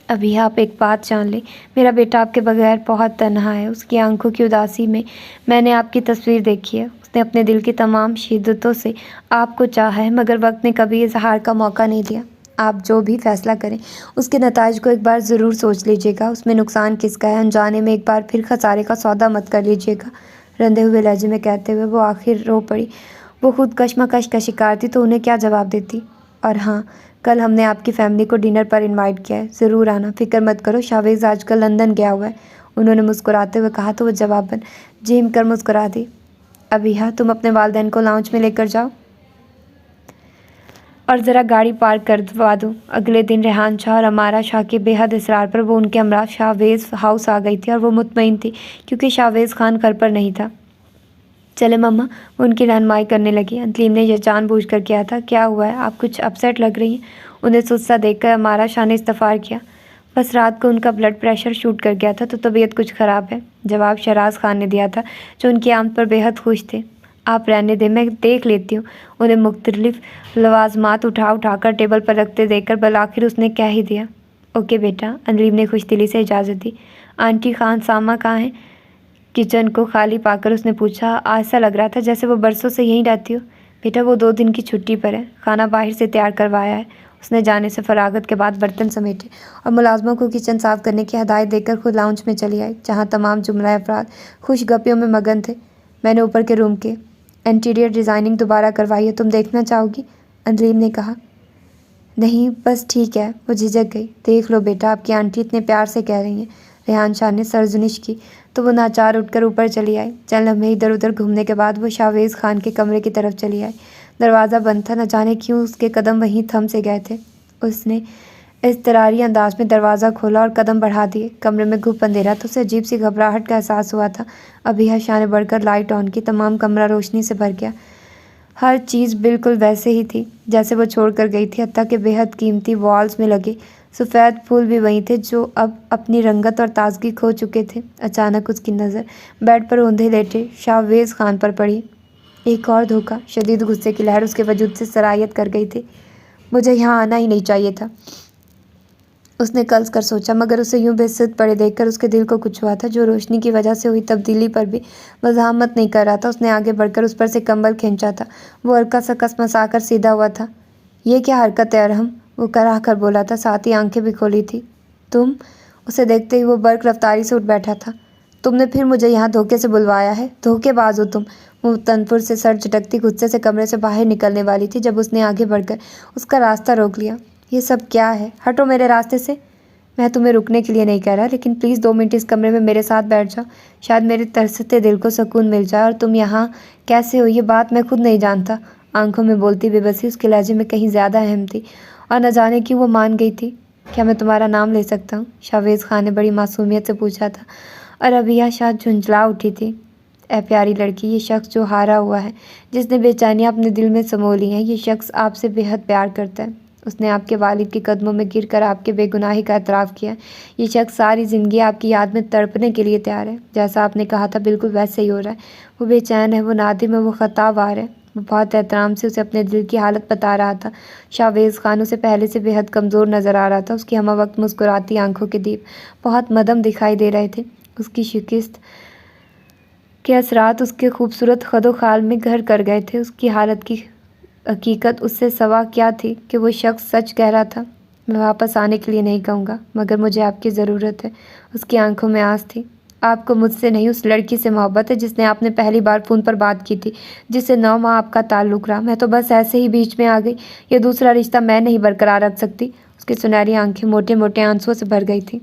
ابیحہ، آپ ایک بات جان لیں، میرا بیٹا آپ کے بغیر بہت تنہا ہے۔ اس کی آنکھوں کی اداسی میں نے آپ کی تصویر دیکھی ہے۔ اس نے اپنے دل کی تمام شدتوں سے آپ کو چاہا ہے، مگر وقت نے کبھی اظہار کا موقع نہیں دیا۔ آپ جو بھی فیصلہ کریں اس کے نتائج کو ایک بار ضرور سوچ لیجیے گا، اس میں نقصان کس کا ہے، انجانے میں ایک بار پھر خسارے کا سودا مت کر لیجیے گا۔ رندے ہوئے لہجے میں کہتے ہوئے وہ آخر رو پڑی۔ وہ خود کشمکش کا شکار تھی تو انہیں کیا جواب دیتی۔ اور ہاں، کل ہم نے آپ کی فیملی کو ڈنر پر انوائٹ کیا ہے، ضرور آنا۔ فکر مت کرو، شاویز آج کل لندن گیا ہوا ہے، انہوں نے مسکراتے ہوئے کہا تو وہ جواباً جھیم کر مسکرا دی۔ ابیحہ، تم اپنے والدین کو لاؤنج میں لے کر جاؤ اور ذرا گاڑی پارک کروا دو۔ اگلے دن ریحان شاہ اور امارا شاہ کے بے حد اصرار پر وہ ان کے ہمراہ شاویز ہاؤس آ گئی تھی اور وہ مطمئن تھی کیونکہ شاویز خان گھر پر نہیں تھا۔ چلے مما، وہ ان کی رہنمائی کرنے لگی۔ اندلیب نے یہ جان بوجھ کر کیا تھا۔ کیا ہوا ہے؟ آپ کچھ اپسیٹ لگ رہی ہیں۔ انہیں سست سا دیکھ کر امارا شاہ نے استفسار کیا۔ بس رات کو ان کا بلڈ پریشر شوٹ کر گیا تھا تو طبیعت کچھ خراب ہے، جواب شہراز خان نے دیا تھا جو ان کی آمد پر بے حد خوش تھے۔ آپ رہنے دیں، میں دیکھ لیتی ہوں۔ انہیں مختلف لوازمات اٹھا کر ٹیبل پر رکھتے دیکھ کر بالآخر اس نے کہہ ہی دیا، اوکے بیٹا۔ انلیم نے خوش دلی سے اجازت دی۔ آنٹی خان سامہ کہاں ہیں؟ کچن کو خالی پا کر اس نے پوچھا۔ ایسا لگ رہا تھا جیسے وہ برسوں سے یہیں رہتی ہو۔ بیٹا وہ 2 دن کی چھٹی پر ہے، کھانا باہر سے تیار کروایا ہے۔ اس نے جانے سے فراغت کے بعد برتن سمیٹے اور ملازموں کو کچن صاف کرنے کی ہدایت دے کر خود لاؤنج میں چلی آئی، جہاں تمام جملہ افراد خوش گپیوں میں مگن تھے۔ میں نے اوپر کے روم کے انٹیریئر ڈیزائننگ دوبارہ کروائی ہے، تم دیکھنا چاہو گی؟ انلیم نے کہا۔ نہیں بس ٹھیک ہے، وہ جھجک گئی۔ دیکھ لو بیٹا، آپ کی آنٹی اتنے پیار سے کہہ رہی ہیں، ریحان شاہ نے سرزنش کی تو وہ ناچار اٹھ کر اوپر چلی آئی۔ چند لمحے ادھر ادھر گھومنے کے بعد وہ شاویز خان کے کمرے کی طرف چلی آئی۔ دروازہ بند تھا، نہ جانے کیوں اس کے قدم وہیں تھم سے گئے تھے۔ اس نے اضطراری انداز میں دروازہ کھولا اور قدم بڑھا دیے۔ کمرے میں گھپ اندھیرا تو اسے عجیب سی گھبراہٹ کا احساس ہوا تھا۔ ابیہ شاہ نے بڑھ کر لائٹ آن کی، تمام کمرہ روشنی سے بھر گیا۔ ہر چیز بالکل ویسے ہی تھی جیسے وہ چھوڑ کر گئی تھی، حتیٰ کہ بے حد قیمتی والز میں لگے سفید پھول بھی وہی تھے جو اب اپنی رنگت اور تازگی کھو چکے تھے۔ اچانک اس کی نظر بیڈ پر اوندھے لیٹے شاویز خان پر پڑی۔ ایک اور دھوکہ! شدید غصے کی لہر اس کے وجود سے سرایت کر گئی تھی۔ مجھے یہاں آنا ہی نہیں چاہیے تھا، اس نے کلس کر سوچا، مگر اسے یوں بے سد پڑے دیکھ کر اس کے دل کو کچھ ہوا تھا جو روشنی کی وجہ سے ہوئی تبدیلی پر بھی مزاحمت نہیں کر رہا تھا۔ اس نے آگے بڑھ کر اس پر سے کمبل کھینچا تھا۔ وہ ہلکا سا کسمسا کر سیدھا ہوا تھا۔ یہ کیا حرکت ہے ارحم؟ وہ کراہ کر بولا تھا، ساتھ ہی آنکھیں بھی کھولی تھی۔ تم؟ اسے دیکھتے ہی وہ برق رفتاری سے اٹھ بیٹھا تھا۔ تم نے پھر مجھے یہاں دھوکے سے بلوایا ہے؟ دھوکے باز ہو تم! وہ تنفر سے سر چٹکتی غصے سے کمرے سے باہر نکلنے والی تھی جب اس نے آگے بڑھ کر اس کا راستہ روک لیا۔ یہ سب کیا ہے؟ ہٹو میرے راستے سے! میں تمہیں رکنے کے لیے نہیں کہہ رہا، لیکن پلیز 2 منٹ اس کمرے میں میرے ساتھ بیٹھ جاؤ، شاید میرے ترستے دل کو سکون مل جائے۔ اور تم یہاں کیسے ہو یہ بات میں خود نہیں جانتا۔ آنکھوں میں بولتی بے بسی اس کے لہجے میں کہیں زیادہ اہم تھی، اور نہ جانے کیوں وہ مان گئی تھی۔ کیا میں تمہارا نام لے سکتا ہوں؟ شاویز خان نے بڑی معصومیت سے پوچھا تھا، اور ابیہ شاہ جھنجھلا اٹھی تھی۔ اے پیاری لڑکی، یہ شخص جو ہارا ہوا ہے، جس نے بے چینیاں اپنے دل میں سمو لی ہیں، یہ شخص آپ سے بے حد پیار کرتا ہے۔ اس نے آپ کے والد کے قدموں میں گر کر آپ کے بے گناہی کا اعتراف کیا۔ یہ شخص ساری زندگی آپ کی یاد میں تڑپنے کے لیے تیار ہے۔ جیسا آپ نے کہا تھا بالکل ویسے ہی ہو رہا ہے۔ وہ بے چین ہے، وہ نادم ہے، وہ خطا وار ہے۔ وہ بہت احترام سے اسے اپنے دل کی حالت بتا رہا تھا۔ شاویز خان اسے پہلے سے بے حد کمزور نظر آ رہا تھا۔ اس کی ہمہ وقت مسکراتی آنکھوں کے دیپ بہت مدھم دکھائی دے رہے تھے۔ اس کی شکست کے اثرات اس کے خوبصورت خد و خال میں گھر کر گئے تھے۔ اس کی حالت کی حقیقت اس سے سوا کیا تھی کہ وہ شخص سچ کہہ رہا تھا۔ میں واپس آنے کے لیے نہیں کہوں گا، مگر مجھے آپ کی ضرورت ہے۔ اس کی آنکھوں میں آس تھی۔ آپ کو مجھ سے نہیں، اس لڑکی سے محبت ہے جس نے آپ نے پہلی بار فون پر بات کی تھی، جس سے 9 ماہ آپ کا تعلق رہا۔ میں تو بس ایسے ہی بیچ میں آ گئی، یہ دوسرا رشتہ میں نہیں برقرار رکھ سکتی۔ اس کی سنہری آنکھیں موٹے موٹے آنسوؤں سے بھر گئی تھیں۔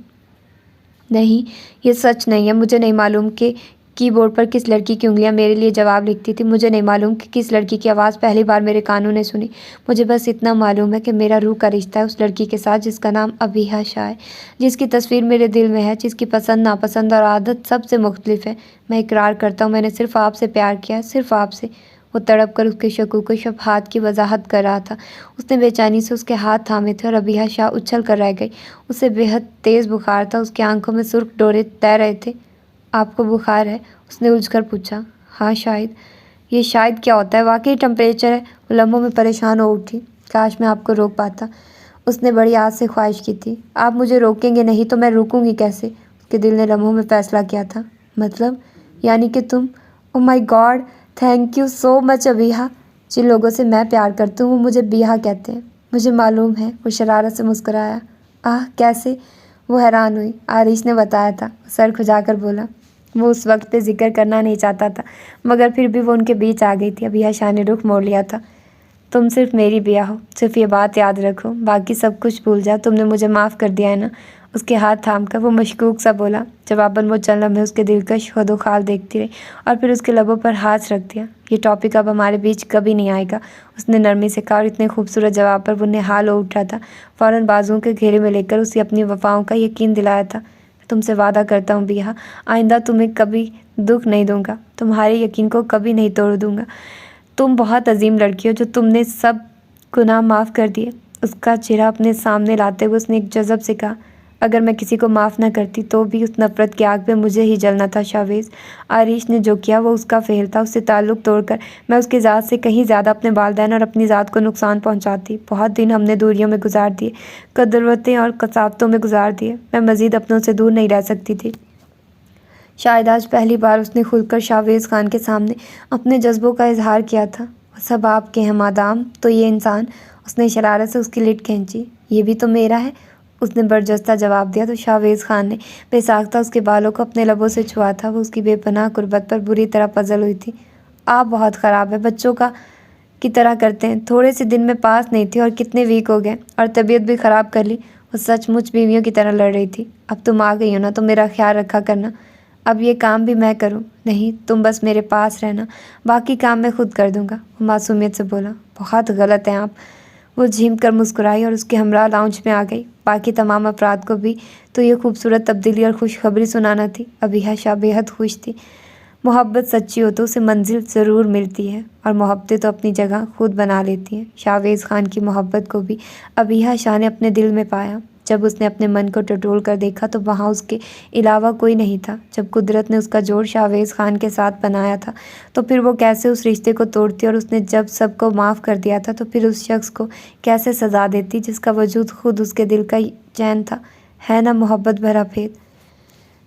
نہیں، یہ سچ نہیں ہے۔ مجھے نہیں معلوم کہ کی بورڈ پر کس لڑکی کی انگلیاں میرے لیے جواب لکھتی تھی۔ مجھے نہیں معلوم کہ کس لڑکی کی آواز پہلی بار میرے کانوں نے سنی۔ مجھے بس اتنا معلوم ہے کہ میرا روح کا رشتہ ہے اس لڑکی کے ساتھ جس کا نام ابیہ شاہ ہے، جس کی تصویر میرے دل میں ہے، جس کی پسند ناپسند اور عادت سب سے مختلف ہے۔ میں اقرار کرتا ہوں، میں نے صرف آپ سے پیار کیا ہے، صرف آپ سے۔ وہ تڑپ کر اس کے شکوک و شبہات کی وضاحت کر رہا تھا۔ اس نے بے چینی سے اس کے ہاتھ تھامے تھے اور ابیہ شاہ اچھل کر رہ گئی۔ اسے بے حد تیز بخار تھا، اس کی آنکھوں میں سرخ ڈورے تیر رہے تھے۔ آپ کو بخار ہے؟ اس نے الجھ کر پوچھا۔ ہاں شاید۔ یہ شاید کیا ہوتا ہے؟ واقعی ٹمپریچر ہے۔ وہ لمحوں میں پریشان ہو اٹھی۔ کاش میں آپ کو روک پاتا، اس نے بڑی آس سے خواہش کی تھی۔ آپ مجھے روکیں گے نہیں تو میں روکوں گی کیسے؟ اس کے دل نے لمحوں میں فیصلہ کیا تھا۔ مطلب؟ یعنی کہ تم… او مائی گاڈ، تھینک یو سو مچ ابیہ۔ جن لوگوں سے میں پیار کرتی ہوں وہ مجھے بیہا کہتے ہیں۔ مجھے معلوم ہے۔ وہ شرارت سے مسکرایا۔ آہ کیسے؟ وہ حیران ہوئی۔ آرش نے بتایا تھا، سر کھجا کر بولا۔ وہ اس وقت پہ ذکر کرنا نہیں چاہتا تھا، مگر پھر بھی وہ ان کے بیچ آ گئی تھی۔ ابیہ شاہ نے رخ موڑ لیا تھا۔ تم صرف میری بیاہ ہو، صرف یہ بات یاد رکھو، باقی سب کچھ بھول جاؤ۔ تم نے مجھے معاف کر دیا ہے نا؟ اس کے ہاتھ تھام کر وہ مشکوک سا بولا۔ جواباً وہ چند لمحے اس کے دلکش خد و خال دیکھتی رہی اور پھر اس کے لبوں پر ہاتھ رکھ دیا۔ یہ ٹاپک اب ہمارے بیچ کبھی نہیں آئے گا، اس نے نرمی سے کہا، اور اتنے خوبصورت جواب پر وہ نہال ہو اٹھا تھا۔ فوراً بازوؤں کے گھیرے میں لے کر اسے اپنی وفاؤں کا یقین دلایا تھا۔ میں تم سے وعدہ کرتا ہوں بیہا، آئندہ تمہیں کبھی دکھ نہیں دوں گا، تمہارے یقین کو کبھی نہیں توڑ دوں گا۔ تم بہت عظیم لڑکی ہو جو تم نے سب گناہ معاف کر دیے۔ اس کا چہرہ اپنے سامنے لاتے ہوئے اس نے ایک جذب سے کہا، اگر میں کسی کو معاف نہ کرتی تو بھی اس نفرت کی آگ پہ مجھے ہی جلنا تھا شاویز۔ آریش نے جو کیا وہ اس کا فعل تھا، اس سے تعلق توڑ کر میں اس کی ذات سے کہیں زیادہ اپنے والدین اور اپنی ذات کو نقصان پہنچاتی۔ بہت دن ہم نے دوریوں میں گزار دیے، قدرتیں اور کثافتوں میں گزار دیے۔ میں مزید اپنوں سے دور نہیں رہ سکتی تھی۔ شاید آج پہلی بار اس نے کھل کر شاویز خان کے سامنے اپنے جذبوں کا اظہار کیا تھا۔ وہ سب آپ کے ہیں مادام، تو یہ انسان؟ اس نے شرارت سے اس کی لٹ کھینچی۔ یہ بھی تو میرا ہے، اس نے برجستہ جواب دیا تو شاویز خان نے بے ساختہ اس کے بالوں کو اپنے لبوں سے چھوا تھا۔ وہ اس کی بے پناہ قربت پر بری طرح پزل ہوئی تھی۔ آپ بہت خراب ہیں، بچوں کی طرح کرتے ہیں۔ تھوڑے سے دن میں پاس نہیں تھی اور کتنے ویک ہو گئے، اور طبیعت بھی خراب کر لی۔ وہ سچ مچ بیویوں کی طرح لڑ رہی تھی۔ اب تم آ گئی ہو نا، تو میرا خیال رکھا کرنا۔ اب یہ کام بھی میں کروں؟ نہیں، تم بس میرے پاس رہنا، باقی کام میں خود کر دوں گا، وہ معصومیت سے بولا۔ بہت غلط ہیں آپ۔ وہ جھیم کر مسکرائی اور اس کے ہمراہ لاؤنج میں آ گئی۔ باقی تمام افراد کو بھی تو یہ خوبصورت تبدیلی اور خوشخبری سنانا تھی۔ ابیحا شاہ بے حد خوش تھی۔ محبت سچی ہو تو اسے منزل ضرور ملتی ہے، اور محبتیں تو اپنی جگہ خود بنا لیتی ہیں۔ شاویز خان کی محبت کو بھی ابیحا شاہ نے اپنے دل میں پایا۔ جب اس نے اپنے من کو ٹٹول کر دیکھا تو وہاں اس کے علاوہ کوئی نہیں تھا۔ جب قدرت نے اس کا جوڑ شاویز خان کے ساتھ بنایا تھا تو پھر وہ کیسے اس رشتے کو توڑتی، اور اس نے جب سب کو معاف کر دیا تھا تو پھر اس شخص کو کیسے سزا دیتی جس کا وجود خود اس کے دل کا چین تھا۔ ہے نا محبت بھرا پھیر؟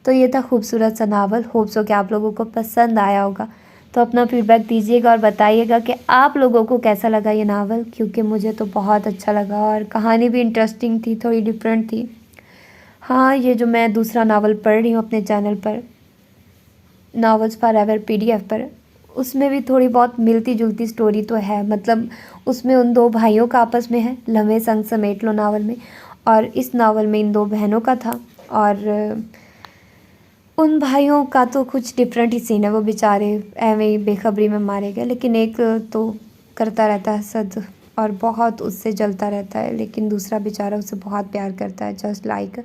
تو یہ تھا خوبصورت سا ناول۔ ہوپ سو کہ آپ لوگوں کو پسند آیا ہوگا۔ تو اپنا فیڈ بیک دیجیے گا اور بتائیے گا کہ آپ لوگوں کو کیسا لگا یہ ناول، کیونکہ مجھے تو بہت اچھا لگا اور کہانی بھی انٹرسٹنگ تھی، تھوڑی ڈفرینٹ تھی۔ ہاں، یہ جو میں دوسرا ناول پڑھ رہی ہوں اپنے channel per, novels for ever PDF پر، اس میں بھی تھوڑی بہت ملتی جلتی سٹوری تو ہے۔ مطلب اس میں ان دو بھائیوں کا آپس میں ہے، لمحے سنگ سمیٹ لو ناول میں، اور اس ناول میں ان دو بہنوں کا تھا، اور ان بھائیوں کا تو کچھ ڈفرینٹ ہی سین ہے۔ وہ بیچارے ایویں ہی بے خبری میں مارے گئے، لیکن ایک تو کرتا رہتا ہے حسد اور بہت اس سے جلتا رہتا ہے، لیکن دوسرا بیچارہ اسے بہت پیار کرتا ہے، جسٹ لائک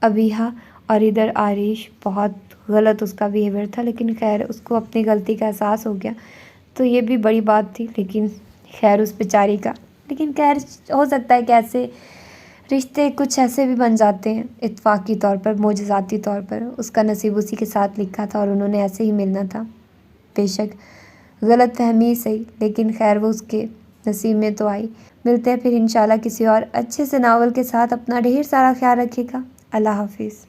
ابیحا۔ اور ادھر آریش، بہت غلط اس کا بیہیویئر تھا، لیکن خیر اس کو اپنی غلطی کا احساس ہو گیا، تو یہ بھی بڑی بات تھی، لیکن خیر اس بیچاری کا۔ لیکن خیر ہو سکتا ہے کہ ایسے رشتے کچھ ایسے بھی بن جاتے ہیں اتفاقی طور پر، معجزاتی طور پر۔ اس کا نصیب اسی کے ساتھ لکھا تھا اور انہوں نے ایسے ہی ملنا تھا۔ بے شک غلط فہمی صحیح، لیکن خیر وہ اس کے نصیب میں تو آئی۔ ملتے ہیں پھر انشاءاللہ کسی اور اچھے سے ناول کے ساتھ۔ اپنا ڈھیر سارا خیال رکھیے گا۔ اللہ حافظ۔